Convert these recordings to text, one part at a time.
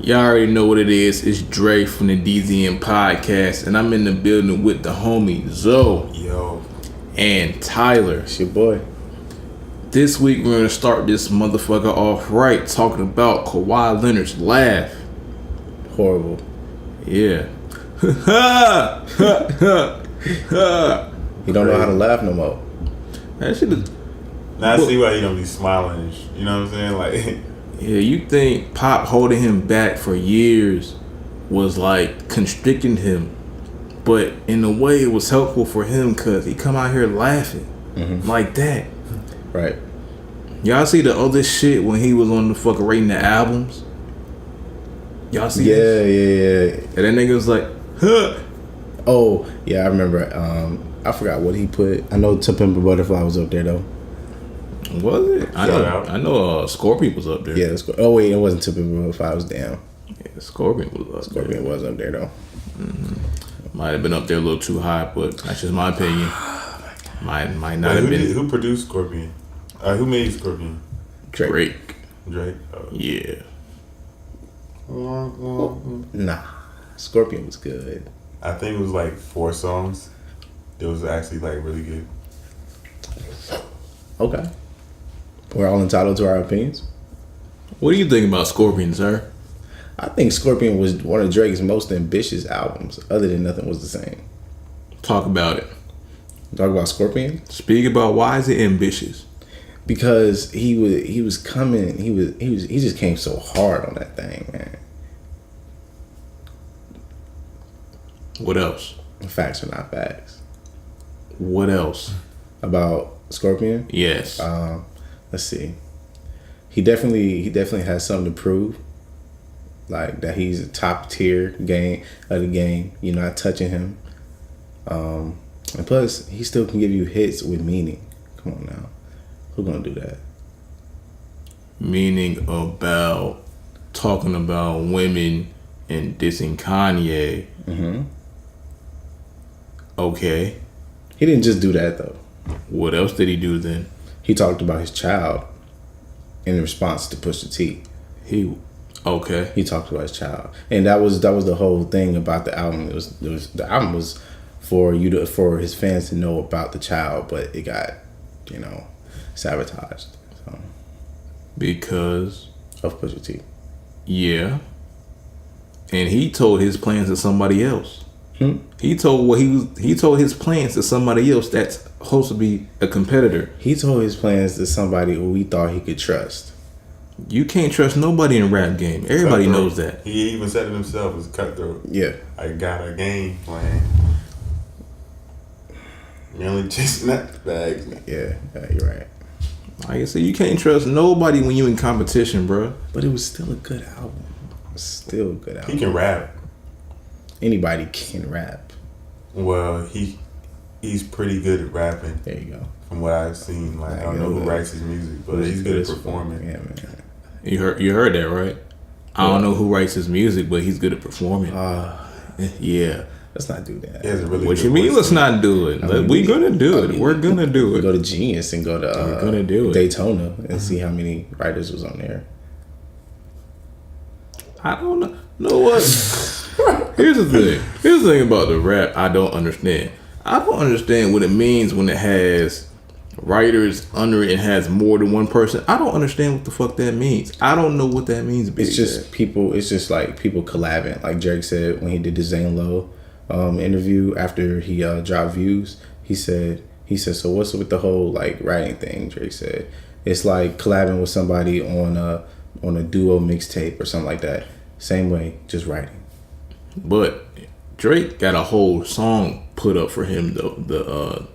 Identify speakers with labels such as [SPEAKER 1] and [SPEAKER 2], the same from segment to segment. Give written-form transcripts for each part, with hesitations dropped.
[SPEAKER 1] Y'all already know what it is. It's Dre from the DZN podcast, and I'm in the building with the homie Zoe.
[SPEAKER 2] Yo.
[SPEAKER 1] And Tyler.
[SPEAKER 3] It's your boy.
[SPEAKER 1] This week we're gonna start this motherfucker off right, talking about Kawhi Leonard's laugh.
[SPEAKER 3] Horrible.
[SPEAKER 1] Yeah.
[SPEAKER 3] He don't know how to laugh no more.
[SPEAKER 1] That shit is.
[SPEAKER 2] Now I see why he don't be smiling. You know what I'm saying? Like,
[SPEAKER 1] Yeah, you think Pop holding him back for years was like constricting him, but in a way it was helpful for him because he come out here laughing like that.
[SPEAKER 3] Right.
[SPEAKER 1] Y'all see the other shit when he was on the fucking rating the albums? Y'all see
[SPEAKER 3] Yeah.
[SPEAKER 1] And that nigga was like, huh.
[SPEAKER 3] Oh, yeah, I remember. I forgot what he put. I know To Pimp a Butterfly was up there, though.
[SPEAKER 1] Was it? I know Scorpion was up there.
[SPEAKER 3] Yeah, oh, wait, it wasn't To Pimp a Butterfly. It was Damn.
[SPEAKER 1] Yeah, Scorpion was up
[SPEAKER 3] Scorpion
[SPEAKER 1] there.
[SPEAKER 3] was up there, though.
[SPEAKER 1] Might have been up there a little too high, but that's just my opinion. Might not have been.
[SPEAKER 2] Who produced Scorpion? Who made Scorpion?
[SPEAKER 1] Drake.
[SPEAKER 2] Drake? Oh.
[SPEAKER 1] Yeah.
[SPEAKER 3] Nah. Scorpion was good.
[SPEAKER 2] I think it was like 4 songs. It was actually like really good.
[SPEAKER 3] Okay. We're all entitled to our opinions.
[SPEAKER 1] What do you think about Scorpion, sir?
[SPEAKER 3] I think Scorpion was one of Drake's most ambitious albums, other than Nothing Was the Same.
[SPEAKER 1] Talk about it.
[SPEAKER 3] Talk about Scorpion?
[SPEAKER 1] Speak about why is it ambitious?
[SPEAKER 3] Because he just came so hard on that thing, man.
[SPEAKER 1] What else?
[SPEAKER 3] Facts are not facts.
[SPEAKER 1] What else?
[SPEAKER 3] About Scorpion?
[SPEAKER 1] Yes.
[SPEAKER 3] Let's see. He definitely has something to prove. Like that he's a top tier of the game. You're not touching him. And plus, he still can give you hits with meaning. Come on now. Who's gonna do that?
[SPEAKER 1] Meaning about talking about women and dissing Kanye.
[SPEAKER 3] Mm-hmm.
[SPEAKER 1] Okay.
[SPEAKER 3] He didn't just do that though.
[SPEAKER 1] What else did he do then?
[SPEAKER 3] He talked about his child in response to Pusha T.
[SPEAKER 1] Okay.
[SPEAKER 3] He talked about his child, and that was the whole thing about the album. The album was for his fans to know about the child, but it got sabotaged. So.
[SPEAKER 1] Because
[SPEAKER 3] of Pusha T.
[SPEAKER 1] Yeah. And he told his plans to somebody else. He told his plans to somebody else that's supposed to be a competitor.
[SPEAKER 3] He told his plans to somebody who he thought he could trust.
[SPEAKER 1] You can't trust nobody in the rap game. Everybody knows that.
[SPEAKER 2] He even said it himself as cutthroat.
[SPEAKER 3] Yeah.
[SPEAKER 2] I got a game plan. You only chasing that bags.
[SPEAKER 3] Yeah, you're right.
[SPEAKER 1] Like I said, you can't trust nobody when you in competition, bro.
[SPEAKER 3] But it was still a good album. Still a good album.
[SPEAKER 2] He can rap.
[SPEAKER 3] Anybody can rap.
[SPEAKER 2] Well, he's pretty good at rapping.
[SPEAKER 3] There you go.
[SPEAKER 2] From what I've seen, like I don't know who writes his music, but he's good at performing.
[SPEAKER 3] Yeah, man.
[SPEAKER 1] You heard that, right? I don't know who writes his music, but he's good at performing. Yeah.
[SPEAKER 3] Let's not do that.
[SPEAKER 2] He has a really
[SPEAKER 1] What
[SPEAKER 2] good
[SPEAKER 1] you mean?
[SPEAKER 2] voice.
[SPEAKER 1] Let's not do it. We're gonna do it. We're gonna do it.
[SPEAKER 3] Go to Genius and go to
[SPEAKER 1] We're gonna do it.
[SPEAKER 3] Daytona and see how many writers was on there.
[SPEAKER 1] I don't know. Know what? Here's the thing about the rap I don't understand. I don't understand what it means when it has writers under it and has more than one person. I don't understand what the fuck that means. I don't know what that means.
[SPEAKER 3] It's just people. It's just like people collabing. Like Drake said when he did the Zane Lowe interview after he dropped Views. He said, so what's with the whole like writing thing? Drake said it's like collabing with somebody on a duo mixtape or something like that. Same way, just writing.
[SPEAKER 1] But Drake got a whole song put up for him though.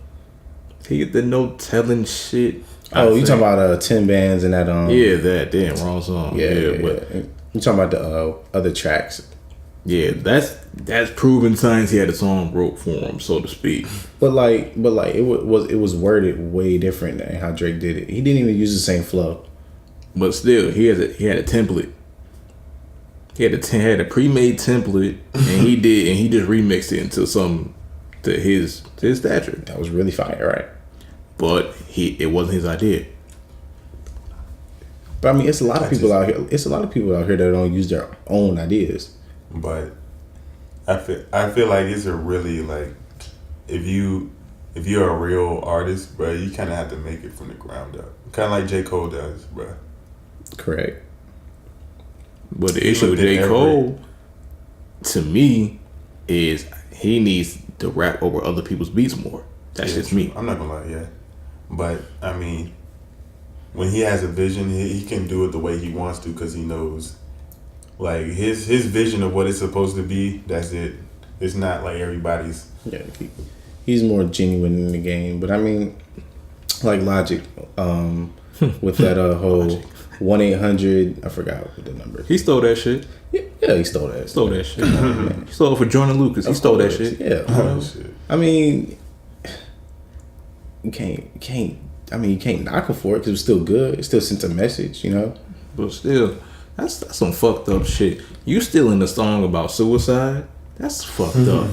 [SPEAKER 1] He get the no telling shit.
[SPEAKER 3] Oh, you talking about 10 bands and that
[SPEAKER 1] Yeah, that damn wrong song.
[SPEAKER 3] Yeah.
[SPEAKER 1] But
[SPEAKER 3] you talking about the other tracks.
[SPEAKER 1] Yeah, that's proven science. He had a song wrote for him, so to speak.
[SPEAKER 3] But it was worded way different than how Drake did it. He didn't even use the same flow.
[SPEAKER 1] But still, he had a template. He had a pre-made template, and he just remixed it into to his stature.
[SPEAKER 3] That was really fire, right?
[SPEAKER 1] But it wasn't his idea.
[SPEAKER 3] But I mean, it's a lot of people out here. It's a lot of people out here that don't use their own ideas.
[SPEAKER 2] But I feel like it's a really like if you're a real artist, bro, you kind of have to make it from the ground up, kind of like J. Cole does, bro.
[SPEAKER 3] Correct.
[SPEAKER 1] But the issue with J. Cole, to me, is he needs to rap over other people's beats more. That's just me.
[SPEAKER 2] I'm not gonna lie, yeah. But I mean, when he has a vision, he can do it the way he wants to because he knows, like his vision of what it's supposed to be. That's it. It's not like everybody's.
[SPEAKER 3] Yeah, he's more genuine in the game. But I mean, like Logic, with that whole 1-800, I forgot what the number.
[SPEAKER 1] He stole that shit.
[SPEAKER 3] Yeah, he stole that.
[SPEAKER 1] Stole that shit. He stole it for Jordan Lucas. He stole that shit.
[SPEAKER 3] Yeah.
[SPEAKER 2] Oh, shit.
[SPEAKER 3] I mean, you can't. I mean, you can't knock him for it because it was still good. It still sent a message, you know.
[SPEAKER 1] But still, that's some fucked up shit. You still in the song about suicide? That's fucked up.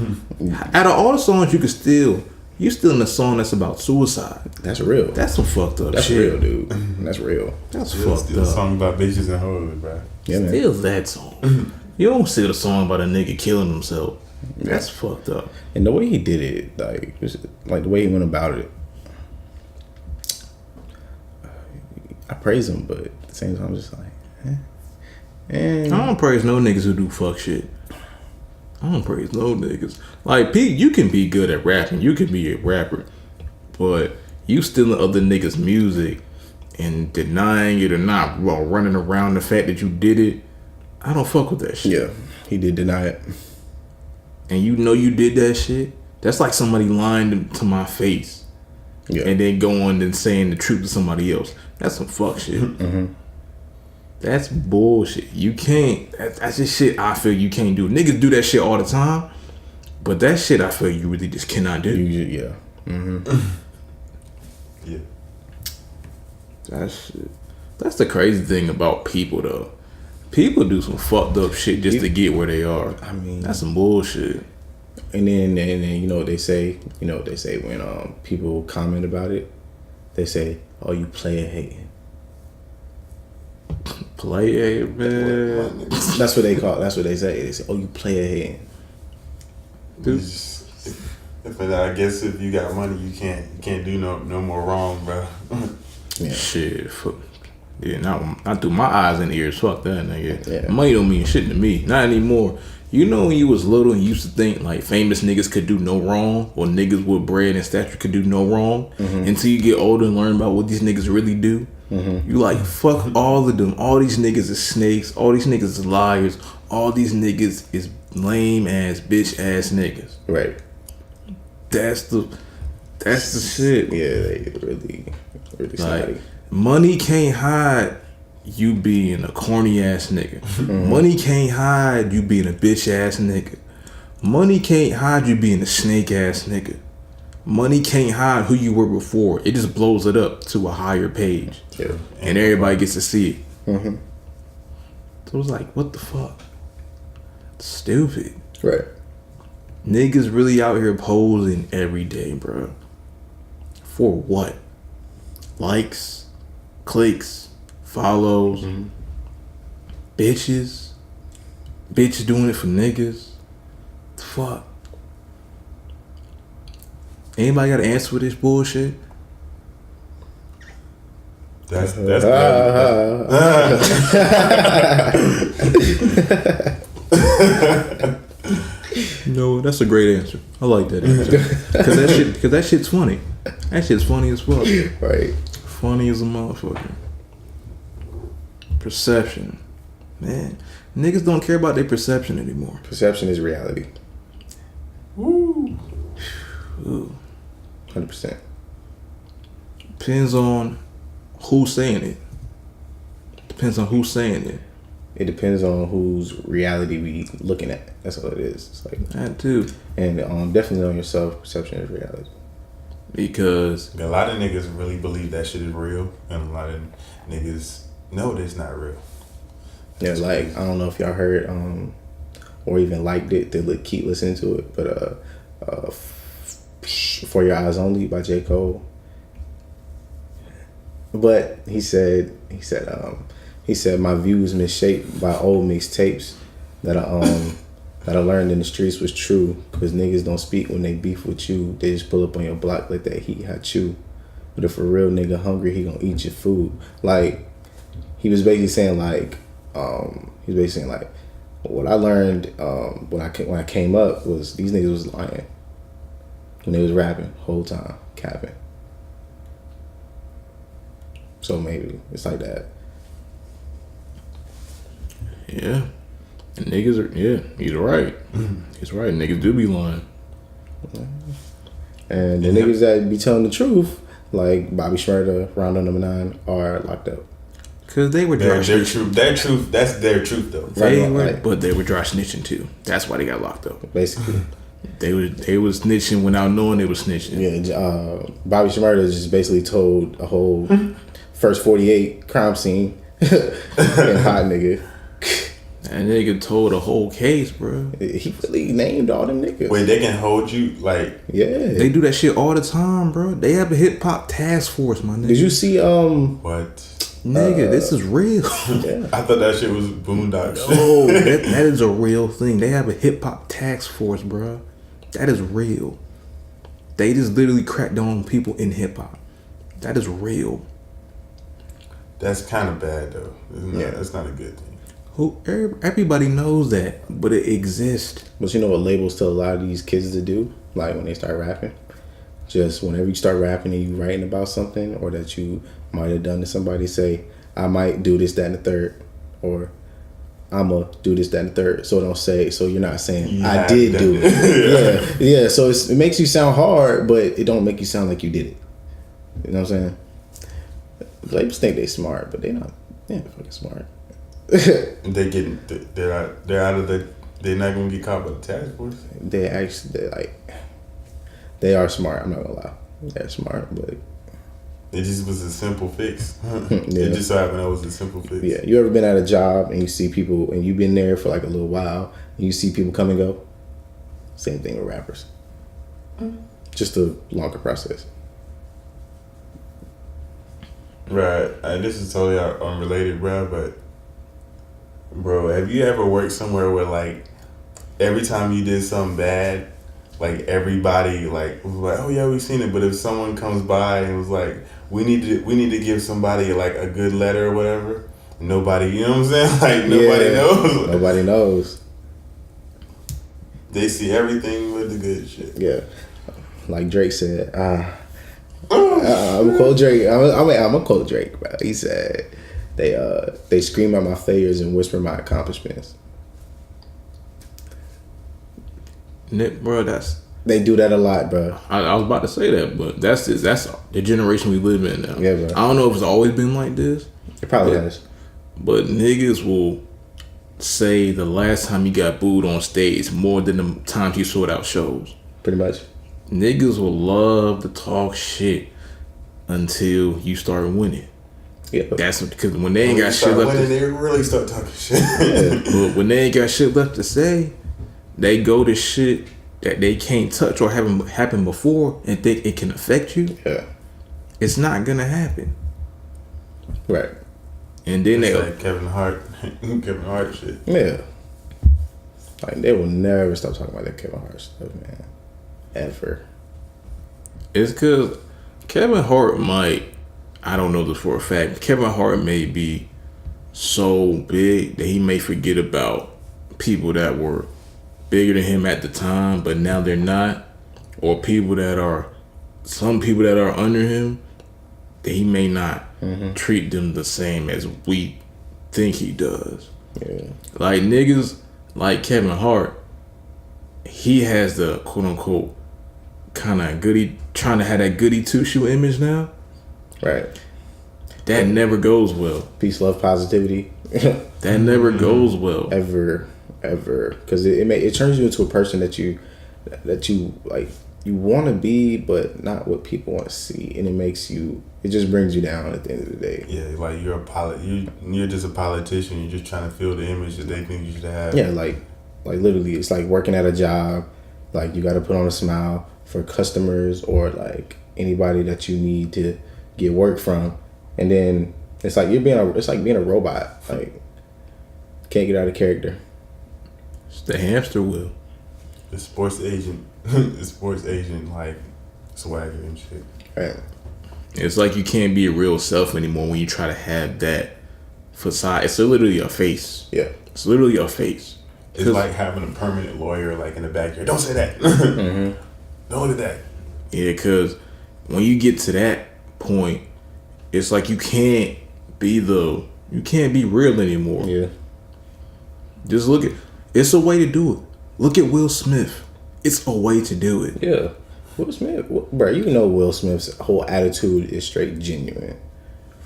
[SPEAKER 1] Out of all the songs you still in the song that's about suicide.
[SPEAKER 3] That's real.
[SPEAKER 1] That's some fucked up
[SPEAKER 3] That's
[SPEAKER 1] shit.
[SPEAKER 3] real, dude. That's real.
[SPEAKER 1] That's
[SPEAKER 2] Still
[SPEAKER 1] fucked
[SPEAKER 2] a
[SPEAKER 1] up.
[SPEAKER 2] song about bitches and hoes, bro.
[SPEAKER 3] Yeah, man.
[SPEAKER 1] Still that song. You don't see the song about a nigga killing himself. That's fucked up.
[SPEAKER 3] And the way he did it, like the way he went about it, I praise him, but at the same time, I'm just like,
[SPEAKER 1] I don't praise no niggas who do fuck shit. I don't praise no niggas. Like, Pete, you can be good at rapping. You can be a rapper. But you stealing other niggas' music and denying it or not while running around the fact that you did it, I don't fuck with that shit.
[SPEAKER 3] yeah, he did deny it.
[SPEAKER 1] And you know you did that shit. That's like somebody lying to my face.
[SPEAKER 3] Yeah.
[SPEAKER 1] And then going and saying the truth to somebody else. That's some fuck shit. That's bullshit. You can't. That's just shit I feel you can't do. Niggas do that shit all the time. But that shit I feel you really just cannot do.
[SPEAKER 3] Yeah.
[SPEAKER 2] Yeah.
[SPEAKER 1] That's the crazy thing about people though. People do some fucked up shit just to get where they are.
[SPEAKER 3] I mean,
[SPEAKER 1] that's some bullshit.
[SPEAKER 3] And then you know what they say? You know what they say when people comment about it? They say, "Oh, you player hating."
[SPEAKER 1] Player, man.
[SPEAKER 3] That's what they call. That's what they say. They say, "Oh, you player hating."
[SPEAKER 1] Dude.
[SPEAKER 2] I guess if you got money, you can't do no more wrong, bro.
[SPEAKER 3] Yeah.
[SPEAKER 1] Shit. Yeah, not through my eyes and ears. Fuck that, nigga.
[SPEAKER 3] Yeah.
[SPEAKER 1] Money don't mean shit to me. Not anymore. You know when you was little and you used to think like famous niggas could do no wrong, or niggas with bread and stature could do no wrong, until you get older and learn about what these niggas really do. You like, fuck all of them. All these niggas is snakes. All these niggas is liars. All these niggas is lame ass bitch ass niggas.
[SPEAKER 3] Right.
[SPEAKER 1] That's the shit.
[SPEAKER 3] Yeah, they really
[SPEAKER 1] Like,
[SPEAKER 3] snotty.
[SPEAKER 1] money can't hide you being a corny ass nigga. Money can't hide you being a bitch ass nigga. Money can't hide you being a snake ass nigga. Money can't hide who you were before. It just blows it up to a higher page.
[SPEAKER 3] Yeah.
[SPEAKER 1] And everybody gets to see it. So it's like, what the fuck? Stupid.
[SPEAKER 3] Right.
[SPEAKER 1] Niggas really out here posing every day, bro. For what? Likes, clicks, follows, bitches. Bitches doing it for niggas. The fuck? Anybody got an answer for this bullshit?
[SPEAKER 2] That's
[SPEAKER 1] No, that's a great answer. I like that answer. Cause that shit's funny. That shit's funny as fuck.
[SPEAKER 3] Right.
[SPEAKER 1] Funny as a motherfucker. Perception. Man, niggas don't care about their perception anymore.
[SPEAKER 3] Perception is reality.
[SPEAKER 1] Ooh.
[SPEAKER 3] 100%.
[SPEAKER 1] Depends on who's saying it. Depends on who's saying it.
[SPEAKER 3] It depends on whose reality we looking at. That's all it is. It's like
[SPEAKER 1] That too.
[SPEAKER 3] and definitely on yourself. Perception is reality.
[SPEAKER 1] Because
[SPEAKER 2] a lot of niggas really believe that shit is real, and a lot of niggas know that it's not real.
[SPEAKER 3] Yeah, like I don't know if y'all heard or even liked it. They keep listening to it, but For Your Eyes Only by J. Cole. But he said my views misshaped by old mixtapes that I learned in the streets was true. Cause niggas don't speak when they beef with you. They just pull up on your block like that heat hot you. But if a real nigga hungry, he gonna eat your food. Like he was basically saying like what I learned when I came up was these niggas was lying when they was rapping whole time, capping. So maybe it's like that.
[SPEAKER 1] Yeah. And niggas are, he's right. He's right. Niggas do be lying.
[SPEAKER 3] And the niggas that be telling the truth, like Bobby Shmurda, Rondo number 9, are locked up.
[SPEAKER 1] Cause they were dry snitching.
[SPEAKER 2] Their truth. That's their truth though.
[SPEAKER 1] But they were dry snitching too. That's why they got locked up.
[SPEAKER 3] Basically,
[SPEAKER 1] they was snitching without knowing they was snitching.
[SPEAKER 3] Yeah, Bobby Shmurda just basically told a whole first 48 crime scene and hot nigga.
[SPEAKER 1] That nigga told a whole case, bro.
[SPEAKER 3] He really named all them niggas.
[SPEAKER 2] Wait, they can hold you like?
[SPEAKER 3] Yeah,
[SPEAKER 1] they do that shit all the time, bro. They have a hip hop task force, my nigga.
[SPEAKER 3] Did you see
[SPEAKER 2] what?
[SPEAKER 1] Nigga, this is real.
[SPEAKER 3] Yeah.
[SPEAKER 2] I thought that shit was boondock shit.
[SPEAKER 1] Oh, that is a real thing. They have a hip hop task force, bro. That is real. They just literally crack down on people in hip hop. That is real.
[SPEAKER 2] That's kind of bad though. That's not a good thing.
[SPEAKER 1] Everybody knows that, but it exists.
[SPEAKER 3] But you know what labels tell a lot of these kids to do? Like when they start rapping? Just whenever you start rapping and you writing about something or that you might have done to somebody, say, I might do this, that, and the third. Or I'ma do this, that, and the third. So you're not saying I did do it. Yeah. So it makes you sound hard, but it don't make you sound like you did it. You know what I'm saying? Labels think they smart, but they not. They ain't fucking smart.
[SPEAKER 2] They're out of the. They're not gonna get caught by the task force.
[SPEAKER 3] They are smart. I'm not gonna lie. They're smart, but
[SPEAKER 2] it just was a simple fix.
[SPEAKER 3] Yeah.
[SPEAKER 2] It just so happened that was a simple fix.
[SPEAKER 3] Yeah. You ever been at a job and you see people and you've been there for like a little while and you see people come and go? Same thing with rappers. Just a longer process.
[SPEAKER 2] Right. This is totally unrelated, bro. But bro, have you ever worked somewhere where like every time you did something bad, like everybody like was like, oh yeah, we've seen it. But if someone comes by and was like, we need to give somebody like a good letter or whatever, nobody, you know what I'm saying? Like nobody knows.
[SPEAKER 3] Nobody knows.
[SPEAKER 2] They see everything with the good shit.
[SPEAKER 3] Yeah. Like Drake said, I'm gonna quote Drake. I'm gonna quote Drake, bro. He said, they scream at my failures and whisper my accomplishments.
[SPEAKER 1] Bro,
[SPEAKER 3] they do that a lot, bro.
[SPEAKER 1] I was about to say that, but that's the generation we live in now.
[SPEAKER 3] Yeah, bro.
[SPEAKER 1] I don't know if it's always been like this.
[SPEAKER 3] It probably has.
[SPEAKER 1] But niggas will say the last time you got booed on stage more than the times you sold out shows.
[SPEAKER 3] Pretty much.
[SPEAKER 1] Niggas will love to talk shit until you start winning.
[SPEAKER 3] Yeah.
[SPEAKER 1] That's because when they ain't got shit left to say,
[SPEAKER 2] they really start talking shit.
[SPEAKER 1] But when they ain't got shit left to say, they go to shit that they can't touch or haven't happened before and think it can affect you.
[SPEAKER 3] Yeah.
[SPEAKER 1] It's not gonna happen.
[SPEAKER 3] Right.
[SPEAKER 2] It's
[SPEAKER 1] And then they
[SPEAKER 2] like Kevin Hart shit.
[SPEAKER 3] Yeah. Like they will never stop talking about that Kevin Hart stuff, man. Ever.
[SPEAKER 1] It's because Kevin Hart might, I don't know this for a fact, Kevin Hart may be so big that he may forget about people that were bigger than him at the time, but now they're not, or some people that are under him, that he may not treat them the same as we think he does.
[SPEAKER 3] Yeah.
[SPEAKER 1] Like niggas like Kevin Hart, he has the quote unquote kind of goody, trying to have that goody two shoe image now.
[SPEAKER 3] Right.
[SPEAKER 1] That never goes well.
[SPEAKER 3] Peace, love, positivity.
[SPEAKER 1] That never goes well.
[SPEAKER 3] Ever, because it turns you into a person that you like you want to be, but not what people want to see, and it just brings you down at the end of the day.
[SPEAKER 2] Yeah, like you're just a politician. You're just trying to fill the image that they think you should have.
[SPEAKER 3] Yeah, like literally, it's like working at a job. Like you got to put on a smile for customers or like anybody that you need to get work from, and then it's like it's like being a robot. Like, can't get out of character.
[SPEAKER 1] It's the hamster wheel.
[SPEAKER 2] The sports agent, the sports agent like swagger and shit.
[SPEAKER 3] Right.
[SPEAKER 1] It's like you can't be a real self anymore when you try to have that facade. It's literally a face.
[SPEAKER 3] Yeah.
[SPEAKER 1] It's literally a face.
[SPEAKER 2] It's like having a permanent lawyer like in the backyard. Don't say that. Don't look at that.
[SPEAKER 1] Yeah, because when you get to that point, it's like you can't be real anymore.
[SPEAKER 3] Yeah.
[SPEAKER 1] Just look at, it's a way to do it. Look at Will Smith. It's a way to do it.
[SPEAKER 3] Yeah. Will Smith, bro, you know Will Smith's whole attitude is straight genuine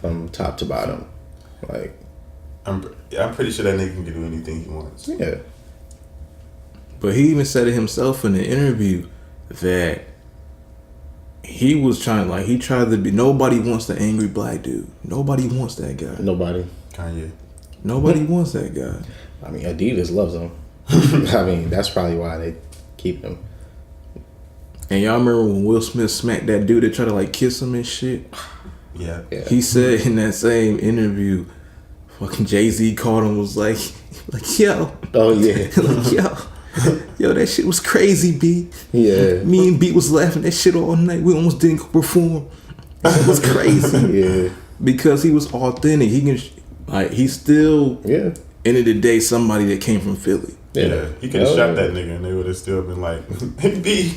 [SPEAKER 3] from top to bottom. Like,
[SPEAKER 2] I'm pretty sure that nigga can do anything he wants.
[SPEAKER 3] yeah.
[SPEAKER 1] But he even said it himself in the interview that he was trying, like, he tried to be, nobody wants the angry black dude. Nobody wants that guy.
[SPEAKER 3] Nobody.
[SPEAKER 2] Kanye.
[SPEAKER 1] Nobody wants that guy.
[SPEAKER 3] I mean, Adidas loves him. I mean, that's probably why they keep him.
[SPEAKER 1] And y'all remember when Will Smith smacked that dude that tried to, like, kiss him and shit?
[SPEAKER 2] Yeah.
[SPEAKER 1] He said in that same interview, fucking Jay-Z called him, was like, yo.
[SPEAKER 3] Oh, yeah.
[SPEAKER 1] Like, yo, that shit was crazy, B.
[SPEAKER 3] Yeah.
[SPEAKER 1] Me and B was laughing that shit all night. We almost didn't go perform. It was crazy.
[SPEAKER 3] Yeah.
[SPEAKER 1] Because he was authentic. He can, like, he's still,
[SPEAKER 3] Yeah.
[SPEAKER 1] end of the day, somebody that came from Philly.
[SPEAKER 2] Yeah. He could have shot that nigga and they would have still been like, hey, B.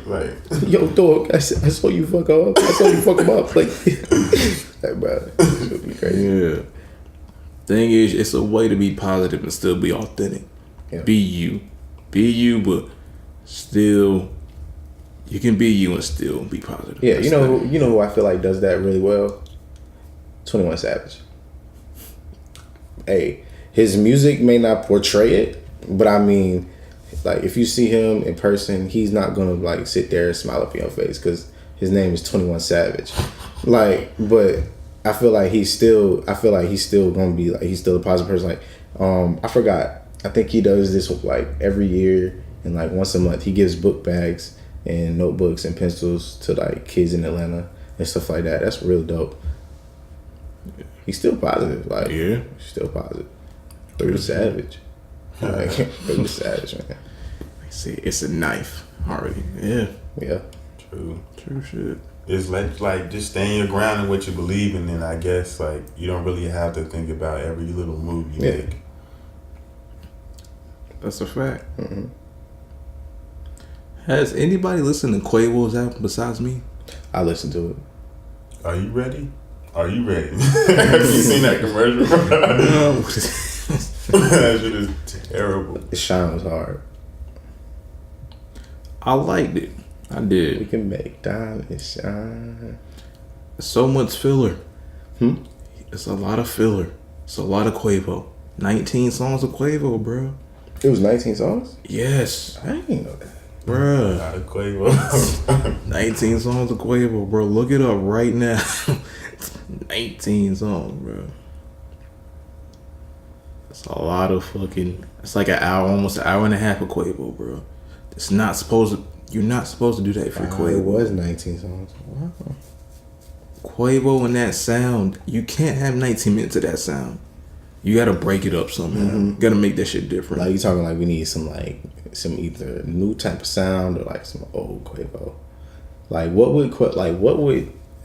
[SPEAKER 2] Like,
[SPEAKER 3] yo, dog, I saw you fuck up. I saw you fuck him up. Like, like, bro, it would be crazy.
[SPEAKER 1] Yeah. Thing is, it's a way to be positive and still be authentic.
[SPEAKER 3] Yeah.
[SPEAKER 1] Be you. Be you, but still, you can be you and still be positive.
[SPEAKER 3] Yeah, you know who I feel like does that really well? 21 Savage. Hey, his music may not portray it, but I mean, like, if you see him in person, he's not gonna like sit there and smile up in your face because his name is 21 Savage. Like, but I feel like he's still gonna be like, he's still a positive person. Like, I forgot. I think he does this like every year, and like once a month he gives book bags and notebooks and pencils to like kids in Atlanta and stuff like that. That's real dope. He's still positive. Like,
[SPEAKER 1] Yeah.
[SPEAKER 3] he's still positive. 30 Savage. Like, 30 Savage, man.
[SPEAKER 1] See, it's a knife already. Yeah.
[SPEAKER 3] Yeah.
[SPEAKER 2] true.
[SPEAKER 1] True shit.
[SPEAKER 2] It's like just staying your ground in what you believe in, and I guess like you don't really have to think about every little move you make.
[SPEAKER 1] That's a fact. Has anybody listened to Quavo's album besides me?
[SPEAKER 3] I listened to it.
[SPEAKER 2] Are you ready? Are you ready? Have you seen that commercial?
[SPEAKER 1] No.
[SPEAKER 2] That shit is terrible.
[SPEAKER 3] The shine was hard.
[SPEAKER 1] I liked it. I
[SPEAKER 3] We
[SPEAKER 1] did.
[SPEAKER 3] can make diamonds shine.
[SPEAKER 1] So much filler. It's a lot of filler. It's a lot of Quavo. 19 songs of Quavo, bro.
[SPEAKER 3] It was 19 songs?
[SPEAKER 1] Yes,
[SPEAKER 3] I didn't know that.
[SPEAKER 1] bruh.
[SPEAKER 2] Not a Quavo.
[SPEAKER 1] 19 songs of Quavo, bro. Look it up right now. 19 songs, bro. It's a lot of fucking. It's like an hour, almost an hour and a half of Quavo, bro. It's not supposed to. You're not supposed to do that for
[SPEAKER 3] It
[SPEAKER 1] Quavo.
[SPEAKER 3] was 19 songs. Wow.
[SPEAKER 1] Quavo and that sound, you can't have 19 minutes of that sound. You gotta break it up somehow. You gotta make that shit different.
[SPEAKER 3] Like, you talking like we need some either new type of sound or like some old Quavo. Like, what would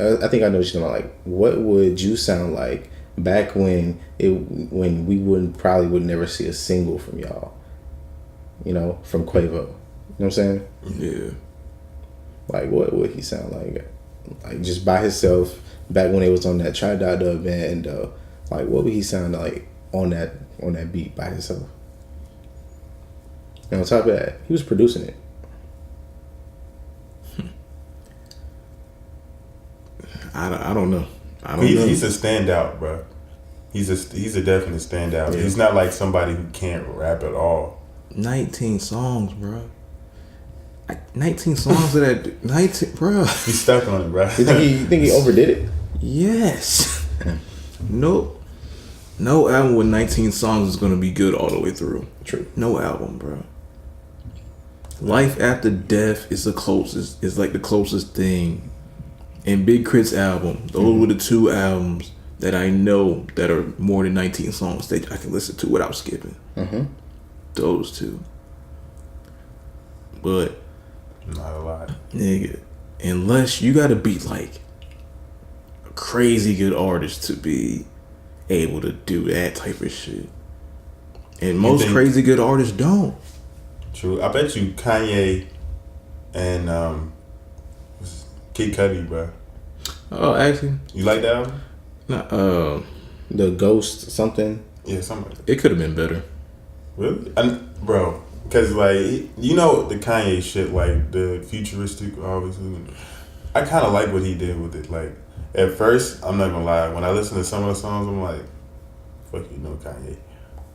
[SPEAKER 3] I think I know what you're talking about. Like, what would you sound like back when we would never see a single from y'all? You know, from Quavo. You know what I'm saying?
[SPEAKER 1] Yeah.
[SPEAKER 3] Like, what would he sound like? Like, just by himself, back when they was on that Try Dot Dub band, like, what would he sound like on that beat by himself? And on top of that, he was producing it.
[SPEAKER 1] I don't know. I don't know.
[SPEAKER 2] He's a standout, bro. He's a definite standout.
[SPEAKER 3] Yeah.
[SPEAKER 2] He's not like somebody who can't rap at all.
[SPEAKER 1] 19 songs, bro. 19 songs of that. 19, bro.
[SPEAKER 2] He's stuck on it, bro.
[SPEAKER 3] You think he overdid it?
[SPEAKER 1] Yes. No album with 19 songs is gonna be good all the way through.
[SPEAKER 3] True.
[SPEAKER 1] No album, bro. Life After Death is the closest. Is like the closest thing and Big Crit's album. Those were the two albums that I know that are more than 19 songs that I can listen to without skipping. Those two. But
[SPEAKER 2] not a lot.
[SPEAKER 1] nigga, unless you gotta be like a crazy good artist to be able to do that type of shit. And most crazy good artists don't.
[SPEAKER 2] True. I bet you Kanye and Kid Cudi, bro.
[SPEAKER 1] Oh, actually,
[SPEAKER 2] You like that album?
[SPEAKER 1] nah,
[SPEAKER 3] The Ghost something.
[SPEAKER 2] Yeah, something.
[SPEAKER 1] it could have been better.
[SPEAKER 2] Really? Bro, because like you know the Kanye shit, like the futuristic, obviously. I kind of like what he did with it. Like at first, I'm not gonna lie. When I listen to some of the songs, I'm like, "Fuck you, know Kanye,"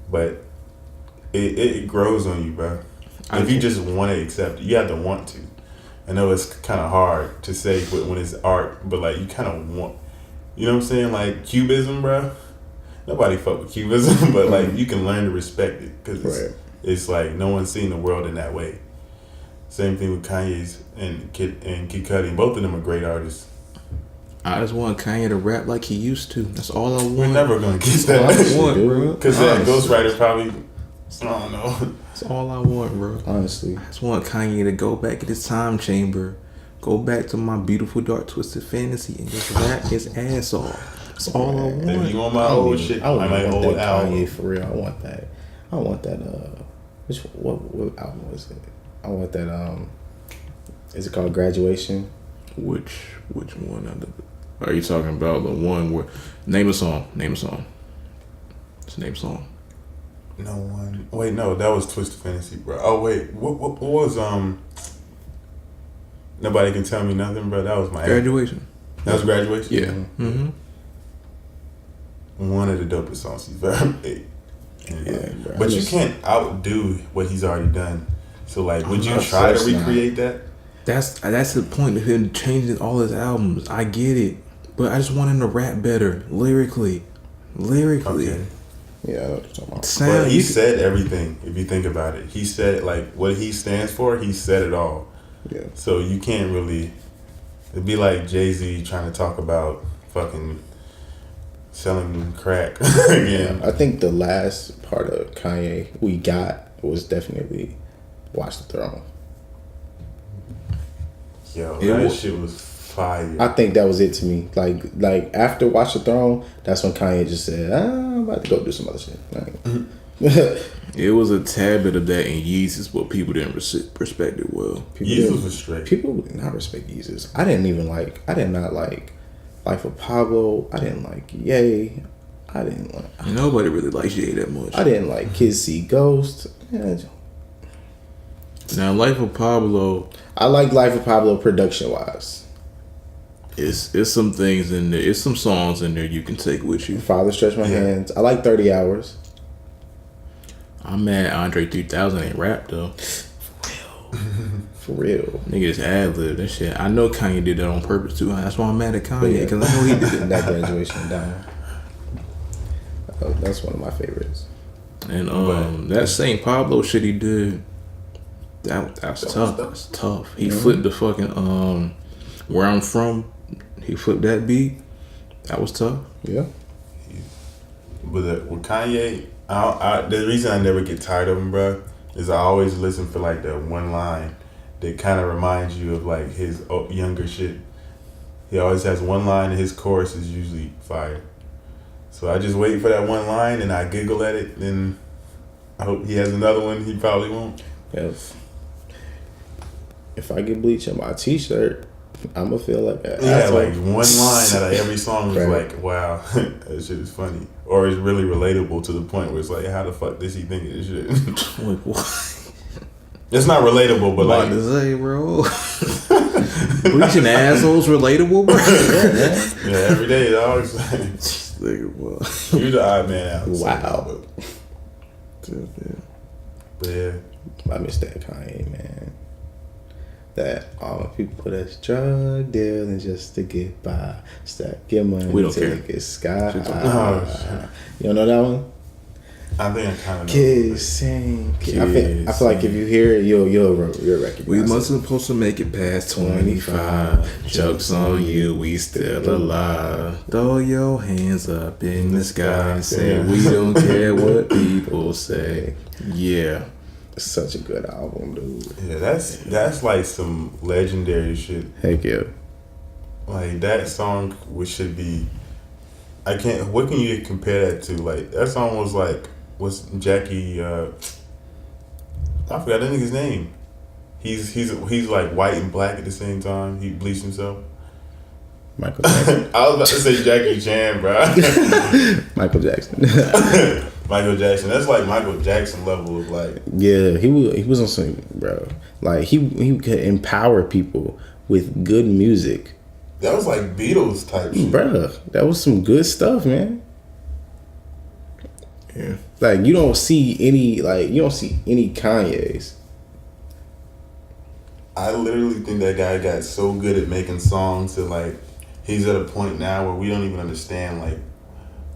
[SPEAKER 2] but it grows on you, bro. If you just want to accept it, you have to want to. I know it's kind of hard to say, but when it's art, but like you kind of want, you know what I'm saying? Like Cubism, bro. Nobody fuck with Cubism, but like you can learn to respect it because it's like no one's seen the world in that way. Same thing with Kanye's and Kid Cudi. Both of them are great artists.
[SPEAKER 1] I just want Kanye to rap like he used to. That's all I want.
[SPEAKER 2] We're never gonna get
[SPEAKER 1] That's all I
[SPEAKER 2] that
[SPEAKER 1] want, bro.
[SPEAKER 2] because that ghostwriter probably, I don't know.
[SPEAKER 1] That's all I want, bro.
[SPEAKER 3] Honestly,
[SPEAKER 1] I just want Kanye to go back in his time chamber, go back to my beautiful dark twisted fantasy, and just rap his ass off. That's all I want.
[SPEAKER 2] If you want my old shit,
[SPEAKER 3] I
[SPEAKER 2] my
[SPEAKER 3] want
[SPEAKER 2] old
[SPEAKER 3] that
[SPEAKER 2] album.
[SPEAKER 3] Kanye for real. I want that. What album was it? I want that. Is it called Graduation?
[SPEAKER 1] Which one? Are you talking about the one where name a song? Just name a song.
[SPEAKER 2] No one. Wait, no, that was Twisted Fantasy, bro. Oh wait, what was Nobody Can Tell Me Nothing, bro. That was my
[SPEAKER 1] Graduation.
[SPEAKER 2] That was Graduation.
[SPEAKER 1] Yeah. Mm-hmm.
[SPEAKER 2] One of the dopest songs he's ever made.
[SPEAKER 3] Yeah, bro.
[SPEAKER 2] But you can't outdo what he's already done. So like, would you try to recreate that?
[SPEAKER 1] That's the point of him changing all his albums. I get it, but I just want him to rap better lyrically.
[SPEAKER 2] Okay.
[SPEAKER 3] Yeah, I know what you're talking about.
[SPEAKER 2] But he said everything. If you think about it, he said like what he stands for. He said it all.
[SPEAKER 3] Yeah.
[SPEAKER 2] So you can't really. It'd be like Jay-Z trying to talk about fucking selling crack again.
[SPEAKER 3] I think the last part of Kanye we got was definitely Watch the Throne.
[SPEAKER 2] Yo, that shit was fire.
[SPEAKER 3] I think that was it to me. Like after Watch the Throne, that's when Kanye just said, I'm about to go do some other shit.
[SPEAKER 1] It was a tad bit of that in Yeezus, but people didn't respect it well.
[SPEAKER 2] Yeezus was straight.
[SPEAKER 3] People did not respect Yeezus. I did not like Life of Pablo. I didn't like Ye. I didn't like.
[SPEAKER 1] Nobody really likes Ye that much.
[SPEAKER 3] I didn't like Kids See Ghost. Yeah.
[SPEAKER 1] Now, Life of Pablo.
[SPEAKER 3] I like Life of Pablo production wise.
[SPEAKER 1] It's some things in there. It's some songs in there you can take with you.
[SPEAKER 3] Father Stretch My Hands. I like 30 Hours.
[SPEAKER 1] I'm mad Andre 3000 ain't rap though.
[SPEAKER 3] For real.
[SPEAKER 1] Niggas ad-lib that shit. I know Kanye did that on purpose too. That's why I'm mad at Kanye, because I know he did it.
[SPEAKER 3] That Graduation down. That's one of my favorites.
[SPEAKER 1] And that same Pablo shit he did, that's tough. That's tough. He flipped the fucking Where I'm From. He flipped that beat. That was tough.
[SPEAKER 3] Yeah.
[SPEAKER 2] But with Kanye, the reason I never get tired of him, bro, is I always listen for like that one line that kind of reminds you of like his younger shit. He always has one line and his chorus is usually fire. So I just wait for that one line and I giggle at it. Then I hope he has another one. He probably won't.
[SPEAKER 3] If I get bleach on my t-shirt, I'ma feel like that.
[SPEAKER 2] Yeah, like one line out of every song was like, wow, that shit is funny. Or it's really relatable to the point where it's like, how the fuck does he think of this shit?
[SPEAKER 1] Like, what?
[SPEAKER 2] It's not relatable, but like,
[SPEAKER 1] to say, bro. Bleaching assholes relatable, bro.
[SPEAKER 2] yeah, every day, dog. You're the odd man out.
[SPEAKER 3] Wow.
[SPEAKER 2] But yeah,
[SPEAKER 3] I miss that Kanye, man. That all people put us drug dealing just to get by. Stack your money.
[SPEAKER 1] We don't
[SPEAKER 3] till
[SPEAKER 1] care.
[SPEAKER 3] it gets sky.
[SPEAKER 2] Oh,
[SPEAKER 3] You don't know that one?
[SPEAKER 2] I think I kind of know.
[SPEAKER 3] Kissing. I feel like if you hear it, you'll recognize.
[SPEAKER 1] We
[SPEAKER 3] it.
[SPEAKER 1] mustn't supposed to make it past 25. Jokes on you, we still alive. Throw your hands up in the sky and say we don't care what people say. Yeah.
[SPEAKER 3] Such a good album, dude.
[SPEAKER 2] Yeah, that's like some legendary shit.
[SPEAKER 3] Heck yeah.
[SPEAKER 2] Like that song, which should be. What can you compare that to? Like that song was like. What's Jackie? I forgot that nigga's name. He's like white and black at the same time. He bleached himself.
[SPEAKER 3] Michael Jackson.
[SPEAKER 2] I was about to say Jackie Chan, bro.
[SPEAKER 3] Michael Jackson.
[SPEAKER 2] Michael Jackson. That's like Michael Jackson level of like.
[SPEAKER 3] Yeah, he was on some, bro. Like he could empower people with good music.
[SPEAKER 2] That was like Beatles type shit,
[SPEAKER 3] bro. That was some good stuff, man.
[SPEAKER 1] Yeah.
[SPEAKER 3] Like you don't see any Kanye's.
[SPEAKER 2] I literally think that guy got so good at making songs that like he's at a point now where we don't even understand like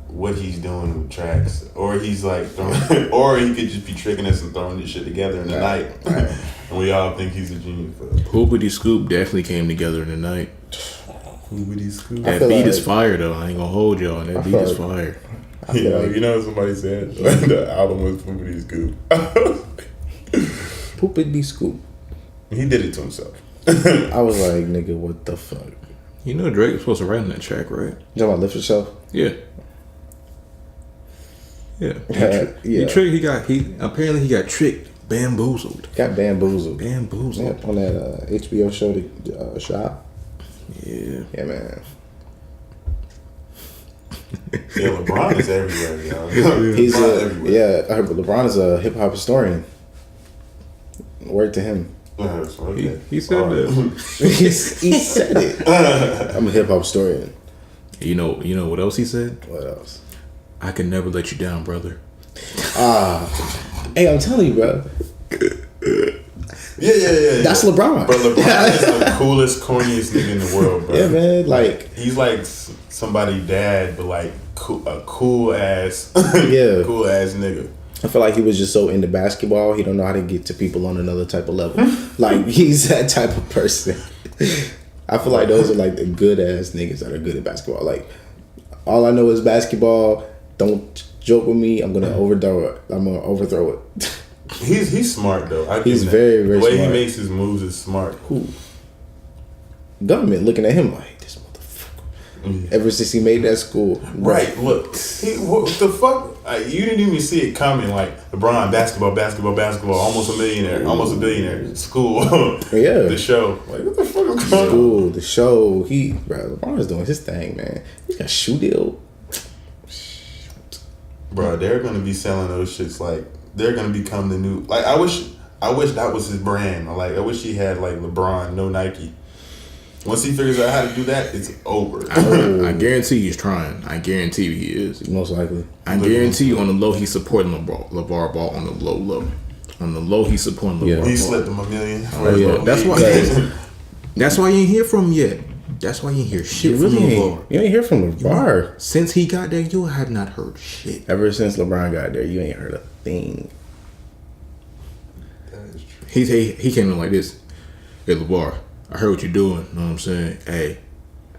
[SPEAKER 2] what he's doing with tracks, or he's like throwing, or he could just be tricking us and throwing this shit together in the night, and we all think he's a genius.
[SPEAKER 1] Hoopity Scoop definitely came together in the night.
[SPEAKER 2] Hoopity Scoop.
[SPEAKER 1] That beat is fire though. I ain't gonna hold y'all. That beat is fire.
[SPEAKER 2] Yeah, like, you know what somebody said? The album was Hoopity Scoop.
[SPEAKER 3] Poopity Scoop.
[SPEAKER 2] He did it to himself.
[SPEAKER 3] I was like, nigga, what the fuck?
[SPEAKER 1] You know Drake was supposed to write on that track, right?
[SPEAKER 3] You talking about Lift Yourself?
[SPEAKER 1] Yeah. Yeah.
[SPEAKER 3] Yeah.
[SPEAKER 1] He apparently got tricked, bamboozled.
[SPEAKER 3] Got bamboozled.
[SPEAKER 1] Yeah,
[SPEAKER 3] on that HBO show, The Shop.
[SPEAKER 1] Yeah.
[SPEAKER 3] Yeah, man.
[SPEAKER 2] Yeah, LeBron is everywhere, yo.
[SPEAKER 3] He's everywhere. I heard LeBron is a hip hop historian. Word to him.
[SPEAKER 2] Okay.
[SPEAKER 1] He said that.
[SPEAKER 3] he said it. I'm a hip hop historian.
[SPEAKER 1] You know what else he said?
[SPEAKER 3] What else?
[SPEAKER 1] I can never let you down, brother.
[SPEAKER 3] Hey, I'm telling you, bro.
[SPEAKER 2] Yeah.
[SPEAKER 3] That's LeBron.
[SPEAKER 2] But LeBron is the coolest, corniest nigga in the world, bro.
[SPEAKER 3] Yeah, man. Like
[SPEAKER 2] he's like somebody's dad, but like a cool ass,
[SPEAKER 3] yeah,
[SPEAKER 2] cool ass nigga.
[SPEAKER 3] I feel like he was just so into basketball, he don't know how to get to people on another type of level. Like he's that type of person. I feel like those are like the good ass niggas that are good at basketball. Like all I know is basketball. Don't joke with me. I'm gonna overthrow it.
[SPEAKER 2] He's smart though.
[SPEAKER 3] He's very, very smart.
[SPEAKER 2] The way he makes his moves is smart.
[SPEAKER 3] Who? Government looking at him like this motherfucker. Ever since he made that school,
[SPEAKER 2] right? Look, what the fuck? You didn't even see it coming. Like LeBron, basketball, almost a millionaire, almost a billionaire. School,
[SPEAKER 3] yeah.
[SPEAKER 2] The show, like what the fuck is going on?
[SPEAKER 3] School, the show. LeBron is doing his thing, man. He got a shoe deal.
[SPEAKER 2] Bro, they're gonna be selling those shits like they're gonna become the new. Like I wish that was his brand. Like I wish he had like LeBron, no Nike. Once he figures out how to do that, it's over.
[SPEAKER 1] I guarantee he's trying. I guarantee he is.
[SPEAKER 3] Most likely.
[SPEAKER 1] I guarantee you on the low he's supporting LeVar Ball on the low. On the low he's supporting LeVar Ball.
[SPEAKER 2] He slipped him $1 million.
[SPEAKER 1] Oh, yeah. That's why you ain't hear from him yet. That's why you ain't hear shit from LeVar.
[SPEAKER 3] You ain't hear from LeVar.
[SPEAKER 1] Since he got there, you had not heard shit.
[SPEAKER 3] Ever since LeBron got there, you ain't heard a thing.
[SPEAKER 2] That is true.
[SPEAKER 1] He came in like this. Hey, LeVar, I heard what you're doing. Know what I'm saying? Hey,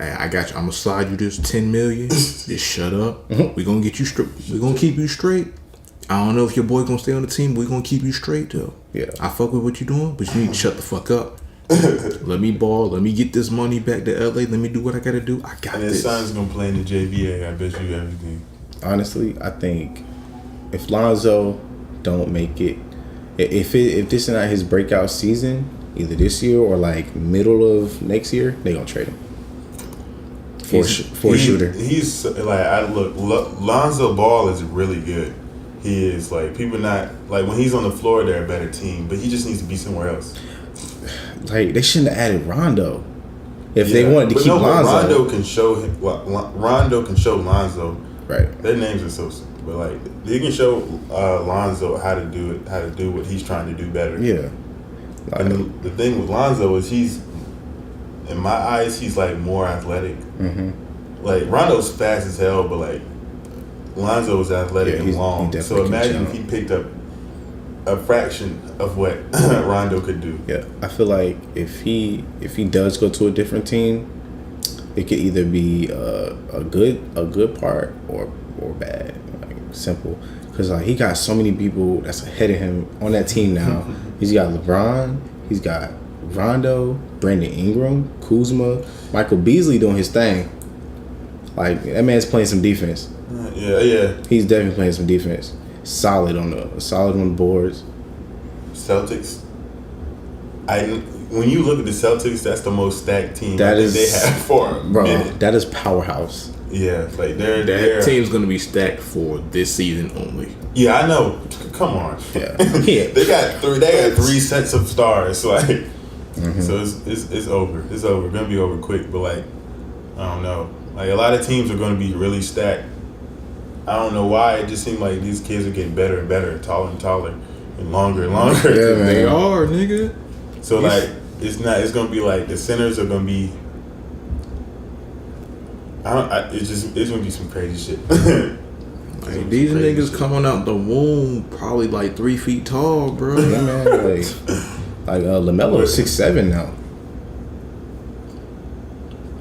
[SPEAKER 1] I got you. I'm gonna slide you this $10 million. Just shut up. We gonna get you straight. We gonna keep you straight. I don't know if your boy gonna stay on the team. We gonna keep you straight though.
[SPEAKER 3] Yeah.
[SPEAKER 1] I fuck with what you doing, but you need to shut the fuck up. Let me ball. Let me get this money back to LA. Let me do what I gotta do. I got
[SPEAKER 2] and
[SPEAKER 1] this.
[SPEAKER 2] his son's gonna play in the JBA. I bet you everything.
[SPEAKER 3] Honestly, I think if Lonzo don't make it, if this is not his breakout season, either this year or like middle of next year, they gonna trade him for a shooter.
[SPEAKER 2] He's like Lonzo Ball is really good. He is like people not like when he's on the floor, they're a better team, but he just needs to be somewhere else.
[SPEAKER 3] Like they shouldn't have added Rondo if they wanted to keep Lonzo.
[SPEAKER 2] Rondo can show Lonzo.
[SPEAKER 3] Right.
[SPEAKER 2] Their names are so simple, but like they can show Lonzo how to do what he's trying to do better.
[SPEAKER 3] Yeah. Like,
[SPEAKER 2] and the thing with Lonzo is he's, in my eyes, he's like more athletic.
[SPEAKER 3] Mm-hmm.
[SPEAKER 2] Like Rondo's fast as hell, but like Lonzo was athletic
[SPEAKER 3] Yeah,
[SPEAKER 2] and long.
[SPEAKER 3] he
[SPEAKER 2] So
[SPEAKER 3] definitely can
[SPEAKER 2] imagine if
[SPEAKER 3] jump.
[SPEAKER 2] he picked up a fraction of what Rondo could do.
[SPEAKER 3] Yeah, I feel like if he does go to a different team, it could either be a good part or bad. Like simple, because like he got so many people that's ahead of him on that team now. He's got LeBron, he's got Rondo, Brandon Ingram, Kuzma, Michael Beasley doing his thing. Like that man's playing some defense.
[SPEAKER 2] Yeah.
[SPEAKER 3] He's definitely playing some defense. Solid on the boards.
[SPEAKER 2] Celtics. When you look at the Celtics, that's the most stacked team
[SPEAKER 3] That
[SPEAKER 2] I think
[SPEAKER 3] is-
[SPEAKER 2] they have for a
[SPEAKER 3] Bro,
[SPEAKER 2] minute.
[SPEAKER 3] that is powerhouse.
[SPEAKER 2] Yeah, like they're
[SPEAKER 1] That team's gonna be stacked for this season only.
[SPEAKER 2] Yeah, I know. Come on.
[SPEAKER 3] Yeah.
[SPEAKER 2] They got three sets of stars. Like, so it's over. It's over. Gonna be over quick. But like, I don't know. Like a lot of teams are gonna be really stacked. I don't know why. It just seems like these kids are getting better and better, taller and taller, and longer and longer.
[SPEAKER 3] Yeah, man.
[SPEAKER 1] They are, nigga.
[SPEAKER 2] So like, it's gonna be like the centers are gonna be. It's gonna be some crazy shit.
[SPEAKER 1] Like, these niggas coming out the womb probably like 3 feet tall, bro.
[SPEAKER 3] Yeah, man. Like LaMelo is 6'7" now.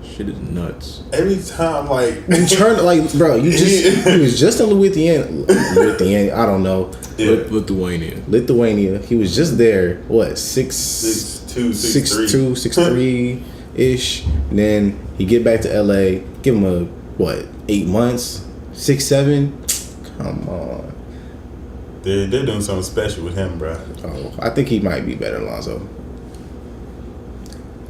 [SPEAKER 1] Shit is nuts.
[SPEAKER 2] Every time, like
[SPEAKER 3] You turn like, bro. He was just in Lithuania. I don't know.
[SPEAKER 2] Yeah.
[SPEAKER 3] Lithuania. He was just there. What 6'2", 6'3" ish. And then he get back to LA. Give him 8 months, 6, 7. Come on.
[SPEAKER 2] They're doing something special with him, bro.
[SPEAKER 3] Oh, I think he might be better than Lonzo.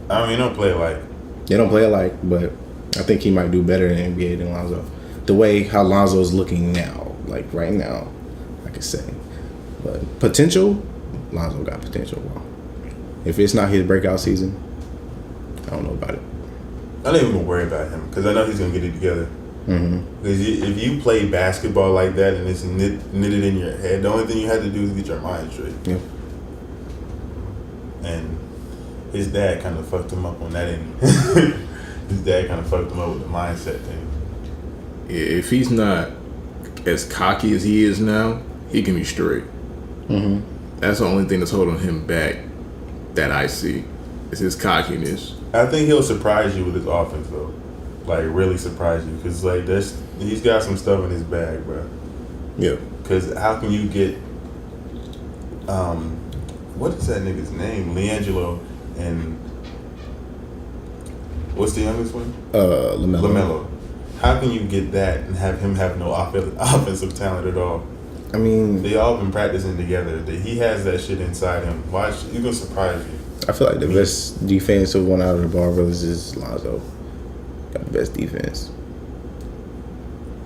[SPEAKER 2] I mean, don't play like.
[SPEAKER 3] They don't play alike, but I think he might do better in the NBA than Lonzo. The way how Lonzo is looking now, like right now, I could say. But potential, Lonzo got potential. Wow. If it's not his breakout season, I don't know about it.
[SPEAKER 2] I don't even worry about him because I know he's gonna get it together.
[SPEAKER 3] Mm-hmm.
[SPEAKER 2] Because if you play basketball like that and it's knitted in your head, the only thing you have to do is get your mind straight.
[SPEAKER 3] Yeah.
[SPEAKER 2] And his dad kind of fucked him up on that end. His dad kind of fucked him up with the mindset thing.
[SPEAKER 1] If he's not as cocky as he is now, he can be straight.
[SPEAKER 3] Mm-hmm.
[SPEAKER 1] That's the only thing that's holding him back that I see. Is his cockiness.
[SPEAKER 2] I think he'll surprise you with his offense though, like really surprise you because like he's got some stuff in his bag, bro.
[SPEAKER 3] Yeah.
[SPEAKER 2] Because how can you get what is that nigga's name? LiAngelo and what's the youngest one?
[SPEAKER 3] LaMelo.
[SPEAKER 2] How can you get that and have him have no offensive talent at all?
[SPEAKER 3] I mean,
[SPEAKER 2] They all been practicing together. He has that shit inside him. Watch, he's gonna surprise you.
[SPEAKER 3] I feel like the best defensive one out of the Bar Brothers is Lonzo. Got the best defense.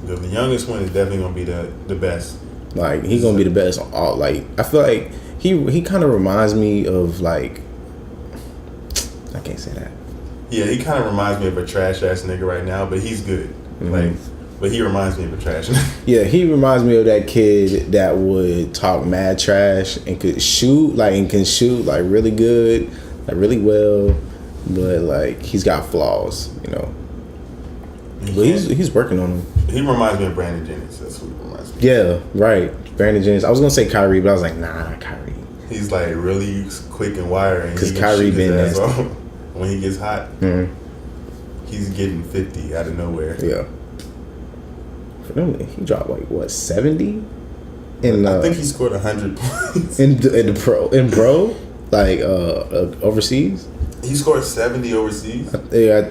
[SPEAKER 2] The youngest one is definitely gonna be the best.
[SPEAKER 3] Like he's gonna be the best on all. Like I feel like he kind of reminds me of like I can't say that.
[SPEAKER 2] Yeah, he kind of reminds me of a trash ass nigga right now, but he's good.
[SPEAKER 3] Mm-hmm.
[SPEAKER 2] Like, but he reminds me of a trash nigga.
[SPEAKER 3] Yeah, he reminds me of that kid that would talk mad trash and could shoot like really good, like really well, but like he's got flaws, you know. But he's working on them.
[SPEAKER 2] He reminds me of Brandon Jennings. That's who he reminds me of.
[SPEAKER 3] Yeah, right. Brandon Jennings. I was gonna say Kyrie, but I was like, nah, not Kyrie.
[SPEAKER 2] He's like really quick and wiry.
[SPEAKER 3] Because Kyrie been nasty.
[SPEAKER 2] When he gets hot, he's getting 50 out of nowhere.
[SPEAKER 3] Yeah. For them, he dropped like what 70? In
[SPEAKER 2] I think he scored 100 points.
[SPEAKER 3] in bro like overseas.
[SPEAKER 2] He scored 70 overseas.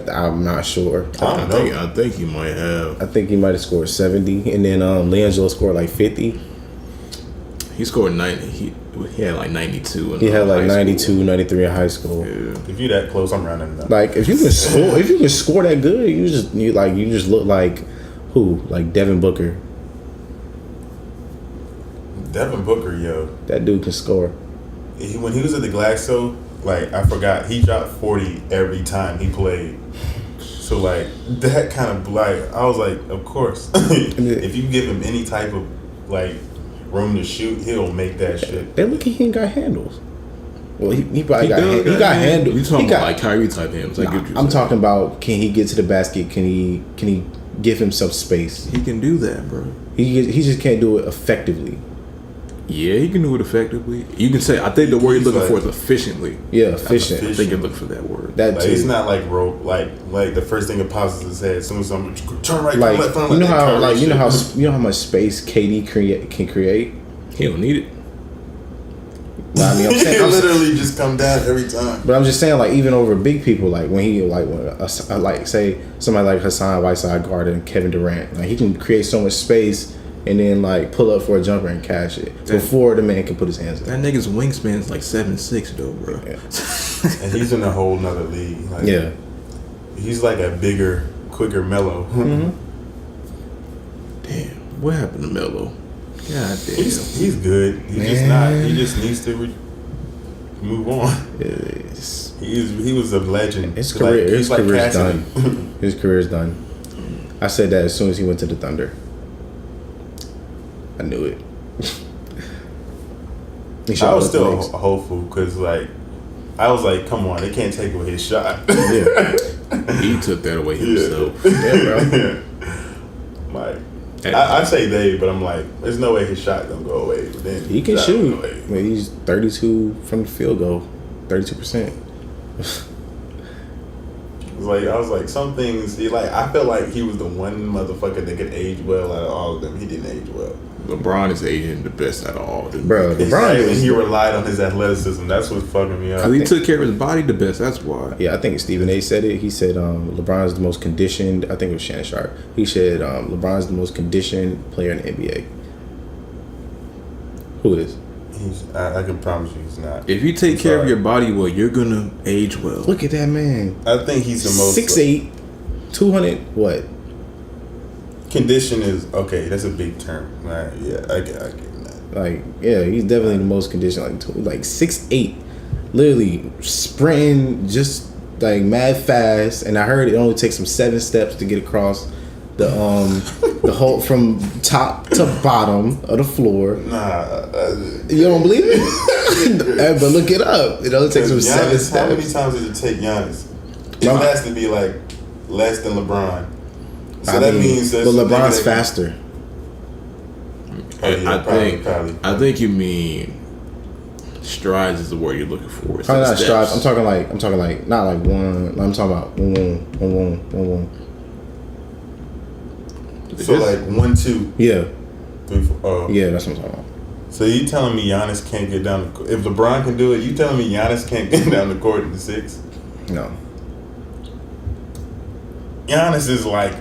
[SPEAKER 3] I'm not sure.
[SPEAKER 2] I don't know.
[SPEAKER 1] I think he might have.
[SPEAKER 3] I think he might have scored 70, and then LiAngelo scored like 50.
[SPEAKER 1] He scored 90. He had like 92.
[SPEAKER 3] He had like
[SPEAKER 1] high
[SPEAKER 3] 92,
[SPEAKER 1] school.
[SPEAKER 3] 93 in high school.
[SPEAKER 1] Yeah.
[SPEAKER 2] If you that close, I'm rounding it up.
[SPEAKER 3] Like if you can score that good, you just look like who? Like Devin Booker.
[SPEAKER 2] Devin Booker, yo.
[SPEAKER 3] That dude can score.
[SPEAKER 2] When he was at the Glaxo, like I forgot, he dropped 40 every time he played. So like that kind of like I was like, of course, if you give him any type of like room to shoot, he'll make that shit.
[SPEAKER 3] They look, he ain't got handles. Well, he probably got handles.
[SPEAKER 1] You talking about like Kyrie type handles?
[SPEAKER 3] I'm talking about, can he get to the basket? Can he give himself space?
[SPEAKER 1] He can do that, bro.
[SPEAKER 3] He just can't do it effectively.
[SPEAKER 1] Yeah, he can do it effectively. You can say, I think the word you're looking for is efficiently.
[SPEAKER 3] Yeah, efficient.
[SPEAKER 1] I think you're looking for that word.
[SPEAKER 3] That
[SPEAKER 2] like,
[SPEAKER 3] too.
[SPEAKER 2] it's not like rope. Like the first thing that pops in his head. As soon as I'm turn right,
[SPEAKER 3] Like
[SPEAKER 2] turn left, turn
[SPEAKER 3] you know
[SPEAKER 2] left,
[SPEAKER 3] how
[SPEAKER 2] turn
[SPEAKER 3] like
[SPEAKER 2] right
[SPEAKER 3] you know
[SPEAKER 2] shit.
[SPEAKER 3] how you know how much space KD can create.
[SPEAKER 1] He don't need it.
[SPEAKER 3] Nah, I mean, I'm saying,
[SPEAKER 2] He literally just come down every time.
[SPEAKER 3] but I'm just saying, like even over big people, like when he like like say somebody like Hassan Whiteside guard and Kevin Durant, like he can create so much space and then like pull up for a jumper and cash it before the man can put his hands in.
[SPEAKER 1] That nigga's wingspan is like 7'6" though, bro.
[SPEAKER 3] Yeah.
[SPEAKER 2] And he's in a whole nother league. Like,
[SPEAKER 3] Yeah.
[SPEAKER 2] he's like a bigger, quicker Melo.
[SPEAKER 1] Damn, what happened to Melo? God damn.
[SPEAKER 2] He's good. He's just not. He just needs to move on.
[SPEAKER 3] It's-
[SPEAKER 2] He was a legend.
[SPEAKER 3] His
[SPEAKER 2] Like,
[SPEAKER 3] career,
[SPEAKER 2] he's
[SPEAKER 3] his
[SPEAKER 2] like
[SPEAKER 3] career's
[SPEAKER 2] Cassidy.
[SPEAKER 3] done. His career's done. I said that as soon as he went to the Thunder. I knew it. He shot
[SPEAKER 2] I was
[SPEAKER 3] both
[SPEAKER 2] still
[SPEAKER 3] legs.
[SPEAKER 2] hopeful because, like, I was like, come on, they can't take away his shot.
[SPEAKER 3] Yeah,
[SPEAKER 1] He took that away himself.
[SPEAKER 3] yeah, bro.
[SPEAKER 2] Like, I say they, but I'm like, there's no way his shot gonna go away. But then
[SPEAKER 3] He can
[SPEAKER 2] shot
[SPEAKER 3] shoot.
[SPEAKER 2] went away.
[SPEAKER 3] I mean, he's 32 from the field goal, 32%.
[SPEAKER 2] Like, I was like, some things. I felt like he was the one motherfucker that could age well out of all of them. He didn't age well.
[SPEAKER 1] LeBron is aging the best out of all of them.
[SPEAKER 3] Bro,
[SPEAKER 2] Exactly.
[SPEAKER 3] LeBron
[SPEAKER 2] And he
[SPEAKER 3] is.
[SPEAKER 2] relied on his athleticism. That's what's fucking me up.
[SPEAKER 1] Cause he took care of his body the best. That's why.
[SPEAKER 3] Yeah, I think Stephen A. said it. He said LeBron's the most conditioned. I think it was Shannon Sharp. He said LeBron's the most conditioned player in the NBA. Who is?
[SPEAKER 2] I can promise you he's not.
[SPEAKER 1] If you take care of
[SPEAKER 2] sorry.
[SPEAKER 1] your body well, you're gonna age well.
[SPEAKER 3] Look at that man.
[SPEAKER 2] I think he's the most
[SPEAKER 3] 6'8", 200. What?
[SPEAKER 2] Condition is okay. That's a big term. Right? Yeah, I get that.
[SPEAKER 3] Like, yeah, he's definitely the most conditioned. Like 6'8", literally sprinting just like mad fast. And I heard it only takes him 7 steps to get across the the whole from top to bottom of the floor.
[SPEAKER 2] Nah,
[SPEAKER 3] You don't believe it? But look it up. It only takes him 7
[SPEAKER 2] Giannis, how many
[SPEAKER 3] steps.
[SPEAKER 2] times did it take Giannis? It
[SPEAKER 3] Bro.
[SPEAKER 2] has to be like less than LeBron. So
[SPEAKER 3] I
[SPEAKER 2] that
[SPEAKER 3] mean,
[SPEAKER 2] means that.
[SPEAKER 3] but LeBron's faster.
[SPEAKER 1] I think you mean strides is the word you're looking for. It's
[SPEAKER 3] Probably
[SPEAKER 1] like
[SPEAKER 3] not
[SPEAKER 1] steps.
[SPEAKER 3] strides. I'm talking like not like one. I'm talking about one.
[SPEAKER 2] So like 1, 2,
[SPEAKER 3] Yeah,
[SPEAKER 2] 3, 4. Oh.
[SPEAKER 3] yeah, that's what I'm talking about.
[SPEAKER 2] So you telling me Giannis can't get down the court? If LeBron can do it, you telling me Giannis can't get down the court in the 6?
[SPEAKER 3] No,
[SPEAKER 2] Giannis is like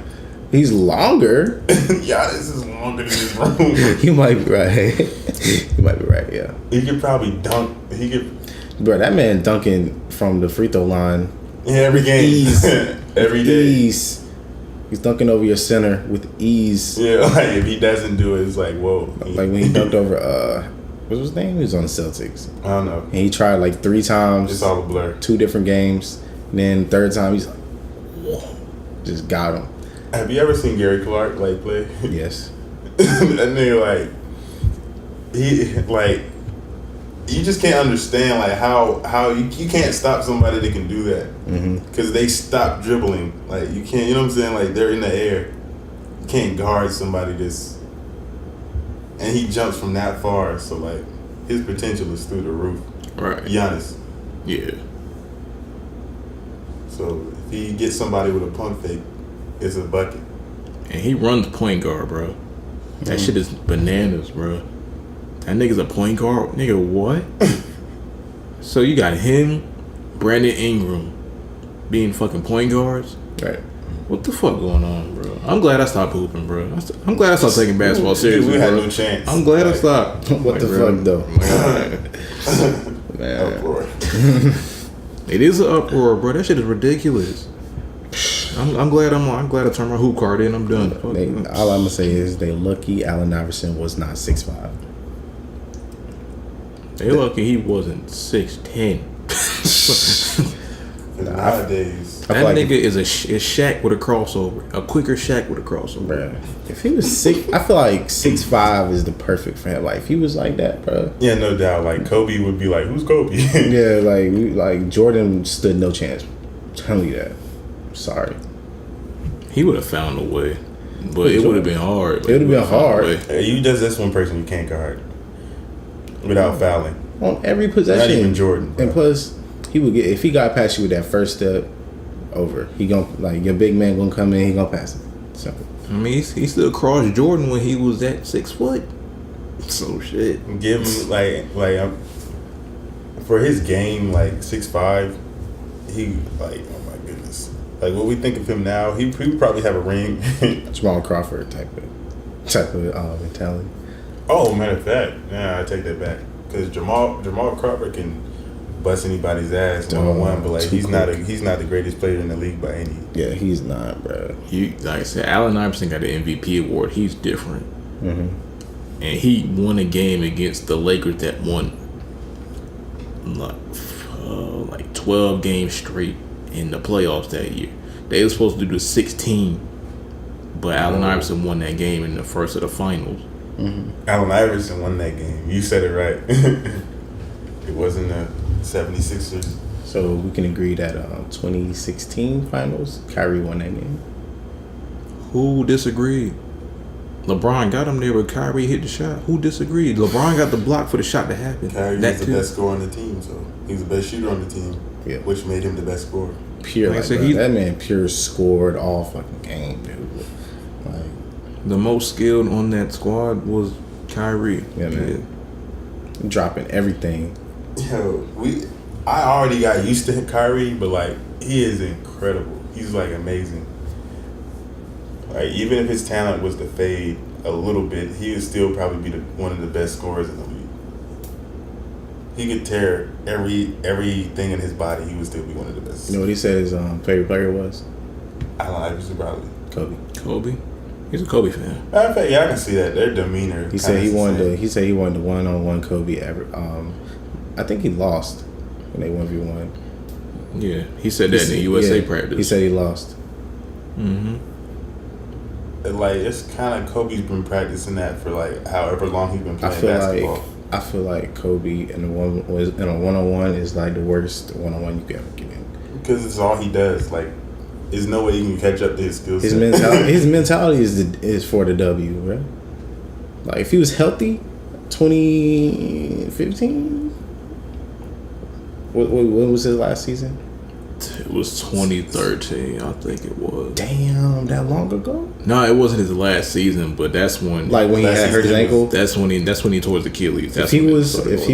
[SPEAKER 3] he's longer.
[SPEAKER 2] Giannis is longer than his room.
[SPEAKER 3] You might be right. You might be right. Yeah,
[SPEAKER 2] He could probably dunk. He could
[SPEAKER 3] bro, that man dunking from the free throw line.
[SPEAKER 2] every game,
[SPEAKER 3] Ease.
[SPEAKER 2] every day.
[SPEAKER 3] Ease. He's dunking over your center with ease.
[SPEAKER 2] Yeah, like if he doesn't do it, it's like whoa.
[SPEAKER 3] Like when he dunked over what was his name? He was on the Celtics.
[SPEAKER 2] I don't know.
[SPEAKER 3] And he tried like 3 times.
[SPEAKER 2] It's all a blur.
[SPEAKER 3] 2 different games. And then third time he's like, whoa, just got him.
[SPEAKER 2] Have you ever seen Gary Clark like play?
[SPEAKER 3] Yes.
[SPEAKER 2] That nigga like he like you just can't understand like how you can't stop somebody that can do that because they stop dribbling. Like you can't, you know what I'm saying? Like they're in the air. You can't guard somebody that's and he jumps from that far. So like his potential is through the roof.
[SPEAKER 1] Right.
[SPEAKER 2] Giannis.
[SPEAKER 1] Yeah.
[SPEAKER 2] So if he gets somebody with a pump fake, it's a bucket.
[SPEAKER 1] And he runs point guard, bro. That shit is bananas, bro. That nigga's a point guard. Nigga, what? So you got him, Brandon Ingram, being fucking point guards?
[SPEAKER 3] Right.
[SPEAKER 1] What the fuck going on, bro? I'm glad I stopped hooping, bro. I'm glad I stopped taking basketball seriously,
[SPEAKER 2] We had
[SPEAKER 1] bro.
[SPEAKER 2] no chance.
[SPEAKER 1] I'm glad I
[SPEAKER 2] Like,
[SPEAKER 1] stopped.
[SPEAKER 3] What the
[SPEAKER 1] bro,
[SPEAKER 3] fuck, though? Man.
[SPEAKER 2] uproar.
[SPEAKER 1] It is an uproar, bro. That shit is ridiculous. I'm glad I turned my hoop card in. I'm done.
[SPEAKER 3] All I'm gonna say is they lucky Allen Iverson was not 6'5".
[SPEAKER 1] They lucky he wasn't 6'10".
[SPEAKER 2] Nowadays,
[SPEAKER 3] I
[SPEAKER 1] That
[SPEAKER 3] feel like
[SPEAKER 1] nigga is Shaq with a crossover. A quicker Shaq with a crossover.
[SPEAKER 3] bruh, if he was 6, I feel like 6'5" is the perfect for him. Like if he was like that, bro.
[SPEAKER 2] yeah, no doubt. Like Kobe would be like, "Who's Kobe?"
[SPEAKER 3] Yeah, like Jordan stood no chance. I'm telling you that. Sorry.
[SPEAKER 1] He would have found a way. But it would have been hard.
[SPEAKER 3] It would have been hard.
[SPEAKER 2] You just that's one person you can't guard without fouling
[SPEAKER 3] on every possession.
[SPEAKER 2] Not even Jordan. Bro.
[SPEAKER 3] And plus, he would get if he got past you with that first step over. He gonna like your big man gonna come in. He gonna pass it. Simple.
[SPEAKER 1] I mean, he still crossed Jordan when he was at 6 foot. So shit.
[SPEAKER 2] Give him for his game 6'5", he oh my goodness. Like what we think of him now, he would probably have a ring.
[SPEAKER 3] Jamal Crawford type of mentality.
[SPEAKER 2] Oh, matter of fact, yeah, I take that back because Jamal Crawford can bust anybody's ass 1-on-1, but he's not the greatest player in the league by any.
[SPEAKER 3] Yeah, he's not, bro.
[SPEAKER 1] Like I said, Allen Iverson got the MVP award. He's different,
[SPEAKER 3] and
[SPEAKER 1] he won a game against the Lakers that won 12 games straight in the playoffs that year. They were supposed to do the 16, but Allen Iverson won that game in the first of the finals.
[SPEAKER 2] Allen Iverson won that game. You said it right. It wasn't the 76ers.
[SPEAKER 3] So we can agree that 2016 finals, Kyrie won that game.
[SPEAKER 1] Who disagreed? LeBron got him there, but Kyrie hit the shot. Who disagreed? LeBron got the block for the shot to happen.
[SPEAKER 2] Kyrie was the best scorer on the team, so he was the best shooter on the team, which made him the best scorer.
[SPEAKER 3] Pure, that man pure scored all fucking game, dude.
[SPEAKER 1] The most skilled on that squad was Kyrie.
[SPEAKER 3] Yeah, man. Dropping everything.
[SPEAKER 2] Yo, I already got used to Kyrie, but he is incredible. He's amazing. Even if his talent was to fade a little bit, he would still probably be one of the best scorers in the league. He could tear everything in his body. He would still be one of the best.
[SPEAKER 3] You know what he said his favorite player was?
[SPEAKER 2] Allen Iverson, probably.
[SPEAKER 1] Kobe. He's a Kobe fan.
[SPEAKER 2] Matter of fact, yeah, I can see that. Their demeanor.
[SPEAKER 3] He said he wanted the one-on-one Kobe ever. I think he lost when they 1v1.
[SPEAKER 1] Yeah, he said that in the USA practice.
[SPEAKER 3] He said he lost.
[SPEAKER 2] It's kind of Kobe's been practicing that for however long he's been playing basketball.
[SPEAKER 3] I feel like Kobe in a one-on-one is the worst one-on-one you can ever get in.
[SPEAKER 2] Because it's all he does. There's no way he can catch up to his skill set.
[SPEAKER 3] His mentality is for the W, bro. If he was healthy, 2015. What was his last season?
[SPEAKER 1] It was 2013, I think it was.
[SPEAKER 3] Damn, that long ago?
[SPEAKER 1] No, it wasn't his last season, but that's when.
[SPEAKER 3] When he had hurt his ankle.
[SPEAKER 1] That's when he tore his Achilles.
[SPEAKER 3] If he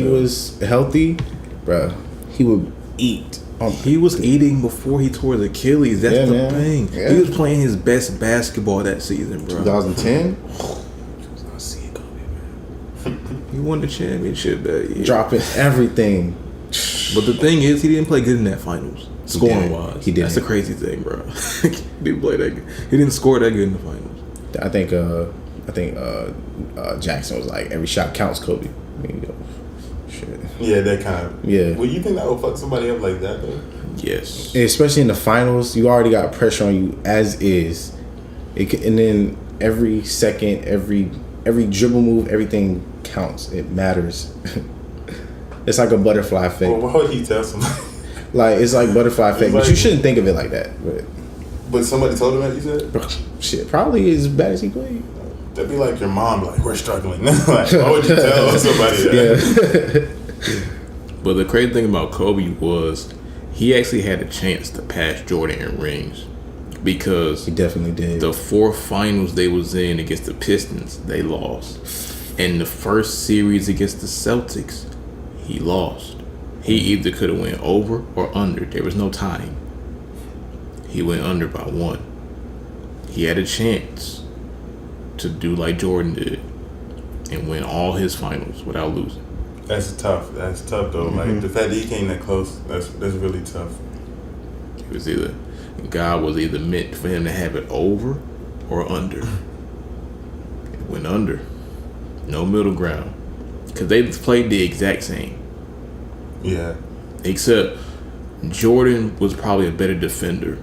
[SPEAKER 3] was healthy, bro, he would eat.
[SPEAKER 1] He was eating before he tore his Achilles. That's the thing. Yeah. He was playing his best basketball that season, bro.
[SPEAKER 3] 2010.
[SPEAKER 1] He won the championship that year,
[SPEAKER 3] dropping everything.
[SPEAKER 1] But the thing is, he didn't play good in that finals. Scoring wise,
[SPEAKER 3] he did.
[SPEAKER 1] That's the crazy thing, bro. He didn't play that good. He didn't score that good in the finals.
[SPEAKER 3] I think Jackson was every shot counts, Kobe. Shit.
[SPEAKER 2] Yeah, that kind of.
[SPEAKER 3] Yeah.
[SPEAKER 2] Well, you think that would fuck somebody up like that, though?
[SPEAKER 1] Yes.
[SPEAKER 3] Especially in the finals, you already got pressure on you as is, and then every second, every dribble move, everything counts. It matters. It's like a butterfly effect.
[SPEAKER 2] Well, why would he tell somebody?
[SPEAKER 3] It's like butterfly effect, but you shouldn't think of it like that.
[SPEAKER 2] But somebody told him that, you said?
[SPEAKER 3] Shit, probably as bad as he played.
[SPEAKER 2] That'd be like your mom, we're struggling. Why would you tell somebody that?
[SPEAKER 3] Yeah.
[SPEAKER 1] But the crazy thing about Kobe was he actually had a chance to pass Jordan in rings because
[SPEAKER 3] he definitely did.
[SPEAKER 1] The 4 finals they was in against the Pistons, they lost. And the first series against the Celtics, he lost. He either could have went over or under. There was no tying. He went under by 1. He had a chance to do like Jordan did and win all his finals without losing.
[SPEAKER 2] That's tough. That's tough though. The fact that he came that close, that's really tough.
[SPEAKER 1] It was God was either meant for him to have it over or under. It went under. No middle ground. Because they played the exact same.
[SPEAKER 2] Yeah.
[SPEAKER 1] Except Jordan was probably a better defender.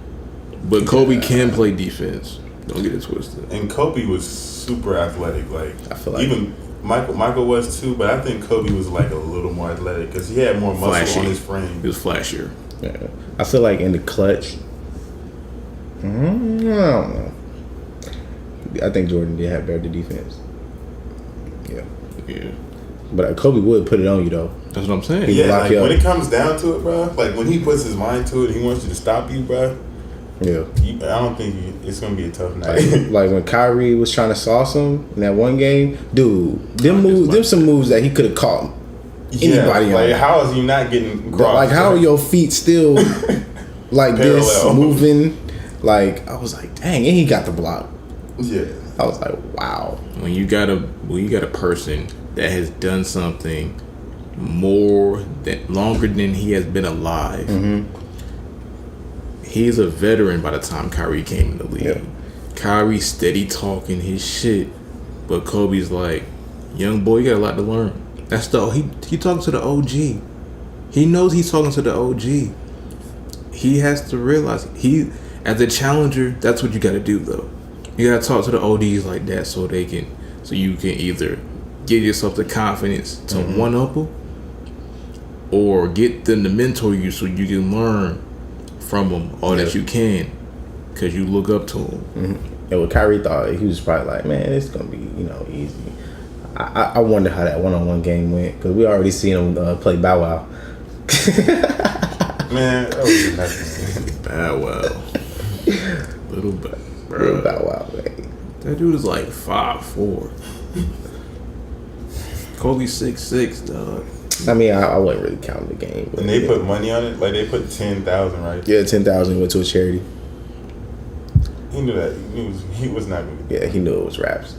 [SPEAKER 1] But Kobe can play defense. Don't get it twisted.
[SPEAKER 2] And Kobe was super athletic.
[SPEAKER 3] I feel
[SPEAKER 2] even Michael was too, but I think Kobe was a little more athletic because he had more muscle on his frame.
[SPEAKER 1] He was flashier.
[SPEAKER 3] Yeah. I feel in the clutch, I don't know. I think Jordan did have better defense. Yeah.
[SPEAKER 1] Yeah.
[SPEAKER 3] But Kobe would put it on you though.
[SPEAKER 1] That's what I'm saying.
[SPEAKER 3] He-
[SPEAKER 2] Yeah,
[SPEAKER 3] lock
[SPEAKER 2] like
[SPEAKER 3] you up.
[SPEAKER 2] when it comes down to it, bro. Like when he puts his mind to it, he wants you to stop you, bro.
[SPEAKER 3] Yeah.
[SPEAKER 2] I don't think it's gonna be a tough night.
[SPEAKER 3] Like when Kyrie was trying to sauce him in that one game, dude, them some moves that he could have caught anybody
[SPEAKER 2] like
[SPEAKER 3] on.
[SPEAKER 2] how is he not getting crossed?
[SPEAKER 3] Like how are your feet still like this
[SPEAKER 2] Parallel.
[SPEAKER 3] moving? Like I was like, dang, and he got the block.
[SPEAKER 2] Yeah.
[SPEAKER 3] I was like, wow.
[SPEAKER 1] When you got a person that has done something longer than he has been alive. He's a veteran by the time Kyrie came in the league.
[SPEAKER 3] Yeah.
[SPEAKER 1] Kyrie steady talking his shit, but Kobe's like, young boy, you got a lot to learn. That's he talking to the OG. He knows he's talking to the OG. He has to realize as a challenger, that's what you got to do though. You got to talk to the ODs like that so you can either give yourself the confidence to one up them, or get them to mentor you so you can learn from them all that you can, because you look up to them.
[SPEAKER 3] And what Kyrie thought, he was probably like, man, it's gonna be easy. I wonder how that one-on-one game went, because we already seen him play Bow Wow.
[SPEAKER 2] Man, that was nothing.
[SPEAKER 1] Bow Wow. Little
[SPEAKER 3] Bow Wow, man.
[SPEAKER 1] That dude is like 5'4". Kobe 6'6", dog.
[SPEAKER 3] I mean, I wasn't really counting the game. But
[SPEAKER 2] And they put money on it. Like they put 10,000, right?
[SPEAKER 3] yeah, 10,000 went to a charity.
[SPEAKER 2] He knew that. He was not going to
[SPEAKER 3] Yeah, he knew it was raps.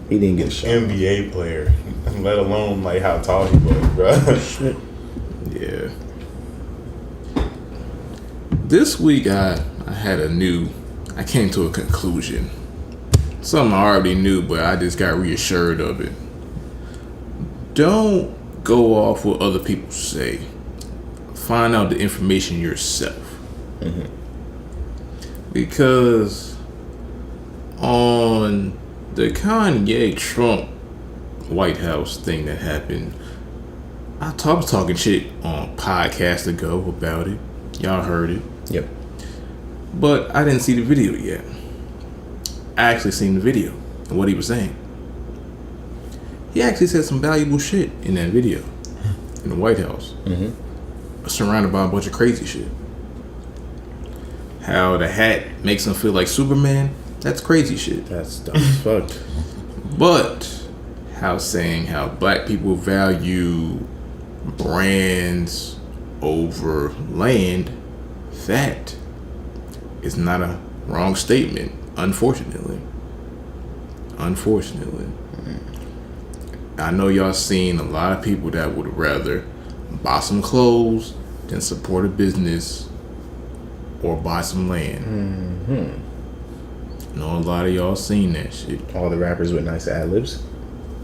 [SPEAKER 3] He didn't get a shot.
[SPEAKER 2] NBA player, let alone like how tall he was, bro.
[SPEAKER 1] Yeah. This week I came to a conclusion. Something I already knew, but I just got reassured of it. Don't go off what other people say. Find out the information yourself. Because on the Kanye Trump White House thing that happened, I was talking shit on podcast ago about it. Y'all heard it.
[SPEAKER 3] Yep.
[SPEAKER 1] But I didn't see the video yet. I actually seen the video and what he was saying. He actually said some valuable shit in that video in the White House. Surrounded by a bunch of crazy shit. How the hat makes him feel like Superman, that's crazy shit.
[SPEAKER 3] That's dumb as fuck.
[SPEAKER 1] But how black people value brands over land, that is not a wrong statement, unfortunately. I know y'all seen a lot of people that would rather buy some clothes than support a business or buy some land. I know a lot of y'all seen that shit.
[SPEAKER 3] All the rappers with nice ad-libs.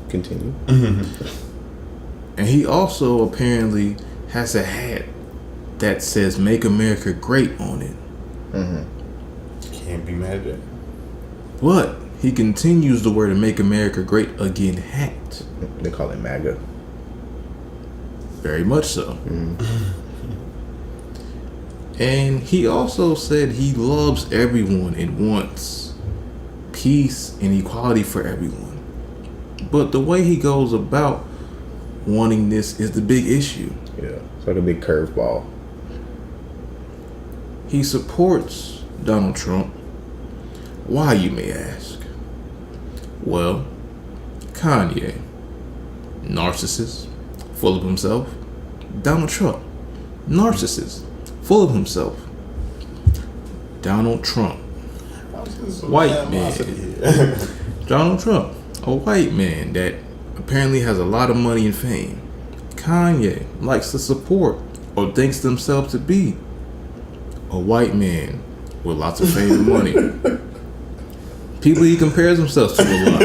[SPEAKER 3] Continue.
[SPEAKER 1] And he also apparently has a hat that says "Make America Great" on it.
[SPEAKER 2] Can't be mad at that.
[SPEAKER 1] But he continues to wear the "Make America Great Again" hat.
[SPEAKER 3] They call it MAGA.
[SPEAKER 1] Very much so. And he also said he loves everyone and wants peace and equality for everyone. But the way he goes about wanting this is the big issue.
[SPEAKER 3] Yeah. It's like a big curveball.
[SPEAKER 1] He supports Donald Trump. Why, you may ask? Well, Kanye, narcissist, full of himself. Donald Trump, narcissist, full of himself. Donald Trump, white man. Donald Trump, a white man that apparently has a lot of money and fame. Kanye likes to support or thinks themselves to be a white man with lots of fame and money. People he compares himself to a lot.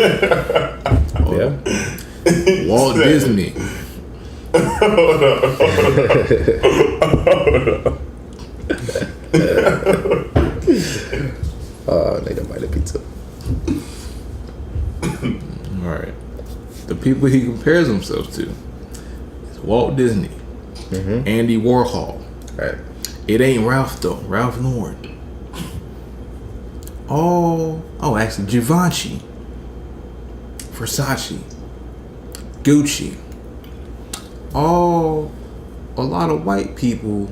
[SPEAKER 3] Yeah.
[SPEAKER 1] Walt Disney.
[SPEAKER 3] They might have pizza.
[SPEAKER 1] Alright. The people he compares himself to is Walt Disney, Andy Warhol.
[SPEAKER 3] Right.
[SPEAKER 1] It ain't Ralph though, Ralph Lauren. actually Givenchy, Versace, Gucci, a lot of white people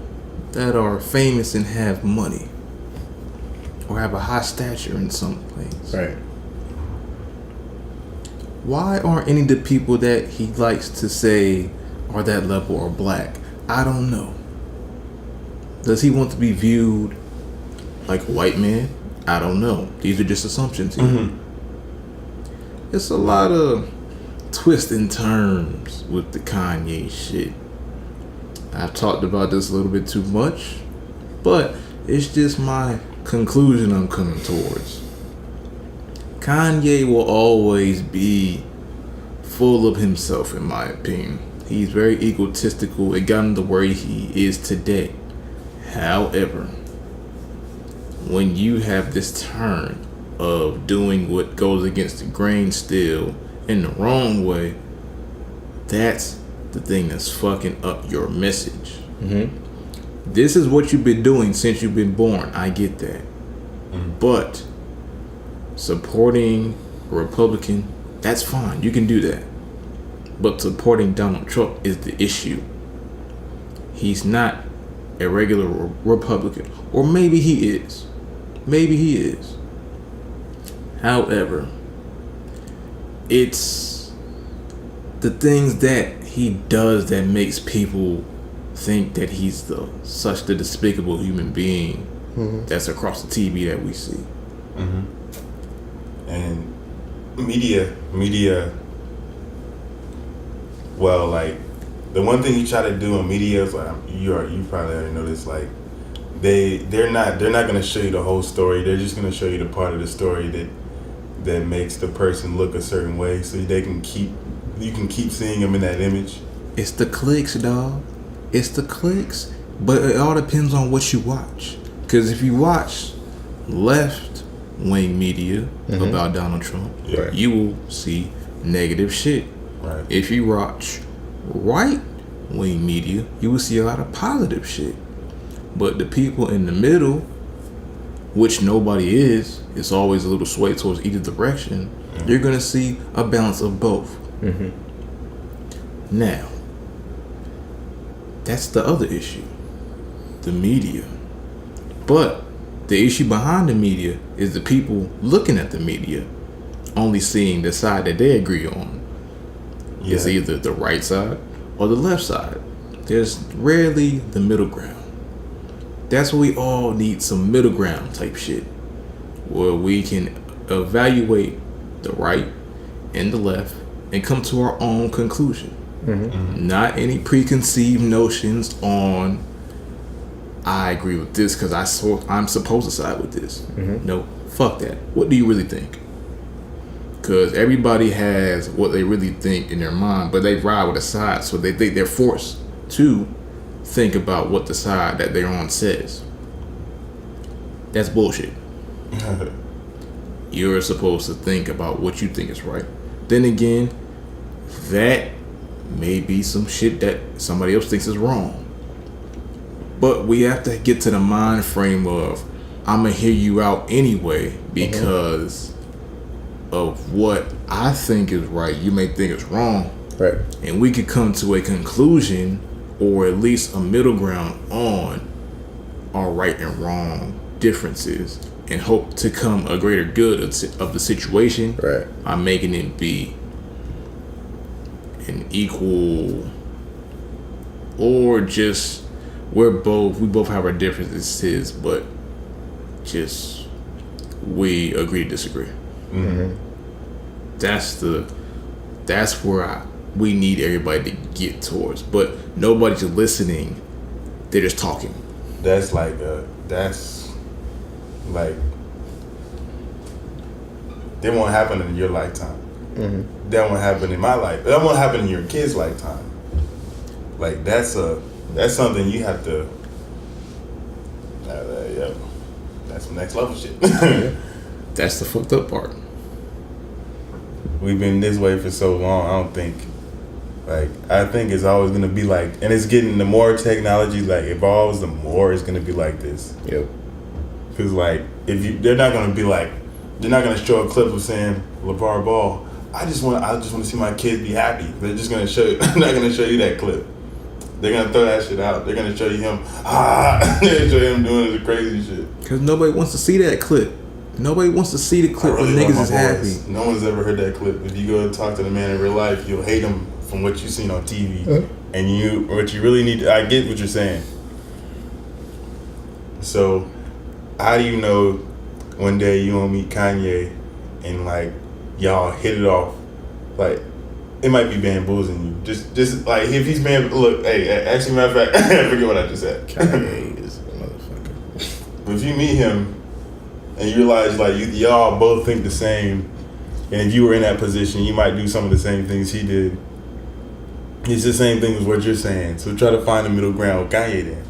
[SPEAKER 1] that are famous and have money or have a high stature in some place.
[SPEAKER 3] Right.
[SPEAKER 1] Why aren't any of the people that he likes to say are that level or black? I don't know. Does he want to be viewed like a white man? I don't know. These are just assumptions here. Mm-hmm. It's a lot of twists and turns with the Kanye shit. I've talked about this a little bit too much, but it's just my conclusion I'm coming towards. Kanye will always be full of himself, in my opinion. He's very egotistical. It got him to where he is today. However, when you have this turn of doing what goes against the grain still in the wrong way, that's the thing that's fucking up your message. Mm-hmm. This is what you've been doing since you've been born. I get that. Mm-hmm. But supporting a Republican, that's fine. You can do that. But supporting Donald Trump is the issue. He's not a regular Republican. Or maybe he is. Maybe he is. However, it's the things that he does that makes people think that he's such the despicable human being that's across the TV that we see.
[SPEAKER 2] Mm-hmm. And media. Well, like the one thing you try to do in media is like you probably already know this. Like they're not gonna show you the whole story. They're just gonna show you the part of the story that makes the person look a certain way, so you can keep seeing them in that image.
[SPEAKER 1] It's the clicks, dog. It's the clicks. But it all depends on what you watch. Because if you watch left-wing media about Donald Trump, you will see negative shit.
[SPEAKER 2] Right.
[SPEAKER 1] If you watch right-wing media, you will see a lot of positive shit. But the people in the middle, which nobody is, it's always a little sway towards either direction, you're going to see a balance of both. Mm-hmm. Now, that's the other issue. The media. But the issue behind the media is the people looking at the media only seeing the side that they agree on. Yeah. It's either the right side or the left side. There's rarely the middle ground. That's what we all need, some middle ground type shit, where we can evaluate the right and the left and come to our own conclusion. Not any preconceived notions on I agree with this because I'm supposed to side with this. No, fuck that. What do you really think? Because everybody has what they really think in their mind, but they ride with a side, so they think they're forced to think about what the side that they're on says. That's bullshit. You're supposed to think about what you think is right. Then again, that may be some shit that somebody else thinks is wrong. But we have to get to the mind frame of I'm gonna hear you out anyway because of what I think is right. You may think it's wrong.
[SPEAKER 3] Right. And
[SPEAKER 1] we could come to a conclusion or at least a middle ground on our right and wrong differences and hope to come a greater good of the situation by making it be an equal, or just we both have our differences, but just we agree to disagree. That's where we need everybody to get towards, but nobody's listening. They're just talking.
[SPEAKER 2] That's like that won't happen in your lifetime. That won't happen in my life. That won't happen in your kid's lifetime. Like that's something you have to. That's some next level shit.
[SPEAKER 1] That's the fucked up part.
[SPEAKER 2] We've been this way for so long. I think it's always gonna be like, and it's getting, the more technology like evolves, the more it's gonna be like this.
[SPEAKER 3] Yep.
[SPEAKER 2] Cause like they're not gonna be like, they're not gonna show a clip of saying LeVar Ball, I just want to see my kids be happy. They're just gonna show you, not gonna show you that clip. They're gonna throw that shit out. They're gonna show you him. They're gonna show him doing the crazy shit.
[SPEAKER 1] Because nobody wants to see that clip. Nobody wants to see the clip
[SPEAKER 2] Really
[SPEAKER 1] when niggas is happy.
[SPEAKER 2] No one's ever heard that clip. If you go and talk to the man in real life, you'll hate him from what you've seen on TV. And what you really need. I get what you're saying. So, how do you know one day you gonna meet Kanye and like y'all hit it off? Like, it might be bamboozling you. Just like if he's look, hey, actually, matter of fact, I forget what I just said.
[SPEAKER 3] Kanye is a motherfucker.
[SPEAKER 2] If you meet him and you realize like y'all both think the same, and if you were in that position, you might do some of the same things he did. It's the same thing as what you're saying. So try to find a middle ground with Kanye then.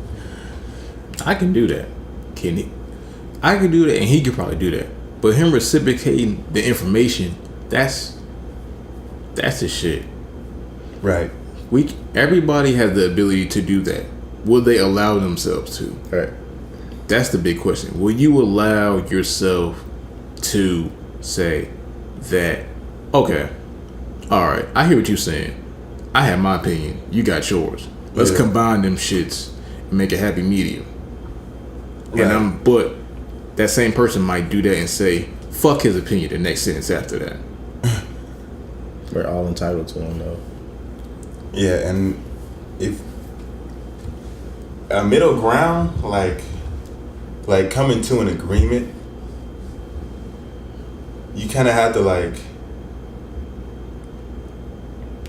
[SPEAKER 1] I can do that. Can he? I can do that, and he could probably do that. But him reciprocating the information, that's the shit.
[SPEAKER 2] Right.
[SPEAKER 1] Everybody has the ability to do that. Will they allow themselves to?
[SPEAKER 3] Right.
[SPEAKER 1] That's the big question. Will you allow yourself to say that, okay, all right, I hear what you're saying. I have my opinion. You got yours. Let's combine them shits and make a happy medium.
[SPEAKER 2] Right.
[SPEAKER 1] But that same person might do that and say, fuck his opinion the next sentence after that.
[SPEAKER 3] We're all entitled to him, though.
[SPEAKER 2] Yeah, and if a middle ground, like coming to an agreement, you kind of have to like,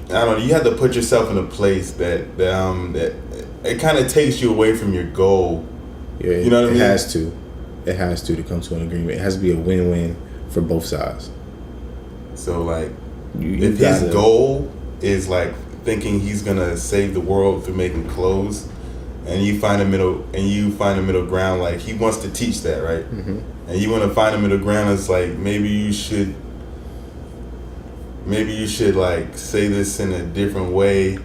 [SPEAKER 2] I don't know, you have to put yourself in a place that it kind of takes you away from your goal.
[SPEAKER 3] Yeah,
[SPEAKER 2] you know what I mean?
[SPEAKER 3] It has to come to an agreement. It has to be a win-win for both sides.
[SPEAKER 2] So like,
[SPEAKER 3] You
[SPEAKER 2] if his goal is like thinking he's gonna save the world through making clothes, and you find a middle ground, like he wants to teach that, right?
[SPEAKER 3] Mm-hmm.
[SPEAKER 2] And you want to find a middle ground. It's like maybe you should like say this in a different way,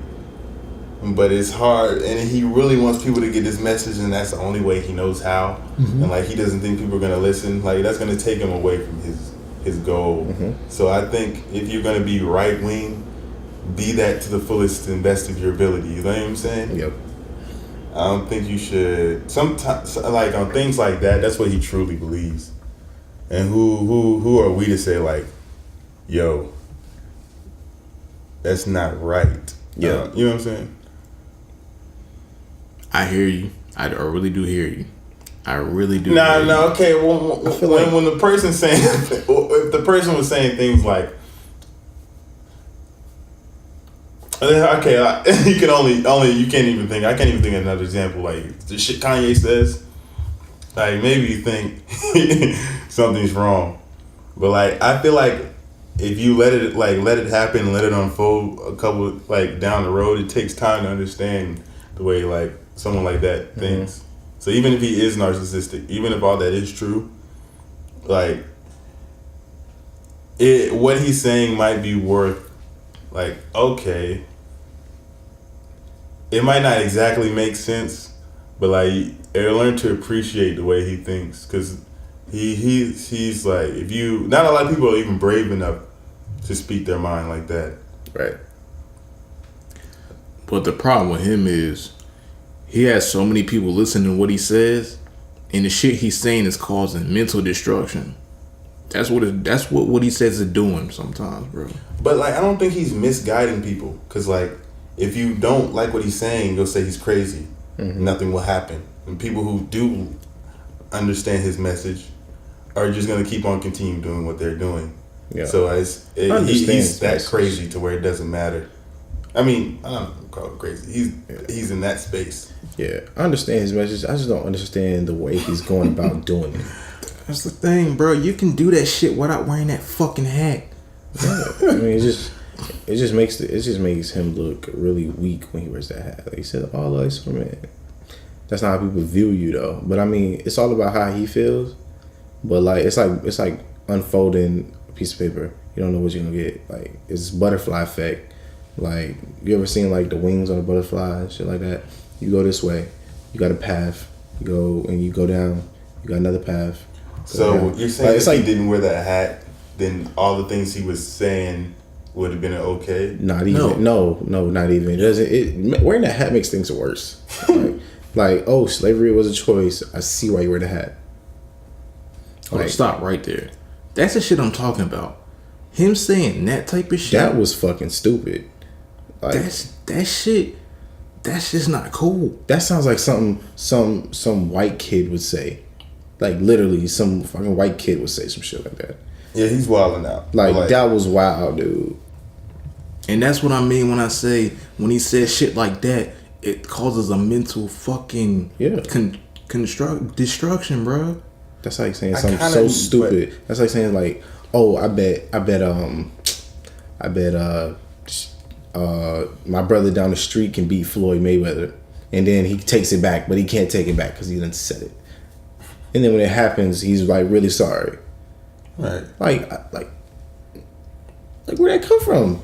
[SPEAKER 2] but it's hard, and he really wants people to get this message, and that's the only way he knows how.
[SPEAKER 3] Mm-hmm.
[SPEAKER 2] And like he doesn't think people are gonna listen. Like that's gonna take him away from his goal.
[SPEAKER 3] Mm-hmm.
[SPEAKER 2] So I think if you're gonna be right wing, be that to the fullest and best of your ability. You know what I'm saying?
[SPEAKER 3] Yep.
[SPEAKER 2] I don't think you should. Sometimes, like on things like that, that's what he truly believes. And who are we to say like, yo, that's not right?
[SPEAKER 3] Yeah.
[SPEAKER 2] You know what I'm saying?
[SPEAKER 1] I hear you. I really do hear you. I really do.
[SPEAKER 2] No. Okay. When the person saying, if the person was saying things like, okay, you can't even think. I can't even think of another example. Like the shit Kanye says, like maybe you think something's wrong, but like I feel like if you let it happen, let it unfold a couple like down the road, it takes time to understand the way like someone like that thinks. Mm-hmm. So even if he is narcissistic, even if all that is true, like what he's saying might be worth like, okay, it might not exactly make sense, but like learn to appreciate the way he thinks, because he's like, not a lot of people are even brave enough to speak their mind like that.
[SPEAKER 3] Right.
[SPEAKER 1] But the problem with him is he has so many people listening to what he says, and the shit he's saying is causing mental destruction. That's what he says is doing sometimes, bro.
[SPEAKER 2] But like, I don't think he's misguiding people, because like, if you don't like what he's saying, you'll say he's crazy. Mm-hmm. Nothing will happen. And people who do understand his message are just gonna keep on continue doing what they're doing. Yeah. So he's that crazy to where it doesn't matter. I mean, I don't call it crazy. He's in that space.
[SPEAKER 3] Yeah, I understand his message. I just don't understand the way he's going about doing it.
[SPEAKER 1] That's the thing, bro. You can do that shit without wearing that fucking hat.
[SPEAKER 3] Yeah. I mean, it just makes him look really weak when he wears that hat. Like he said, "Oh, like Superman." That's not how people view you, though. But I mean, it's all about how he feels. But like, it's like unfolding a piece of paper. You don't know what you're gonna get. Like, it's butterfly effect. Like, you ever seen like the wings on a butterfly and shit like that? You go this way, you got a path. You go down, you got another path.
[SPEAKER 2] So you're saying
[SPEAKER 3] like, it's
[SPEAKER 2] if he
[SPEAKER 3] like
[SPEAKER 2] didn't wear that hat, then all the things he was saying would have been okay?
[SPEAKER 3] not even. No, not even. It doesn't. Wearing that hat makes things worse. like, oh, slavery was a choice. I see why you wear the hat.
[SPEAKER 1] Like, stop right there. That's the shit I'm talking about. Him saying that type of shit.
[SPEAKER 3] That was fucking stupid. Like,
[SPEAKER 1] that shit. That's just not cool.
[SPEAKER 3] That sounds like something some white kid would say. Like literally, some fucking white kid would say some shit like that.
[SPEAKER 2] Yeah, he's wilding out.
[SPEAKER 3] Like that was wild, dude.
[SPEAKER 1] And that's what I mean when I say when he says shit like that, it causes a mental fucking destruction, bro.
[SPEAKER 3] That's like saying something so stupid. That's like saying like, oh, I bet my brother down the street can beat Floyd Mayweather, and then he takes it back, but he can't take it back because he didn't said it. And then when it happens, he's like really sorry.
[SPEAKER 2] Right.
[SPEAKER 3] Like where'd that come from?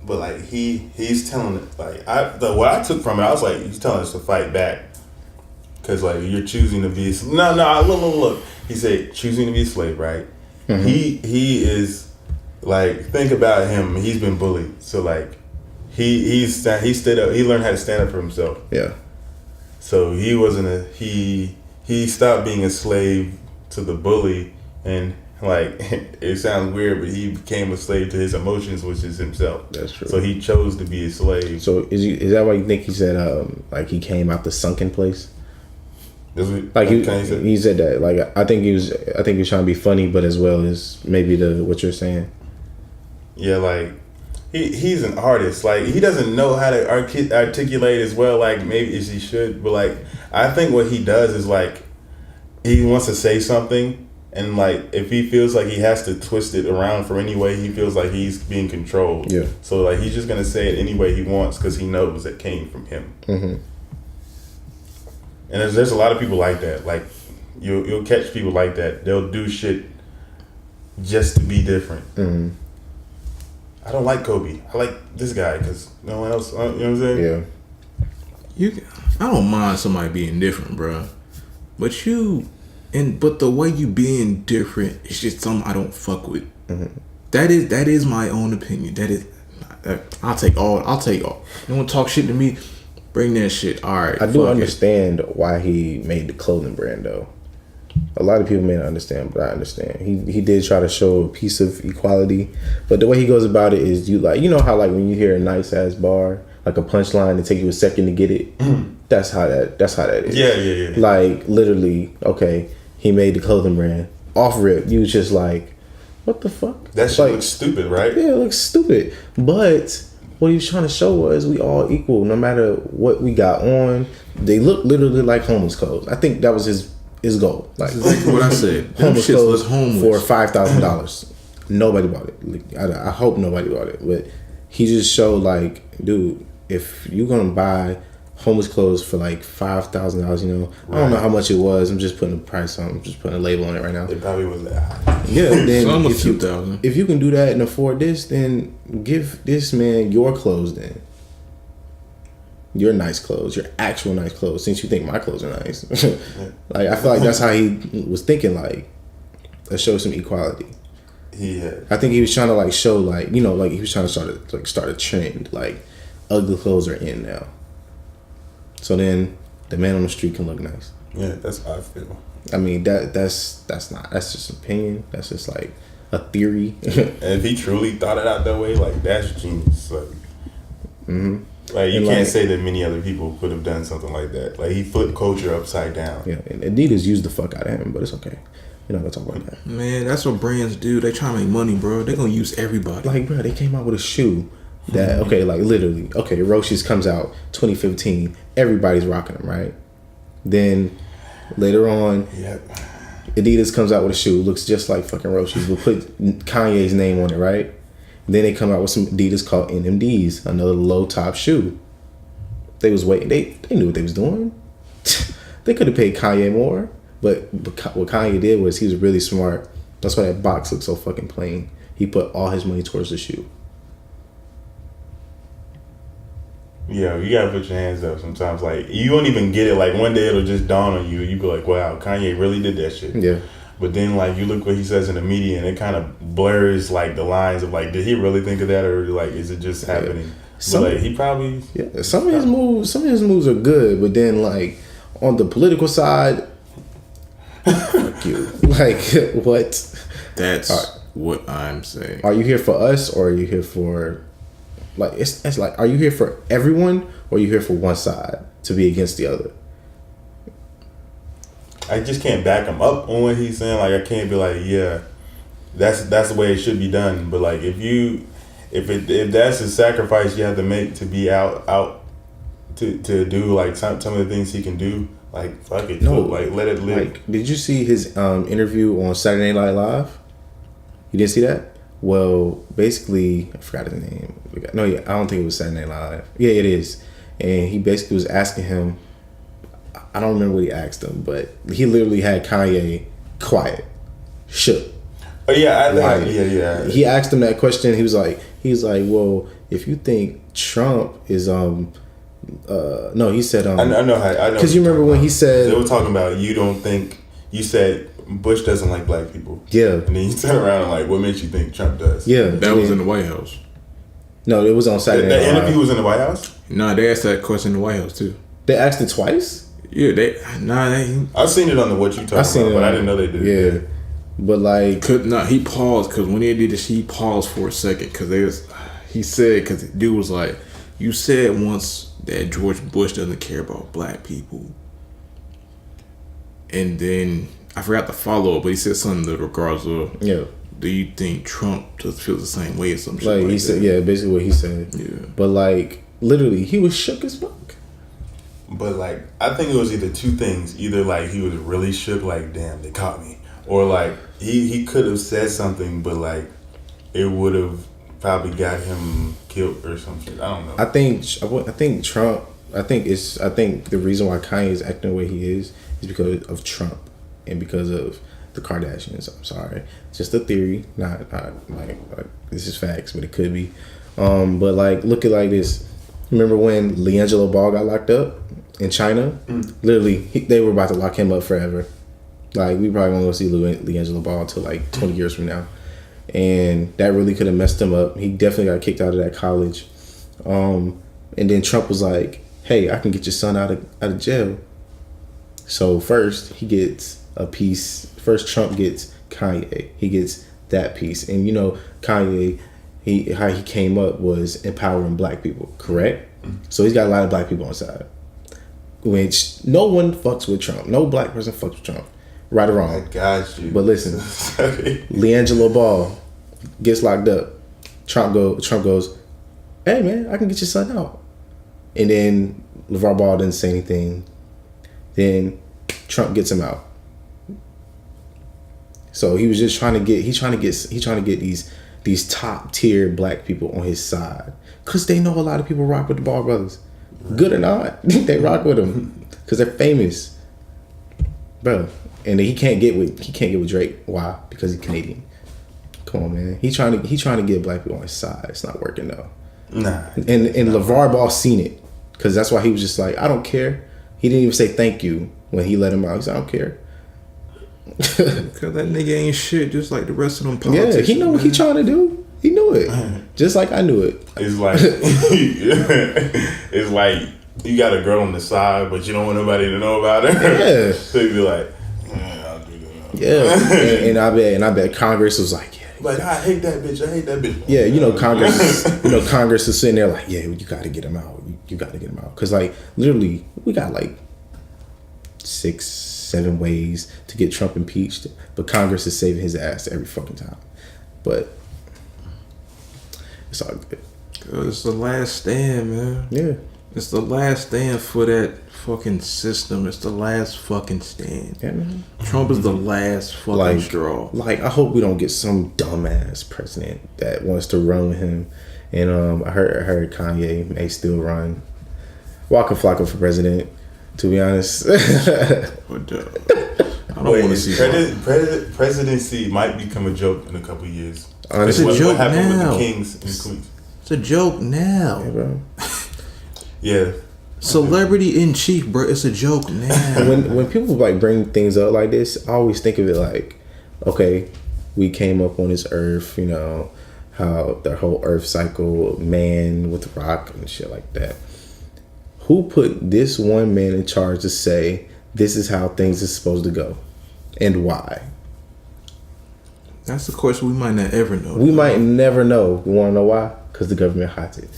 [SPEAKER 2] But like he's telling it like what I took from it, I was like, he's telling us to fight back. Cause like you're choosing to be look. He said choosing to be a slave, right? Mm-hmm. He is like, think about him. He's been bullied, so like he stood up. He learned how to stand up for himself.
[SPEAKER 3] Yeah.
[SPEAKER 2] So he wasn't he stopped being a slave to the bully, and like it sounds weird, but he became a slave to his emotions, which is himself.
[SPEAKER 3] That's true.
[SPEAKER 2] So he chose to be a slave.
[SPEAKER 3] So is that why you think he said like he came out the sunken place? Like he said that. Like I think he was trying to be funny, but as well as maybe what you're saying.
[SPEAKER 2] Yeah, like he's an artist. Like he doesn't know how to articulate as well. Like maybe as he should, but like I think what he does is like he wants to say something, and like if he feels like he has to twist it around for any way he feels like he's being controlled. Yeah. So like he's just gonna say it any way he wants because he knows it came from him. Mm-hmm. And there's a lot of people like that. Like you'll catch people like that. They'll do shit just to be different. Mm-hmm. I don't like Kobe. I like this guy because no one else. You know what I'm saying?
[SPEAKER 1] Yeah. I don't mind somebody being different, bro. But but the way you being different is just something I don't fuck with. Mm-hmm. That is my own opinion. I'll take all. You want to talk shit to me? Bring that shit. All right.
[SPEAKER 3] I do understand why he made the clothing brand though. A lot of people may not understand, but I understand. He did try to show a piece of equality, but the way he goes about it is you know how like when you hear a nice ass bar, like a punchline, it take you a second to get it. That's how that is.
[SPEAKER 2] Yeah.
[SPEAKER 3] Like literally, okay, he made the clothing brand. Off rip, you was just like, what the fuck?
[SPEAKER 2] That shit looks stupid, right?
[SPEAKER 3] Yeah, it looks stupid. But what he was trying to show was we all equal, no matter what we got on. They look literally like homeless clothes. I think that was his goal. Like
[SPEAKER 1] that's exactly what I said.
[SPEAKER 3] Homeless clothes for $5,000. Nobody bought it. Like, I hope nobody bought it. But he just showed like, dude, if you're gonna buy homeless clothes for like $5,000, you know, right. I don't know how much it was. I'm just putting a price on. I'm just putting a label on it right now.
[SPEAKER 2] It probably was that high.
[SPEAKER 3] Yeah. Then
[SPEAKER 1] almost $2,000.
[SPEAKER 3] If you can do that and afford this, then give this man your clothes. Then your nice clothes, your actual nice clothes. Since you think my clothes are nice, like I feel like that's how he was thinking. Like, let's show some equality.
[SPEAKER 2] Yeah.
[SPEAKER 3] I think he was trying to like show like, you know, like he was trying to start a trend. Like ugly clothes are in now. So then the man on the street can look nice.
[SPEAKER 2] Yeah, that's how I feel.
[SPEAKER 3] I mean that's just an opinion. That's just like a theory.
[SPEAKER 2] And if he truly thought it out that way, like that's genius. Like, like you can't say that many other people could have done something like that. Like he flipped culture upside down.
[SPEAKER 3] Yeah, and Adidas used the fuck out of him, but it's okay. We're not gonna talk about that.
[SPEAKER 1] Man, that's what brands do. They try to make money, bro. They gonna use everybody.
[SPEAKER 3] Like, bro, they came out with a shoe that okay, like literally, okay, Roshi's comes out 2015. Everybody's rocking them, right? Then later on, Adidas comes out with a shoe, looks just like fucking Roshi's, but put Kanye's name on it, right? Then they come out with some Adidas called NMDs, another low top shoe. They was waiting. They knew what they was doing. They could have paid Kanye more, but what Kanye did was he was really smart. That's why that box looks so fucking plain. He put all his money towards the shoe.
[SPEAKER 2] Yeah, you gotta put your hands up sometimes. Like you won't even get it. Like one day it'll just dawn on you. You be like, "Wow, Kanye really did that shit."
[SPEAKER 3] Yeah.
[SPEAKER 2] But then like you look what he says in the media, and it kind of blurs like the lines of like, did he really think of that, or like is it just happening? But like he probably
[SPEAKER 3] some of his moves are good, but then like on the political side, fuck you. Like what?
[SPEAKER 1] That's what I'm saying.
[SPEAKER 3] Are you here for us, or are you here for like it's like, are you here for everyone, or are you here for one side to be against the other?
[SPEAKER 2] I just can't back him up on what he's saying. Like I can't be like, yeah, that's the way it should be done. But like if that's a sacrifice you have to make to be out to do like some of the things he can do, like fuck it,
[SPEAKER 3] No,
[SPEAKER 2] like let it live.
[SPEAKER 3] Like, did you see his interview on Saturday Night Live? You didn't see that? Well, basically, I forgot his name. No, yeah, I don't think it was Saturday Night Live. Yeah, it is. And he basically was asking him, I don't remember what he asked him, but he literally had Kanye quiet, shook.
[SPEAKER 2] Oh yeah, I think
[SPEAKER 3] yeah. He asked him that question. He was like, well, if you think Trump is no, he said
[SPEAKER 2] I know
[SPEAKER 3] because you remember when he said
[SPEAKER 2] they were talking about you said Bush doesn't like black people.
[SPEAKER 3] Yeah,
[SPEAKER 2] and then you turn around and like, what makes you think Trump does?
[SPEAKER 3] Yeah,
[SPEAKER 1] that was in the White House.
[SPEAKER 3] No, it was on Saturday.
[SPEAKER 2] That interview was in the White House.
[SPEAKER 1] No, they asked that question in the White House too.
[SPEAKER 3] They asked it twice.
[SPEAKER 1] Yeah,
[SPEAKER 2] I've seen it on the What You Talking About, but I didn't know they did.
[SPEAKER 3] Yeah, but like,
[SPEAKER 1] he paused because when they did this, he paused for a second because he said, because the dude was like, you said once that George Bush doesn't care about black people, and then I forgot the follow up, but he said something in regards of, do you think Trump just feels the same way or some shit?
[SPEAKER 3] Like he said, yeah, basically what he said.
[SPEAKER 1] Yeah,
[SPEAKER 3] but like literally, he was shook as fuck.
[SPEAKER 2] But like, I think it was either two things. Either like he was really shook, like damn, they caught me, or like he could have said something, but like it would have probably got him killed or some shit. I don't know.
[SPEAKER 3] I think Trump. I think the reason why Kanye is acting the way he is because of Trump and because of the Kardashians. I'm sorry, it's just a theory, not like this is facts, but it could be. But like, look at it like this. Remember when LiAngelo Ball got locked up in China? Literally, they were about to lock him up forever. Like, we probably won't go see LiAngelo Ball until like 20 years from now. And that really could have messed him up. He definitely got kicked out of that college. And then Trump was like, hey, I can get your son out of jail. So first, he gets a piece. First, Trump gets Kanye. He gets that piece. And you know, Kanye, how he came up was empowering black people, correct? So he's got a lot of black people on side, which no one fucks with Trump. No black person fucks with Trump, right or wrong.
[SPEAKER 2] I got you.
[SPEAKER 3] But listen, LiAngelo Ball gets locked up. Trump goes, hey man, I can get your son out. And then LeVar Ball didn't say anything. Then Trump gets him out. So he was just trying to get these top tier black people on his side, cause they know a lot of people rock with the Ball brothers, good or not. They rock with them cause they're famous, bro. And he can't get with Drake. Why? Because he's Canadian. Come on, man. He trying to get black people on his side. It's not working though.
[SPEAKER 2] Nah.
[SPEAKER 3] And LeVar Ball seen it, cause that's why he was just like, I don't care. He didn't even say thank you when he let him out. He said, I don't care.
[SPEAKER 1] Cause that nigga ain't shit, just like the rest of them politicians.
[SPEAKER 3] Yeah, he know what he trying to do. He knew it, just like I knew it.
[SPEAKER 2] It's like you got a girl on the side, but you don't want nobody to know about her.
[SPEAKER 3] Yeah,
[SPEAKER 2] so you be like, I'll do that.
[SPEAKER 3] Yeah, and I bet Congress was like, yeah,
[SPEAKER 2] like I hate that bitch.
[SPEAKER 3] Yeah, Congress is sitting there like, yeah, you got to get him out. You got to get him out, cause like literally we got like 6-7 ways to get Trump impeached, but Congress is saving his ass every fucking time. But it's all good.
[SPEAKER 1] It's the last stand, man.
[SPEAKER 3] Yeah.
[SPEAKER 1] It's the last stand for that fucking system. It's the last fucking stand.
[SPEAKER 3] Yeah, man.
[SPEAKER 1] Trump is the last fucking straw.
[SPEAKER 3] Like, I hope we don't get some dumbass president that wants to run with him. And I heard Kanye may still run. Waka Flocka for president, to be honest.
[SPEAKER 1] But, I don't want to see
[SPEAKER 2] presidency might become a joke in a couple of years.
[SPEAKER 1] Honestly, it's a joke
[SPEAKER 2] what happened
[SPEAKER 1] now.
[SPEAKER 2] With the kings and queens.
[SPEAKER 1] It's a joke now.
[SPEAKER 3] Yeah, bro.
[SPEAKER 2] Yeah.
[SPEAKER 1] Celebrity in chief, bro. It's a joke now.
[SPEAKER 3] When people like bring things up like this, I always think of it like okay, we came up on this earth, you know, how the whole earth cycle, man with rock and shit like that. Who put this one man in charge to say this is how things are supposed to go, and why?
[SPEAKER 1] That's the question we might not ever know.
[SPEAKER 3] We might never know. You want to know why? Because the government hides it,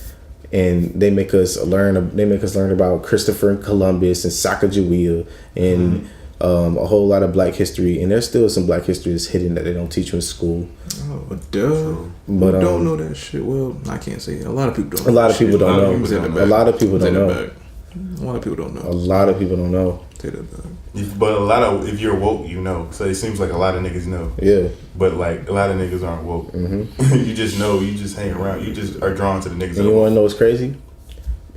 [SPEAKER 3] and they make us learn. They make us learn about Christopher Columbus and Sacagawea and a whole lot of Black history. And there's still some Black history that's hidden that they don't teach you in school.
[SPEAKER 1] Oh, duh.
[SPEAKER 3] But
[SPEAKER 1] don't know that shit. Well, I can't say it. A lot of people don't.
[SPEAKER 3] A lot of people don't know. A lot of people don't know.
[SPEAKER 1] A lot of people don't know.
[SPEAKER 3] A lot of people don't know.
[SPEAKER 1] Take that back.
[SPEAKER 2] But a lot of, if you're woke, you know. So it seems like a lot of niggas know.
[SPEAKER 3] Yeah.
[SPEAKER 2] But like a lot of niggas aren't woke. Mm-hmm. You just know. You just hang around. You just are drawn to the niggas.
[SPEAKER 3] And you want to know what's crazy?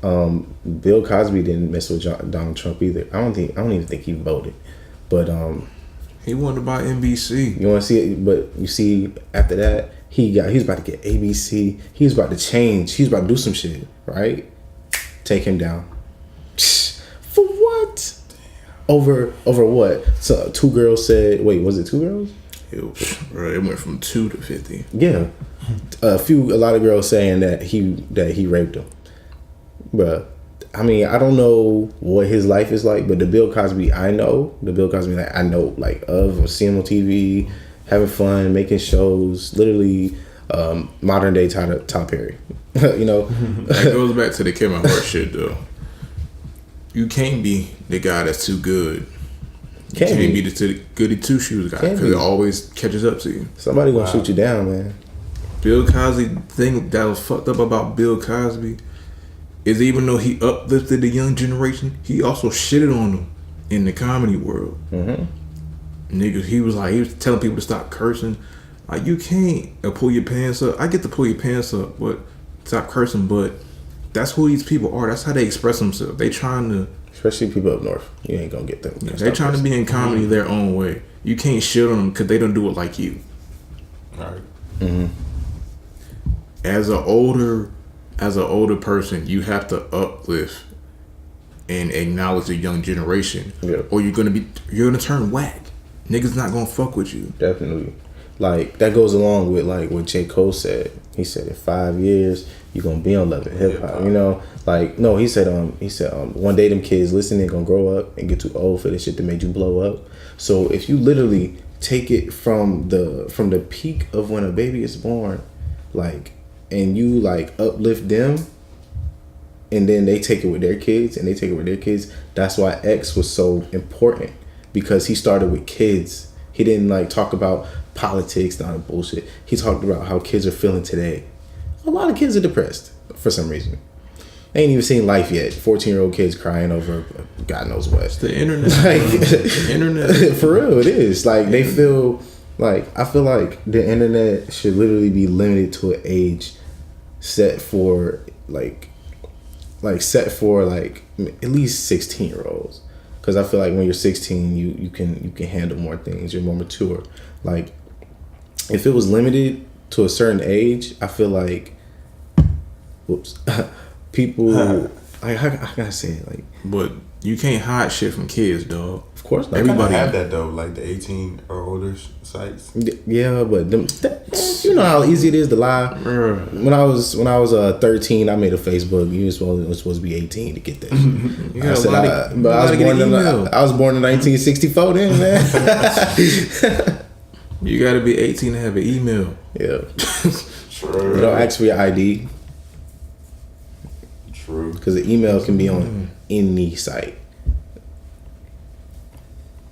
[SPEAKER 3] Bill Cosby didn't mess with Donald Trump either. I don't even think he voted. But
[SPEAKER 1] he wanted to buy NBC.
[SPEAKER 3] You want to see it? But you see, after that, he was about to get ABC. He was about to change. He was about to do some shit. Right? Take him down. For what? Over what? So 2 girls said. Wait, was it 2 girls?
[SPEAKER 1] It went from 2 to 50.
[SPEAKER 3] Yeah, a lot of girls saying that he raped them. Bruh, I mean, I don't know what his life is like, but the Bill Cosby I know like of, or see him on TV, having fun, making shows, literally modern day Tyler Perry. You know,
[SPEAKER 1] that goes back to the Kevin Hart shit though. You can't be the guy that's too good. You can't be the goody two shoes guy because it always catches up to you.
[SPEAKER 3] Somebody gonna shoot you down, man.
[SPEAKER 1] Bill Cosby, thing that was fucked up about Bill Cosby is even though he uplifted the young generation, he also shitted on them in the comedy world. Mm-hmm. Niggas, he was telling people to stop cursing. Like, you can't pull your pants up. I get to pull your pants up, but stop cursing. But that's who these people are. That's how they express themselves. They trying to,
[SPEAKER 3] especially people up north. You ain't gonna get them.
[SPEAKER 1] Yeah, they trying to be in comedy their own way. You can't shit on them because they don't do it like you.
[SPEAKER 2] All right.
[SPEAKER 3] Mm-hmm.
[SPEAKER 1] As an older person, you have to uplift and acknowledge the young generation, or you're gonna turn whack. Niggas not gonna fuck with you.
[SPEAKER 3] Definitely. Like, that goes along with like what J. Cole said. He said in 5 years you're gonna be on Love and Hip Hop. You know, like, no, he said one day them kids listening gonna grow up and get too old for the shit that made you blow up. So if you literally take it from the peak of when a baby is born, like, and you like uplift them, and then they take it with their kids, and they take it with their kids. That's why X was so important, because he started with kids. He didn't like talk about politics, not bullshit. He talked about how kids are feeling today. A lot of kids are depressed for some reason. They ain't even seen life yet. 14-year-old kids crying over God knows what.
[SPEAKER 1] It's the internet.
[SPEAKER 3] The internet. For real, it is. Like, they feel like, I feel like the internet should literally be limited to an age set for at least 16-year-olds. Because I feel like when you're 16, you can handle more things. You're more mature. Like, if it was limited to a certain age, I feel like, people, I gotta say it, like.
[SPEAKER 1] But you can't hide shit from kids, dog.
[SPEAKER 3] Of course not.
[SPEAKER 2] Everybody have that though, like the 18 or older sites.
[SPEAKER 3] Yeah, but you know how easy it is to lie. When I was 13, I made a Facebook. You were supposed to be 18 to get that. I was born in 1964 then, man.
[SPEAKER 1] You gotta be 18 to have an email.
[SPEAKER 3] Yeah.
[SPEAKER 2] True.
[SPEAKER 3] You don't ask for your ID.
[SPEAKER 2] True.
[SPEAKER 3] Because the email can be on any site.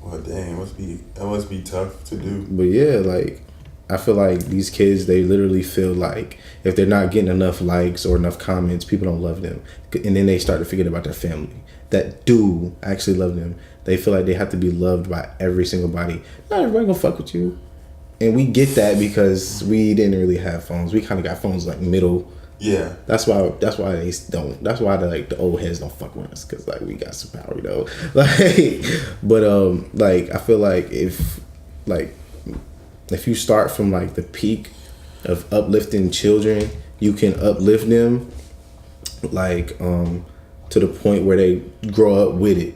[SPEAKER 2] Well, dang, that must be tough to do.
[SPEAKER 3] But yeah, like, I feel like these kids, they literally feel like if they're not getting enough likes or enough comments, people don't love them. And then they start to forget about their family that do actually love them. They feel like they have to be loved by every single body. Not everybody gonna fuck with you. And we get that because we didn't really have phones. We kind of got phones like middle. Yeah. That's why they don't. That's why the old heads don't fuck with us, because like we got some power, you know. Like, but like, I feel like if you start from like the peak of uplifting children, you can uplift them like to the point where they grow up with it,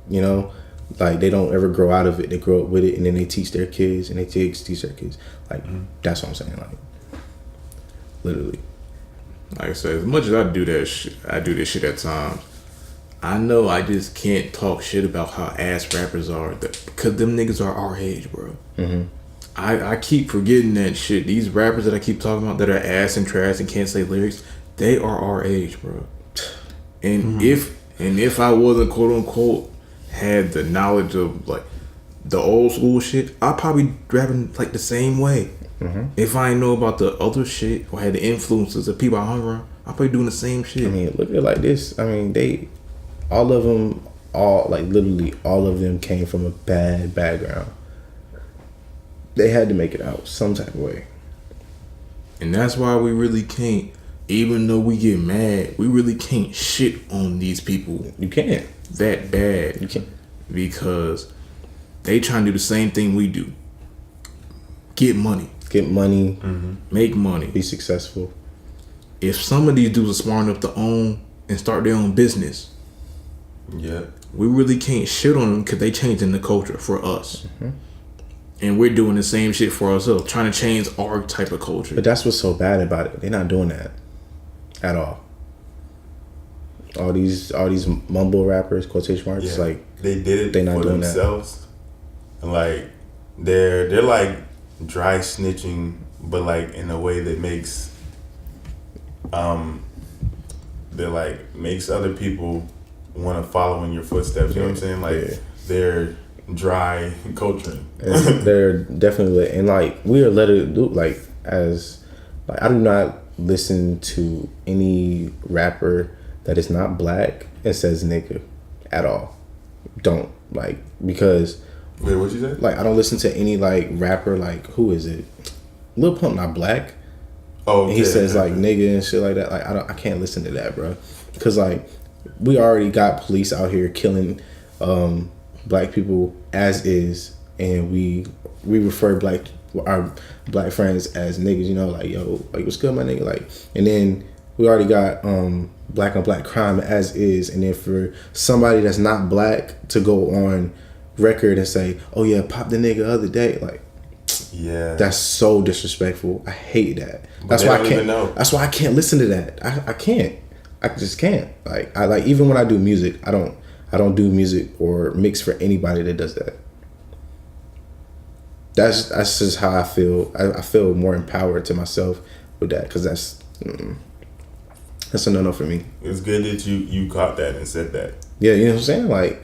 [SPEAKER 3] you know. Like they don't ever grow out of it. They grow up with it, and then they teach their kids, and they teach their kids. Like that's what I'm saying. Like literally.
[SPEAKER 1] Like I said, as much as I do this shit at times. I know I just can't talk shit about how ass rappers are, because them niggas are our age, bro. I keep forgetting that shit. These rappers that I keep talking about that are ass and trash and can't say lyrics, they are our age, bro. And if I wasn't quote unquote had the knowledge of like the old school shit, I'd probably rapping like the same way. If I didn't know about the other shit or had the influences of people I hung around, I'd probably doing the same shit.
[SPEAKER 3] I mean, look at it like this. I mean, literally all of them came from a bad background. They had to make it out some type of way.
[SPEAKER 1] And that's why we really can't, even though we get mad, we really can't shit on these people.
[SPEAKER 3] You can't.
[SPEAKER 1] That bad.
[SPEAKER 3] You can't.
[SPEAKER 1] Because they trying to do the same thing we do. Get money. Make money.
[SPEAKER 3] Be successful.
[SPEAKER 1] If some of these dudes are smart enough to own and start their own business, we really can't shit on them because they changing the culture for us. And we're doing the same shit for ourselves, trying to change our type of culture.
[SPEAKER 3] But that's what's so bad about it. They're not doing that at all. All these mumble rappers, quotation marks, like
[SPEAKER 2] they did it
[SPEAKER 3] they not
[SPEAKER 2] for
[SPEAKER 3] doing
[SPEAKER 2] themselves. And like they're like dry snitching, but like in a way that makes makes other people want to follow in your footsteps. You know what I'm saying? Like they're dry culturing.
[SPEAKER 3] They're definitely, and like we are let it do. Like as like I do not listen to any rapper that is not black and says nigga at all. Don't like because.
[SPEAKER 2] Wait, what you say?
[SPEAKER 3] Like I don't listen to any like rapper like who is it? Lil Pump not black.
[SPEAKER 2] Oh,
[SPEAKER 3] and he says like nigga and shit like that. Like I can't listen to that, bro. Because like we already got police out here killing black people as is, and we refer our black friends as niggas. You know, like yo, like what's good, my nigga? Like, and then we already got black on black crime as is, and then for somebody that's not black to go on record and say, oh yeah, pop the nigga other day, like.
[SPEAKER 2] Yeah,
[SPEAKER 3] that's so disrespectful. I hate that. That's why I can't. That's why I can't listen to that. I can't. I just can't. Like I like even when I do music, I don't do music or mix for anybody that does that. That's just how I feel. I feel more empowered to myself with that because that's a no for me.
[SPEAKER 2] It's good that you caught that and said that.
[SPEAKER 3] Yeah, you know what I'm saying. Like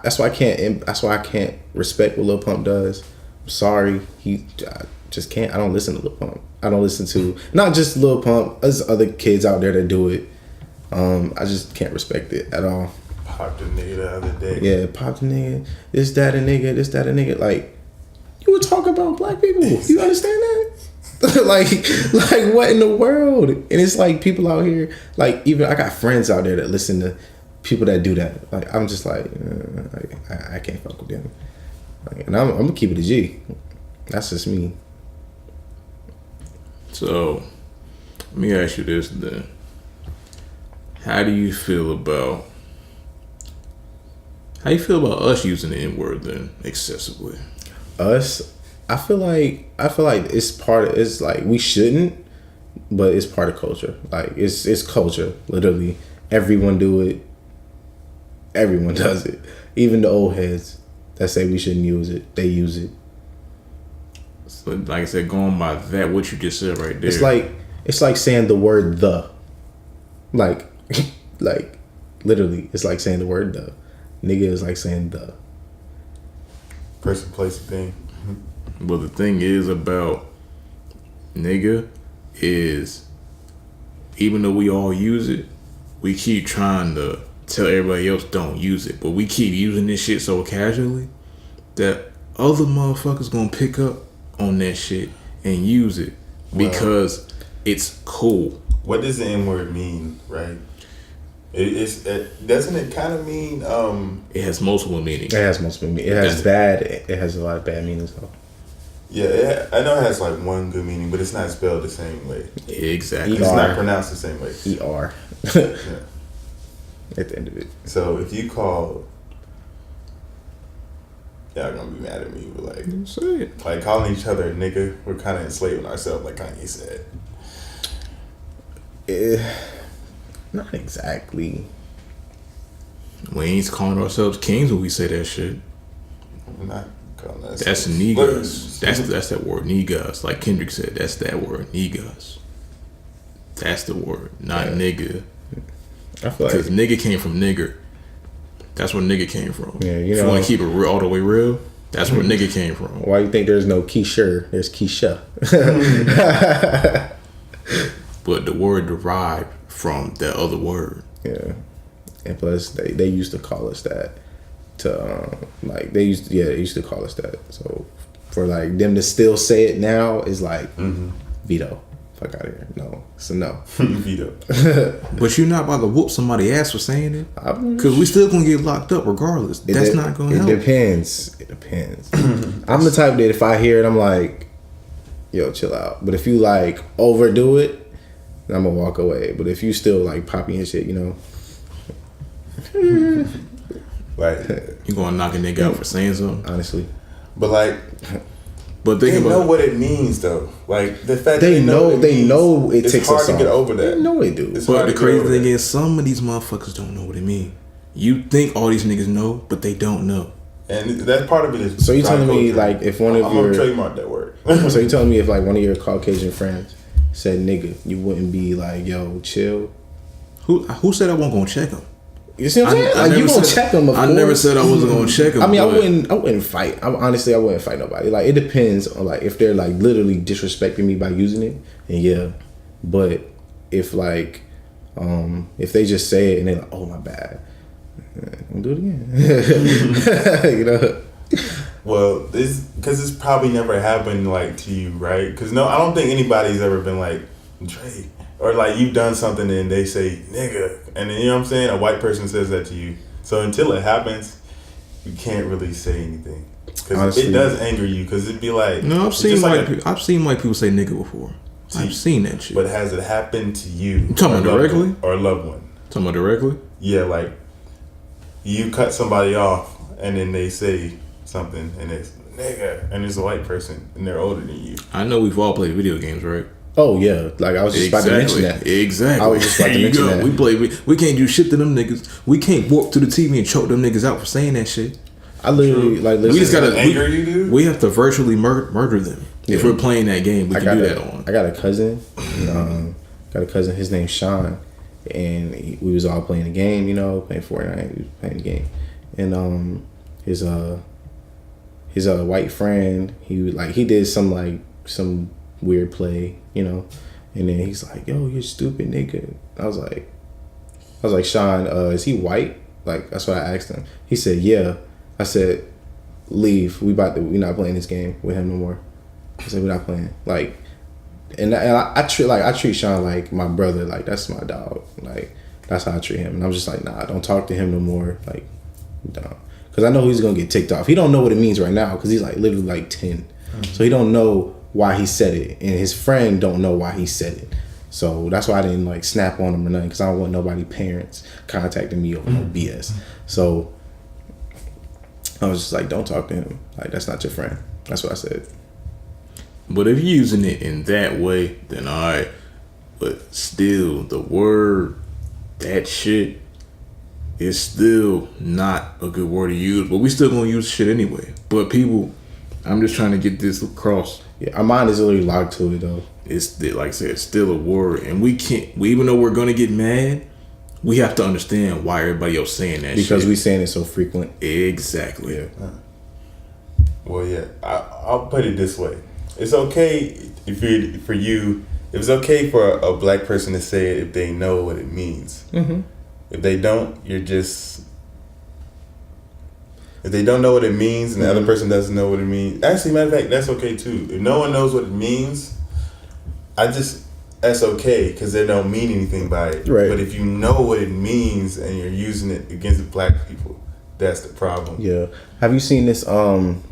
[SPEAKER 3] that's why I can't. That's why I can't respect what Lil Pump does. Sorry, I just can't. I don't listen to Lil Pump. I don't listen to not just Lil Pump. There's other kids out there that do it. I just can't respect it at all.
[SPEAKER 2] Pop the nigga the other day.
[SPEAKER 3] Yeah, pop the nigga. This, that, a nigga. Like, you were talking about black people. You understand that? like what in the world? And it's like people out here. Like even I got friends out there that listen to people that do that. Like I'm just like I can't fuck with them. And I'm gonna keep it a G. That's just me.
[SPEAKER 1] So, let me ask you this then. How do you feel about us using the N-word then excessively?
[SPEAKER 3] Us, I feel like it's like we shouldn't, but it's part of culture. Like it's culture. Literally, everyone do it. Everyone does it. Even the old heads that say we shouldn't use it, they use it.
[SPEAKER 1] So, like I said, going by that, what you just said right there.
[SPEAKER 3] It's like saying the word the. Like literally, it's like saying the word the. Nigga is like saying the.
[SPEAKER 2] Person, place, thing.
[SPEAKER 1] Well, the thing is about nigga is, even though we all use it, we keep trying to tell everybody else don't use it, but we keep using this shit so casually that other motherfuckers gonna pick up on that shit and use it because it's cool.
[SPEAKER 2] What does the N-word mean, right? Doesn't it kind of mean
[SPEAKER 1] it has multiple meanings.
[SPEAKER 3] It has multiple meanings. It has a lot of bad meanings though.
[SPEAKER 2] Yeah, I know it has like one good meaning, but it's not spelled the same way.
[SPEAKER 1] Exactly.
[SPEAKER 2] It's not pronounced the same way.
[SPEAKER 3] ER.
[SPEAKER 2] Yeah.
[SPEAKER 3] At the end of it.
[SPEAKER 2] So if you call y'all gonna be mad at me, but like,
[SPEAKER 1] Say it.
[SPEAKER 2] like calling each other a nigga, we're kind of enslaving ourselves, like Kanye said.
[SPEAKER 3] Not exactly.
[SPEAKER 1] We ain't calling ourselves kings when we say that shit.
[SPEAKER 2] We're not calling us.
[SPEAKER 1] That's niggas. That's that word, niggas. Like Kendrick said, that's that word, niggas. That's the word, not nigga.
[SPEAKER 3] I feel like
[SPEAKER 1] Because nigga came from nigger. That's where nigga came from.
[SPEAKER 3] Yeah,
[SPEAKER 1] if you want to keep it real, all the way real, that's where nigga came from.
[SPEAKER 3] Why you think there's no Keisha? There's Keisha.
[SPEAKER 1] But the word derived from that other word.
[SPEAKER 3] Yeah, and plus they used to call us that. To like they used to call us that. So for like them to still say it now is like veto. Fuck out of here. No, it's a no.
[SPEAKER 2] Veto.
[SPEAKER 1] But you're not about to whoop somebody's ass for saying it, because we still gonna get locked up regardless. That's not gonna help.
[SPEAKER 3] It depends. I'm the type that if I hear it, I'm like, yo, chill out. But if you like overdo it, then I'm gonna walk away. But if you still like popping and shit, you know,
[SPEAKER 2] like
[SPEAKER 1] you gonna knock a nigga out for saying something,
[SPEAKER 3] honestly.
[SPEAKER 2] But like.
[SPEAKER 1] But think
[SPEAKER 2] they
[SPEAKER 1] about
[SPEAKER 2] know what it means though. Like the fact
[SPEAKER 3] They
[SPEAKER 2] that
[SPEAKER 3] know it
[SPEAKER 2] it's
[SPEAKER 3] takes
[SPEAKER 2] hard
[SPEAKER 3] us
[SPEAKER 2] to get
[SPEAKER 3] off.
[SPEAKER 2] over that.
[SPEAKER 3] They know they do.
[SPEAKER 2] It's
[SPEAKER 1] But
[SPEAKER 2] hard
[SPEAKER 1] the
[SPEAKER 2] to get
[SPEAKER 1] crazy
[SPEAKER 2] over
[SPEAKER 1] thing
[SPEAKER 2] that.
[SPEAKER 1] is, some of these motherfuckers don't know what it means. You think all these niggas know, but they don't know.
[SPEAKER 2] And that part of it is.
[SPEAKER 3] So you telling me
[SPEAKER 2] culture.
[SPEAKER 3] like if one of
[SPEAKER 2] I'm
[SPEAKER 3] your
[SPEAKER 2] gonna trademark that word.
[SPEAKER 3] so you telling me if like one of your Caucasian friends said nigga, you wouldn't be like, yo, chill?
[SPEAKER 1] Who said I wasn't gonna check him?
[SPEAKER 3] You see what I'm saying? Like you gonna check them? Of course.
[SPEAKER 1] I never said I wasn't gonna check him.
[SPEAKER 3] I mean, I wouldn't fight. Honestly, I wouldn't fight nobody. Like it depends on like if they're like literally disrespecting me by using it, and yeah. But if like, if they just say it and they're like, oh my bad, I'm do it again. You know.
[SPEAKER 2] Well, because it's probably never happened like to you, right? Because no, I don't think anybody's ever been like Dre. Or like you've done something and they say nigga, and then you know what I'm saying, a white person says that to you. So until it happens, you can't really say anything because it does anger you. Because it'd be like
[SPEAKER 1] no, I've seen white people say nigga before. I've seen that shit.
[SPEAKER 2] But has it happened to you?
[SPEAKER 1] You talking about directly
[SPEAKER 2] or a loved one?
[SPEAKER 1] Talking about directly?
[SPEAKER 2] Yeah, like you cut somebody off and then they say something and it's nigga, and it's a white person and they're older than you.
[SPEAKER 1] I know we've all played video games, right?
[SPEAKER 3] Oh yeah, like I was just about to mention that.
[SPEAKER 1] Exactly.
[SPEAKER 3] I was just about to mention that.
[SPEAKER 1] We can't do shit to them niggas. We can't walk to the TV and choke them niggas out for saying that shit.
[SPEAKER 3] I literally like. Listen,
[SPEAKER 1] we just gotta
[SPEAKER 2] anger you, dude.
[SPEAKER 1] We have to virtually murder them if we're playing that game. We can do that on.
[SPEAKER 3] I got a cousin. His name's Sean, and we was all playing the game. You know, playing Fortnite. We was playing the game, and his white friend. He did some weird play, you know, and then he's like, yo, you're stupid nigga. I was like, Sean, is he white? Like, that's what I asked him. He said, yeah. I said, leave. We not playing this game with him no more. I said, we're not playing. Like, and I treat Sean like my brother. Like, that's my dog. Like, that's how I treat him. And I'm just like, nah, don't talk to him no more. Like, no. Because I know he's going to get ticked off. He don't know what it means right now because he's like literally like 10. Mm-hmm. So he don't know why he said it, and his friend don't know why he said it. So that's why I didn't like snap on him or nothing, because I don't want nobody parents contacting me over no BS. So I was just like, don't talk to him. Like, that's not your friend. That's what I said.
[SPEAKER 1] But if you're using it in that way, then alright. But still, the word, that shit, is still not a good word to use. But we still gonna use shit anyway. But people, I'm just trying to get this across.
[SPEAKER 3] Yeah, our mind is literally locked to it though.
[SPEAKER 1] It's like I said, it's still a word, and we even though we're gonna get mad, we have to understand why everybody else saying that
[SPEAKER 3] because
[SPEAKER 1] shit.
[SPEAKER 3] we saying it so frequent.
[SPEAKER 1] Exactly.
[SPEAKER 3] Yeah.
[SPEAKER 2] Well, yeah, I'll put it this way: it's okay if it's okay for a black person to say it if they know what it means.
[SPEAKER 3] Mm-hmm.
[SPEAKER 2] If they don't, if they don't know what it means and the other person doesn't know what it means, actually, matter of fact, that's okay too. If no one knows what it means, that's okay because they don't mean anything by it.
[SPEAKER 3] Right.
[SPEAKER 2] But if you know what it means and you're using it against black people, that's the problem.
[SPEAKER 3] Yeah. Have you seen this? And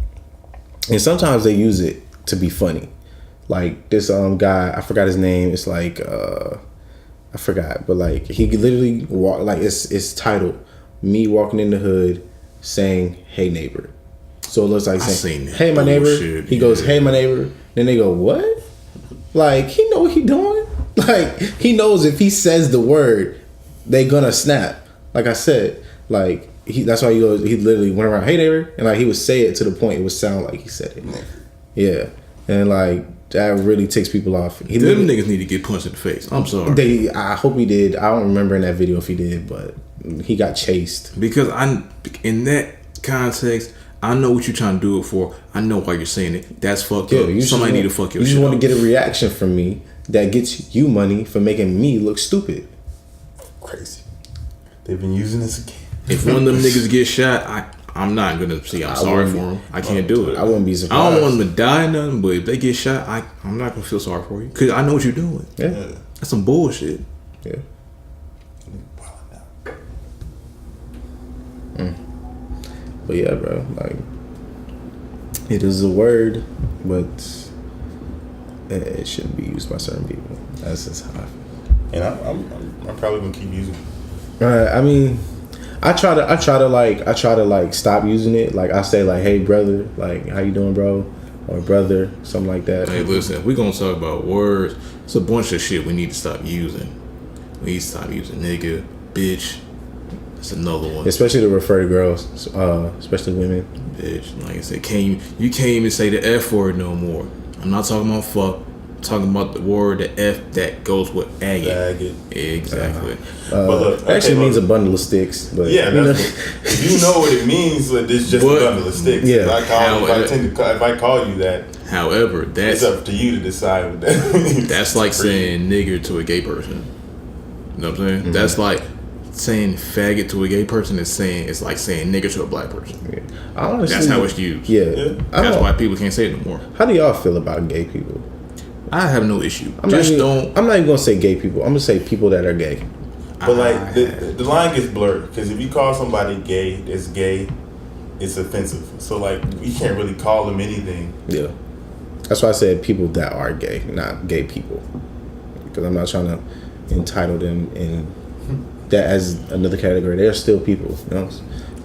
[SPEAKER 3] sometimes they use it to be funny. Like this guy, I forgot his name. It's like I forgot, but like he literally it's titled "Me Walking in the Hood Saying Hey Neighbor." So it looks like
[SPEAKER 1] seen
[SPEAKER 3] saying,
[SPEAKER 1] that
[SPEAKER 3] "Hey, my neighbor."
[SPEAKER 1] bullshit,
[SPEAKER 3] He goes,
[SPEAKER 1] yeah.
[SPEAKER 3] "Hey, my neighbor." Then they go, "What?" Like he know what he doing. Like he knows if he says the word, they gonna snap. Like I said, like that's why he goes. He literally went around, "Hey, neighbor," and like he would say it to the point it would sound like he said it. Yeah, and like that really ticks people off.
[SPEAKER 1] Them niggas need to get punched in the face. I'm sorry.
[SPEAKER 3] I hope he did. I don't remember in that video if he did, but he got chased.
[SPEAKER 1] Because in that context, I know what you're trying to do it for. I know why you're saying it. That's fucked up. Somebody need to fuck your shit up.
[SPEAKER 3] You just want to get a reaction from me that gets you money for making me look stupid.
[SPEAKER 2] Crazy. They've been using this again.
[SPEAKER 1] If one of them niggas get shot, I'm not gonna say I'm sorry for them. I can't do it.
[SPEAKER 3] I wouldn't be surprised.
[SPEAKER 1] I don't want them to die or nothing, but if they get shot, I'm not gonna feel sorry for you because I know what you're doing.
[SPEAKER 3] Yeah.
[SPEAKER 1] That's some bullshit.
[SPEAKER 3] Yeah. But yeah, bro, like it is a word, but it shouldn't be used by certain people. That's just how I feel.
[SPEAKER 2] And I'm probably gonna keep using it.
[SPEAKER 3] I mean, I try to like stop using it. Like I say like, "Hey brother," like "How you doing, bro?" or "brother," something like that.
[SPEAKER 1] Hey, listen, we're gonna talk about words. It's a bunch of shit we need to stop using. We need to stop using nigga, bitch. That's another one.
[SPEAKER 3] Especially to refer to girls, especially women.
[SPEAKER 1] Bitch, like I said, you can't even say the F word no more. I'm not talking about fuck. I'm talking about the word, the F that goes with agate. Exactly.
[SPEAKER 2] But look,
[SPEAKER 3] it actually means a bundle of sticks. But
[SPEAKER 2] yeah, you know what it means. But it's just a bundle of sticks.
[SPEAKER 3] Yeah.
[SPEAKER 2] If I call you that.
[SPEAKER 1] However,
[SPEAKER 2] it's up to you to decide what that means.
[SPEAKER 1] That's like saying nigger to a gay person. You know what I'm saying? Mm-hmm. That's like saying faggot to a gay person it's like saying nigger to a black person. Yeah.
[SPEAKER 3] Honestly,
[SPEAKER 1] that's how it's used.
[SPEAKER 3] Yeah.
[SPEAKER 1] That's why people can't say it no more.
[SPEAKER 3] How do y'all feel about gay people?
[SPEAKER 1] I have no issue.
[SPEAKER 3] I'm not even gonna say gay people. I'm gonna say people that are gay.
[SPEAKER 2] But like the line gets blurred because if you call somebody gay that's gay, it's offensive. So like you can't really call them anything.
[SPEAKER 3] Yeah. That's why I said people that are gay, not gay people, because I'm not trying to entitle them in that as another category. They're still people, you know.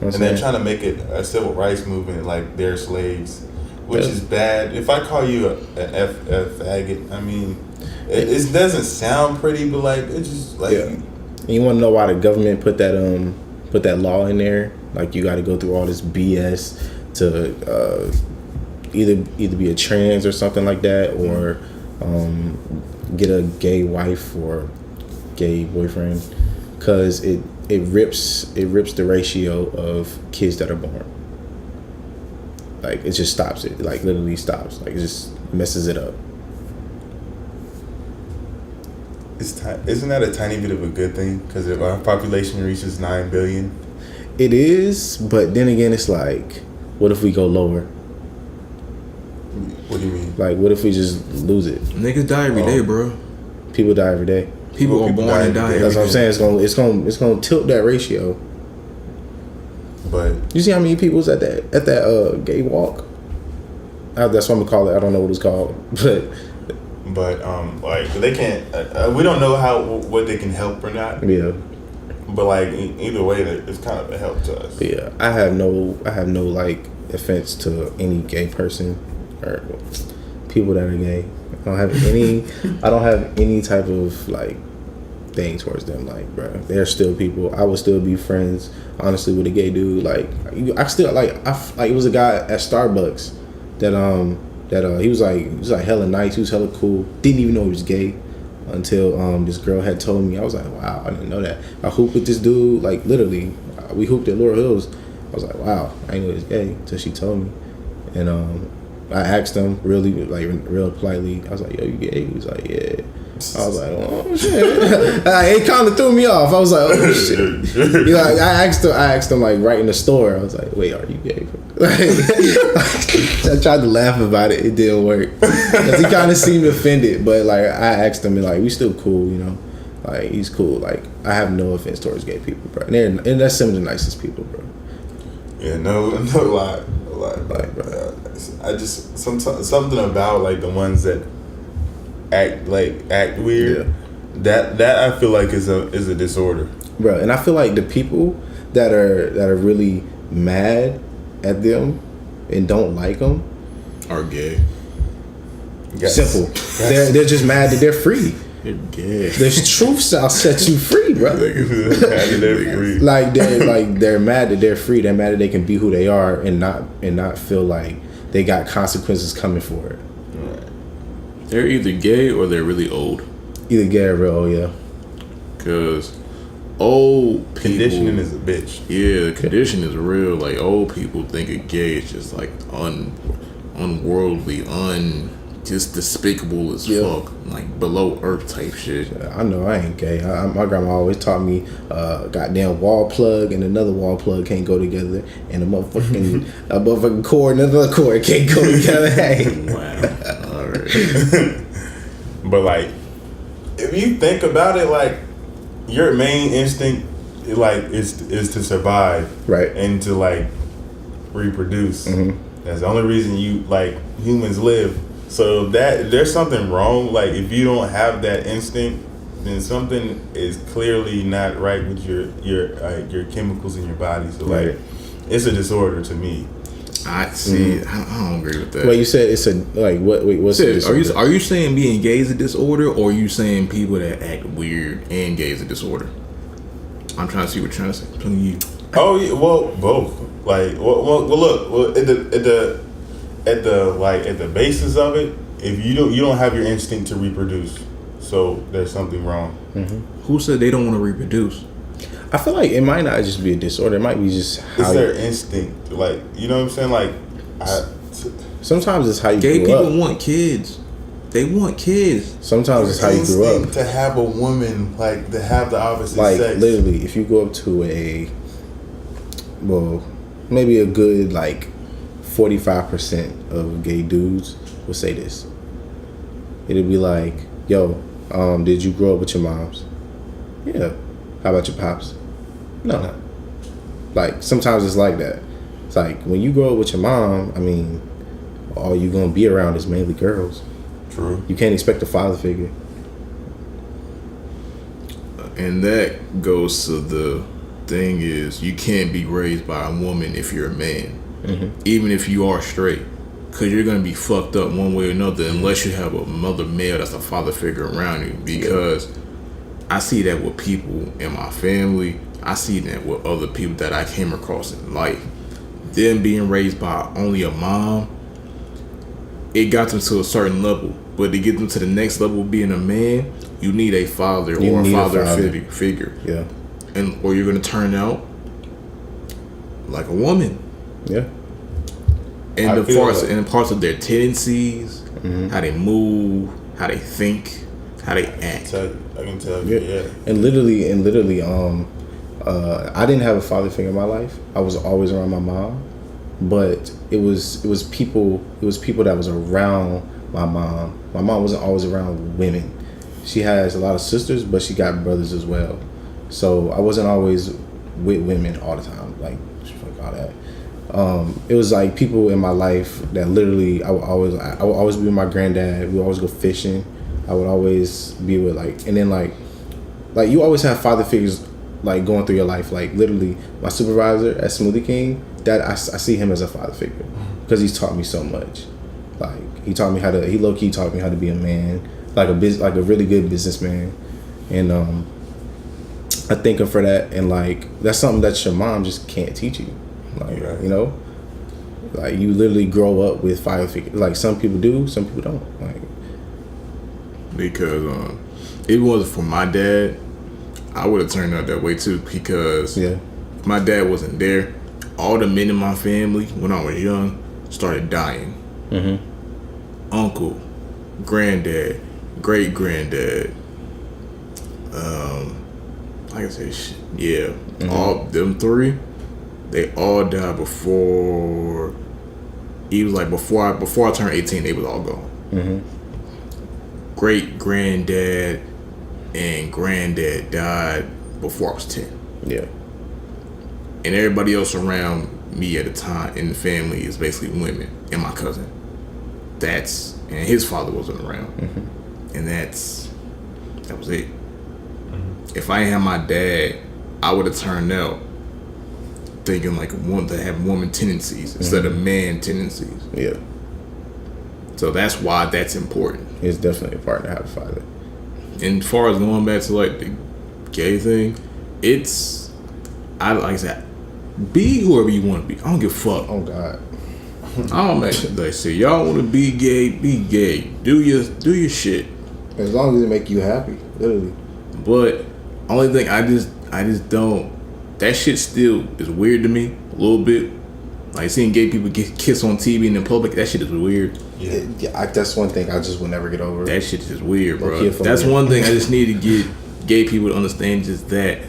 [SPEAKER 2] And they're trying to make it a civil rights movement, like they're slaves, which is bad. If I call you an F agate, I mean, it doesn't sound pretty, but like it's just like.
[SPEAKER 3] Yeah. And you want to know why the government put that law in there? Like you got to go through all this BS to either be a trans or something like that, or get a gay wife or gay boyfriend, because it rips the ratio of kids that are born. Like it just stops it. Like literally stops. Like it just messes it up.
[SPEAKER 2] Isn't that a tiny bit of a good thing? Because if our population reaches 9 billion,
[SPEAKER 3] it is. But then again, it's like, what if we go lower?
[SPEAKER 2] What do you mean?
[SPEAKER 3] Like, what if we just lose it?
[SPEAKER 1] Niggas die every day, bro.
[SPEAKER 3] People die every day.
[SPEAKER 1] People are born and die.
[SPEAKER 3] That's what I'm saying. It's gonna tilt that ratio.
[SPEAKER 2] But
[SPEAKER 3] you see how many people's at that gay walk? That's what I'm gonna call it. I don't know what it's called,
[SPEAKER 2] but like they can't. We don't know what they can help or not.
[SPEAKER 3] Yeah.
[SPEAKER 2] But like either way, it's kind of a help to us.
[SPEAKER 3] But yeah, I have no like offense to any gay person or people that are gay. I don't have any type of like thing towards them. Like, bro, they're still people. I would still be friends, honestly, with a gay dude. Like, I still like it was a guy at Starbucks that he was like hella nice. He was hella cool. Didn't even know he was gay until this girl had told me. I was like, wow, I didn't know that. I hooped with this dude. Like literally, we hooped at Laurel Hills. I was like, wow, I didn't know he was gay until she told me. And I asked him real politely. I was like, yo, you gay? He was like, yeah. I was like, oh shit. It kind of threw me off. I was like, oh shit. You know, like, I asked him like right in the store. I was like, wait, are you gay? I tried to laugh about it. It didn't work. Cause he kind of seemed offended. But like I asked him, and like we still cool, you know. Like he's cool. Like I have no offense towards gay people, bro. And that's some of the nicest people, bro.
[SPEAKER 2] Yeah, no lie. Like, bro. I just something about like the ones that act weird. Yeah. That I feel like is a disorder,
[SPEAKER 3] bro. And I feel like the people that are really mad at them and don't like them
[SPEAKER 1] Are gay.
[SPEAKER 2] Yes.
[SPEAKER 3] simple. They're just mad that they're free.
[SPEAKER 1] They're gay.
[SPEAKER 3] There's truth shall set you free, bro. Like they're mad that they're free. They're mad that they can be who they are and not feel like they got consequences coming for it.
[SPEAKER 1] They're either gay or they're really old.
[SPEAKER 3] Either gay or real, yeah.
[SPEAKER 1] Cause old people,
[SPEAKER 2] Conditioning is a bitch.
[SPEAKER 1] yeah, the condition is real. Like old people think a gay is just like unworldly, just despicable as fuck, like below earth type shit.
[SPEAKER 3] I know I ain't gay. My grandma always taught me, goddamn wall plug and another wall plug can't go together, and a motherfucking cord and another cord can't go together. Hey.
[SPEAKER 1] Wow. All right.
[SPEAKER 2] But like, if you think about it, like your main instinct, like is to survive,
[SPEAKER 3] Right.
[SPEAKER 2] and to like reproduce.
[SPEAKER 3] Mm-hmm.
[SPEAKER 2] That's the only reason you like humans live. So that there's something wrong. Like if you don't have that instinct, then something is clearly not right with your chemicals in your body. So like,
[SPEAKER 3] Right.
[SPEAKER 2] it's a disorder to me.
[SPEAKER 1] I see. I don't agree with that.
[SPEAKER 3] Well, you said it's a like what? Wait, what's
[SPEAKER 1] Sid,
[SPEAKER 3] this?
[SPEAKER 1] are you saying being gay is a disorder, or are you saying people that act weird and gay is a disorder? I'm trying to see what you're trying to say between you.
[SPEAKER 2] Oh yeah, well both. Like well look, at the basis of it, if you don't have your instinct to reproduce, so there's something wrong.
[SPEAKER 3] Mm-hmm.
[SPEAKER 1] Who said they don't want to reproduce?
[SPEAKER 3] I feel like it might not just be a disorder. It might be just how
[SPEAKER 2] It's their instinct. Like you know what I'm saying. Like
[SPEAKER 3] sometimes it's how you
[SPEAKER 1] Gay
[SPEAKER 3] grew
[SPEAKER 1] people
[SPEAKER 3] up.
[SPEAKER 1] want kids. They want kids.
[SPEAKER 3] Sometimes it's how you grew up.
[SPEAKER 2] to have a woman, like to have the opposite
[SPEAKER 3] Like
[SPEAKER 2] sex.
[SPEAKER 3] literally, if you go up to maybe a good like 45% of gay dudes will say this. It'll be like, "Yo, did you grow up with your moms?" Yeah. How about your pops? No. Like sometimes it's like that. It's like when you grow up with your mom, I mean, all you gonna be around is mainly girls.
[SPEAKER 2] True.
[SPEAKER 3] You can't expect a father figure.
[SPEAKER 1] And that goes to the thing is you can't be raised by a woman if you're a man, even if you are straight, because you're gonna be fucked up one way or another unless you have a mother male that's a father figure around you. Because I see that with people in my family. I see that with other people that I came across in life. Them being raised by only a mom, it got them to a certain level. But to get them to the next level of being a man, you need a father or a father figure.
[SPEAKER 3] Yeah.
[SPEAKER 1] And or you're gonna turn out like a woman.
[SPEAKER 3] Yeah.
[SPEAKER 1] And parts of their tendencies, how they move, how they think, how they act.
[SPEAKER 2] I can tell you, yeah.
[SPEAKER 3] And literally, I didn't have a father figure in my life. I was always around my mom, but it was people that was around my mom. My mom wasn't always around women. She has a lot of sisters, but she got brothers as well. So I wasn't always with women all the time. Like fuck all that. It was like people in my life that literally I would always be with my granddad. We would always go fishing. I would always be with and then like you always have father figures like going through your life. Like literally my supervisor at Smoothie King, that I see him as a father figure because he's taught me so much. Like he low key taught me how to be a man, like a really good businessman, and I thank him for that. And like that's something that your mom just can't teach you. Like you know, like you literally grow up with father figures. Like some people do, some people don't. Like.
[SPEAKER 1] Because if it wasn't for my dad, I would have turned out that way too. Because my dad wasn't there. All the men in my family, when I was young, started dying. Uncle, granddad, great granddad. Like I said, all them three, they all died before. He was like before I turned 18, they was all gone. Great granddad and granddad died before I was 10.
[SPEAKER 3] Yeah.
[SPEAKER 1] And everybody else around me at the time in the family is basically women and my cousin. And his father wasn't around. And that was it. If I didn't have my dad, I would have turned out thinking like want to have woman tendencies instead of man tendencies.
[SPEAKER 3] Yeah.
[SPEAKER 1] So that's why that's important.
[SPEAKER 3] It's definitely a part to have a father.
[SPEAKER 1] And as far as going back to like the gay thing, like I said, be whoever you want to be. I don't give a fuck.
[SPEAKER 3] Oh God.
[SPEAKER 1] I don't make they say y'all want to be gay, be gay. Do your shit.
[SPEAKER 3] As long as it make you happy, literally.
[SPEAKER 1] But only thing I just don't. That shit still is weird to me a little bit. Like seeing gay people get kissed on TV and in public, that shit is weird.
[SPEAKER 3] Yeah, that's one thing I just will never get over.
[SPEAKER 1] That shit is just weird, bro. That's one thing I just need to get gay people to understand, just that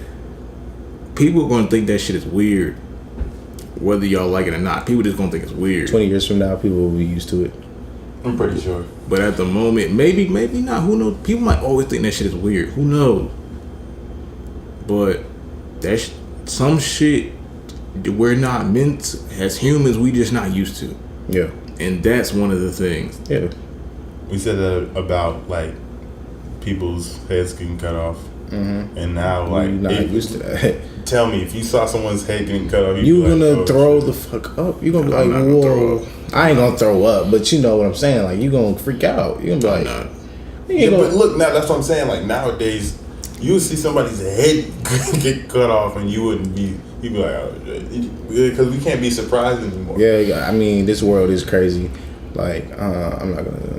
[SPEAKER 1] people are gonna think that shit is weird, whether y'all like it or not. People just gonna think it's weird.
[SPEAKER 3] 20 years from now, people will be used to it.
[SPEAKER 2] I'm pretty sure.
[SPEAKER 1] But at the moment, maybe not. Who knows? People might always think that shit is weird. Who knows? But that's some shit we're not meant to, as humans. We just not used to.
[SPEAKER 3] Yeah.
[SPEAKER 1] And that's one of the things.
[SPEAKER 3] Yeah.
[SPEAKER 2] We said that about like people's heads getting cut off, and now like
[SPEAKER 3] you're not used to that.
[SPEAKER 2] Tell me, if you saw someone's head getting cut off,
[SPEAKER 3] you gonna
[SPEAKER 2] like,
[SPEAKER 3] throw the fuck up. You gonna be like, whoa. I ain't gonna throw up, but you know what I'm saying. Like you gonna freak out. You gonna be like,
[SPEAKER 2] yeah. But look, now that's what I'm saying. Like nowadays, you see somebody's head get cut off, and you'd be like, oh, because we can't be surprised anymore.
[SPEAKER 3] Yeah, I mean, this world is crazy. Like, I'm not gonna.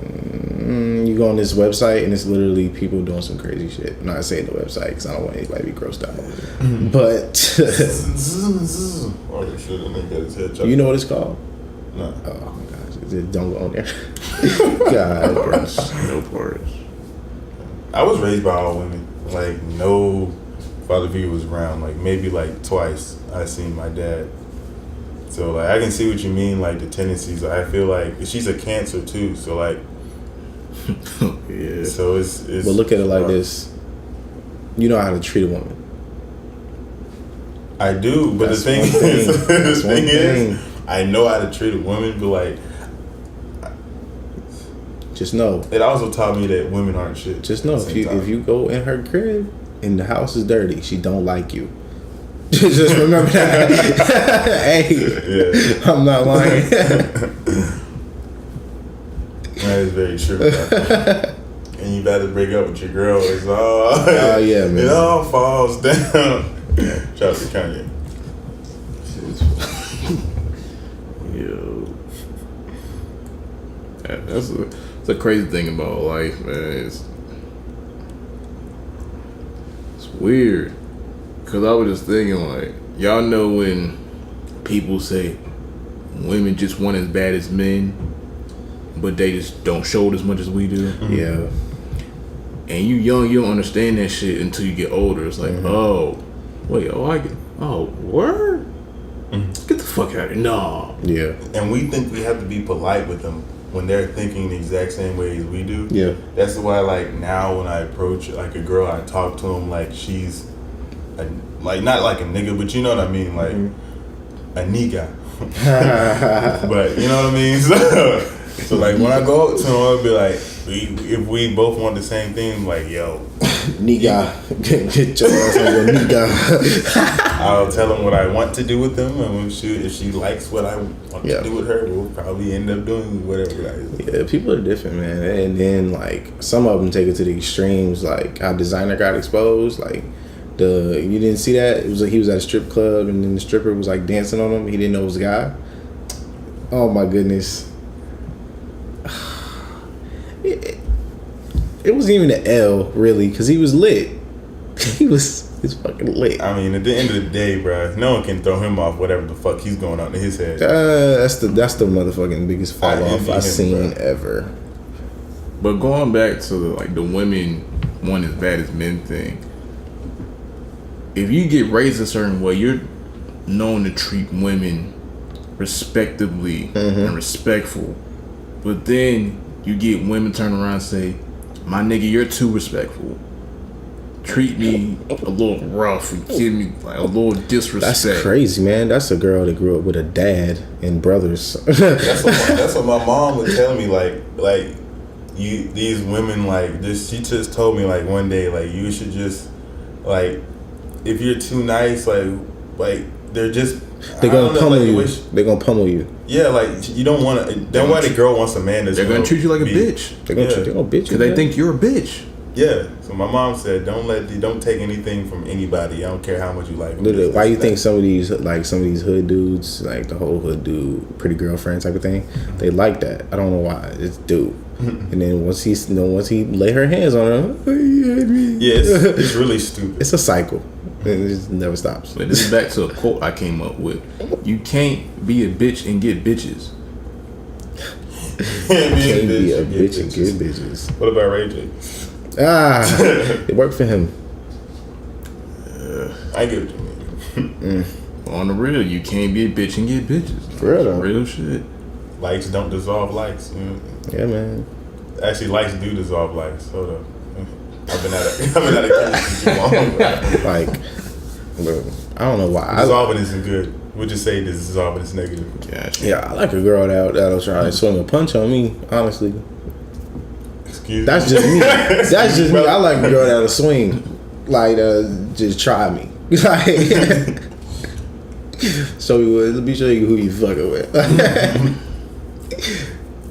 [SPEAKER 3] You go on this website and it's literally people doing some crazy shit. I'm not saying the website because I don't want anybody to be grossed out. But
[SPEAKER 2] oh shit! And they got his head chopped.
[SPEAKER 3] You know what it's called?
[SPEAKER 2] No.
[SPEAKER 3] Oh my gosh! Don't go on there. God,
[SPEAKER 1] no parts.
[SPEAKER 2] I was raised by all women. Like no father figure was around. Like maybe like twice I seen my dad. So like I can see what you mean. Like the tendencies. I feel like she's a Cancer too. So like.
[SPEAKER 1] Yeah.
[SPEAKER 2] So it's.
[SPEAKER 3] But look at it like this. You know how to treat a woman.
[SPEAKER 2] I do, but
[SPEAKER 3] That's
[SPEAKER 2] the thing is, I know how to treat a woman, but like,
[SPEAKER 3] just know.
[SPEAKER 2] It also taught me that women aren't shit.
[SPEAKER 3] Just know if you go in her crib and the house is dirty, she don't like you. Just remember that. Hey, yeah. I'm not lying.
[SPEAKER 2] That is very true. And you better break up with your girl. It's all.
[SPEAKER 3] Oh yeah, man.
[SPEAKER 2] It all falls down. Shout out to Kanye.
[SPEAKER 1] Yo, that's a crazy thing about life, man. It's weird. Cause I was just thinking, like, y'all know when people say women just want as bad as men, but they just don't show it as much as we do.
[SPEAKER 3] Yeah.
[SPEAKER 1] And you young, you don't understand that shit until you get older. It's like, oh, wait, word? Get the fuck out of here. No.
[SPEAKER 3] Yeah.
[SPEAKER 2] And we think we have to be polite with them when they're thinking the exact same way as we do.
[SPEAKER 3] Yeah.
[SPEAKER 2] That's why, like, now when I approach, like, a girl, I talk to them like she's, like, not like a nigga, but you know what I mean? Like, a nigga. But, you know what I mean? So like, when I go up to them, I'll be like, if we both want the same thing, like, yo.
[SPEAKER 3] Nigga. Get your ass on your nigga.
[SPEAKER 2] I'll tell them what I want to do with them, and if she likes what I want to do with her, we'll probably end up doing whatever that is.
[SPEAKER 3] Yeah, people are different, man. And then, like, some of them take it to the extremes, like how Designer got exposed. Like, you didn't see that? It was like he was at a strip club, and then the stripper was like dancing on him. He didn't know it was a guy. Oh my goodness. It wasn't even an L, really, because he was lit. He's fucking lit.
[SPEAKER 2] I mean, at the end of the day, bro, no one can throw him off whatever the fuck he's going on in his head.
[SPEAKER 3] That's the motherfucking biggest fall off I've seen ever.
[SPEAKER 1] But going back to the women want as bad as men thing, if you get raised a certain way, you're known to treat women respectably and respectful. But then you get women turn around and say, my nigga, you're too respectful. Treat me a little rough and give me like a little disrespect.
[SPEAKER 3] That's crazy, man. That's a girl that grew up with a dad and brothers.
[SPEAKER 2] That's what my mom would tell me. Like these women, like this. She just told me like one day, like you should just like if you're too nice, like they're just.
[SPEAKER 3] They're gonna pummel
[SPEAKER 2] like,
[SPEAKER 3] you. They're gonna pummel you.
[SPEAKER 2] Yeah, like you don't want to. That's why the girl wants a man that's.
[SPEAKER 1] They're gonna treat you like a bitch.
[SPEAKER 3] They're gonna treat you like a bitch
[SPEAKER 1] because they think you're a bitch.
[SPEAKER 2] Yeah. So my mom said, don't take anything from anybody. I don't care how much you like them.
[SPEAKER 3] Literally, why you think some of these hood dudes, like the whole hood dude, pretty girlfriend type of thing, they like that. I don't know why. It's dude. And then once he lay her hands on her,
[SPEAKER 2] yeah, it's really stupid.
[SPEAKER 3] It's a cycle. It just never stops.
[SPEAKER 1] But this is back to a quote I came up with. You can't be a bitch and get bitches.
[SPEAKER 3] Can't be a bitch and get bitches.
[SPEAKER 2] What about Ray J?
[SPEAKER 3] It worked for him.
[SPEAKER 2] I get what you mean.
[SPEAKER 1] On the real, you can't be a bitch and get bitches.
[SPEAKER 3] For real though.
[SPEAKER 1] Real shit.
[SPEAKER 2] Likes don't dissolve likes. You know?
[SPEAKER 3] Yeah, man.
[SPEAKER 2] Actually, likes do dissolve likes. Hold up. I've been at it too long.
[SPEAKER 3] Like, bro, I don't know why.
[SPEAKER 2] Dissolving isn't good. We'll just say this dissolving is negative.
[SPEAKER 1] Gotcha.
[SPEAKER 3] Yeah, I like a girl that'll try to swing a punch on me. Honestly,
[SPEAKER 2] Excuse me.
[SPEAKER 3] that's just me. That's just me. I like a girl that'll swing, like just try me. Like, let me show you who you fucking with.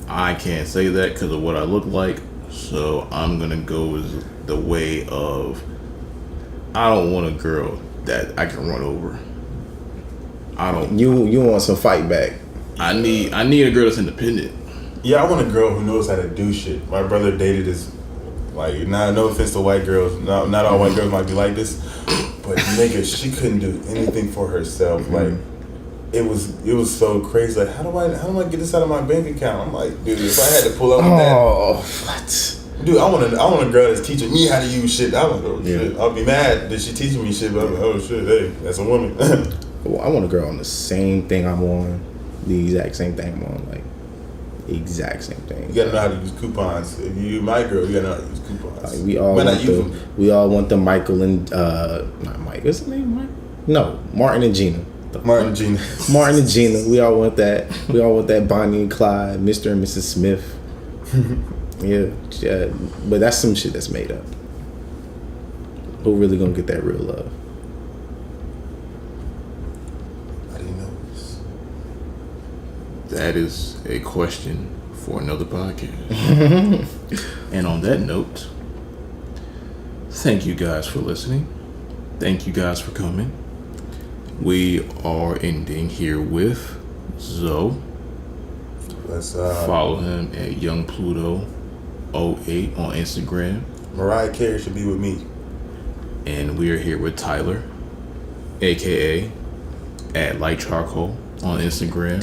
[SPEAKER 1] I can't say that because of what I look like, so I'm gonna go with the way of I don't want a girl that I can run over. I don't.
[SPEAKER 3] You want some fight back?
[SPEAKER 1] I need a girl that's independent.
[SPEAKER 2] Yeah, I want a girl who knows how to do shit. My brother dated this, like, no offense to white girls, not all white girls might be like this, but nigga, she couldn't do anything for herself. Like, it was so crazy. Like, how do I get this out of my bank account? I'm like, dude, if I had to pull up with that.
[SPEAKER 3] Oh, what?
[SPEAKER 2] Dude, I want a girl that's teaching me how to use shit. Shit. I'll be mad that she teaching me shit, but I'm like, oh shit, hey, that's a woman.
[SPEAKER 3] Well, I want a girl on the same thing I'm on, the exact same thing I'm on, like exact same thing.
[SPEAKER 2] You gotta know how to use coupons. If you my girl, you gotta know how to use coupons.
[SPEAKER 3] Like, we all want the Michael and not Mike. What's his name? Mike? No, Martin and Gina.
[SPEAKER 2] Martin and Gina.
[SPEAKER 3] Martin and Gina. We all want that. We all want that Bonnie and Clyde, Mr. and Mrs. Smith. Yeah, but that's some shit that's made up. Who really gonna get that real love?
[SPEAKER 2] I didn't know this.
[SPEAKER 1] That is a question for another podcast. And on that note, thank you guys for listening. Thank you guys for coming. We are ending here with Zoe.
[SPEAKER 2] Let's
[SPEAKER 1] follow him at YoungPluto08 on Instagram.
[SPEAKER 2] Mariah Carey should be with me.
[SPEAKER 1] And we are here with Tyler, aka at Light Charcoal on Instagram.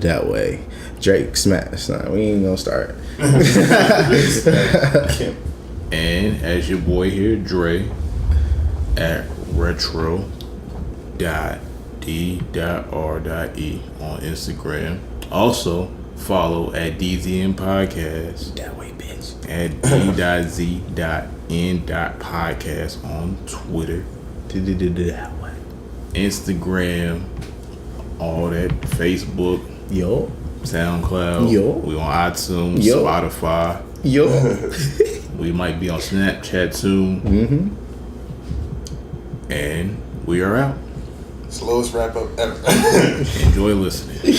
[SPEAKER 3] That way. Drake smash. Nah, we ain't gonna start.
[SPEAKER 1] And as your boy here, Dre, at retro.d.r.e on Instagram. Also, follow at DZN Podcast.
[SPEAKER 3] That way, bitch.
[SPEAKER 1] At d.z.n.podcast on Twitter.
[SPEAKER 3] That way.
[SPEAKER 1] Instagram, all that, Facebook,
[SPEAKER 3] Yo.
[SPEAKER 1] SoundCloud.
[SPEAKER 3] Yo.
[SPEAKER 1] We on iTunes,
[SPEAKER 3] Yo.
[SPEAKER 1] Spotify.
[SPEAKER 3] Yo.
[SPEAKER 1] We might be on Snapchat soon.
[SPEAKER 3] Mm-hmm.
[SPEAKER 1] And we are out.
[SPEAKER 2] Slowest wrap up ever.
[SPEAKER 1] Enjoy listening.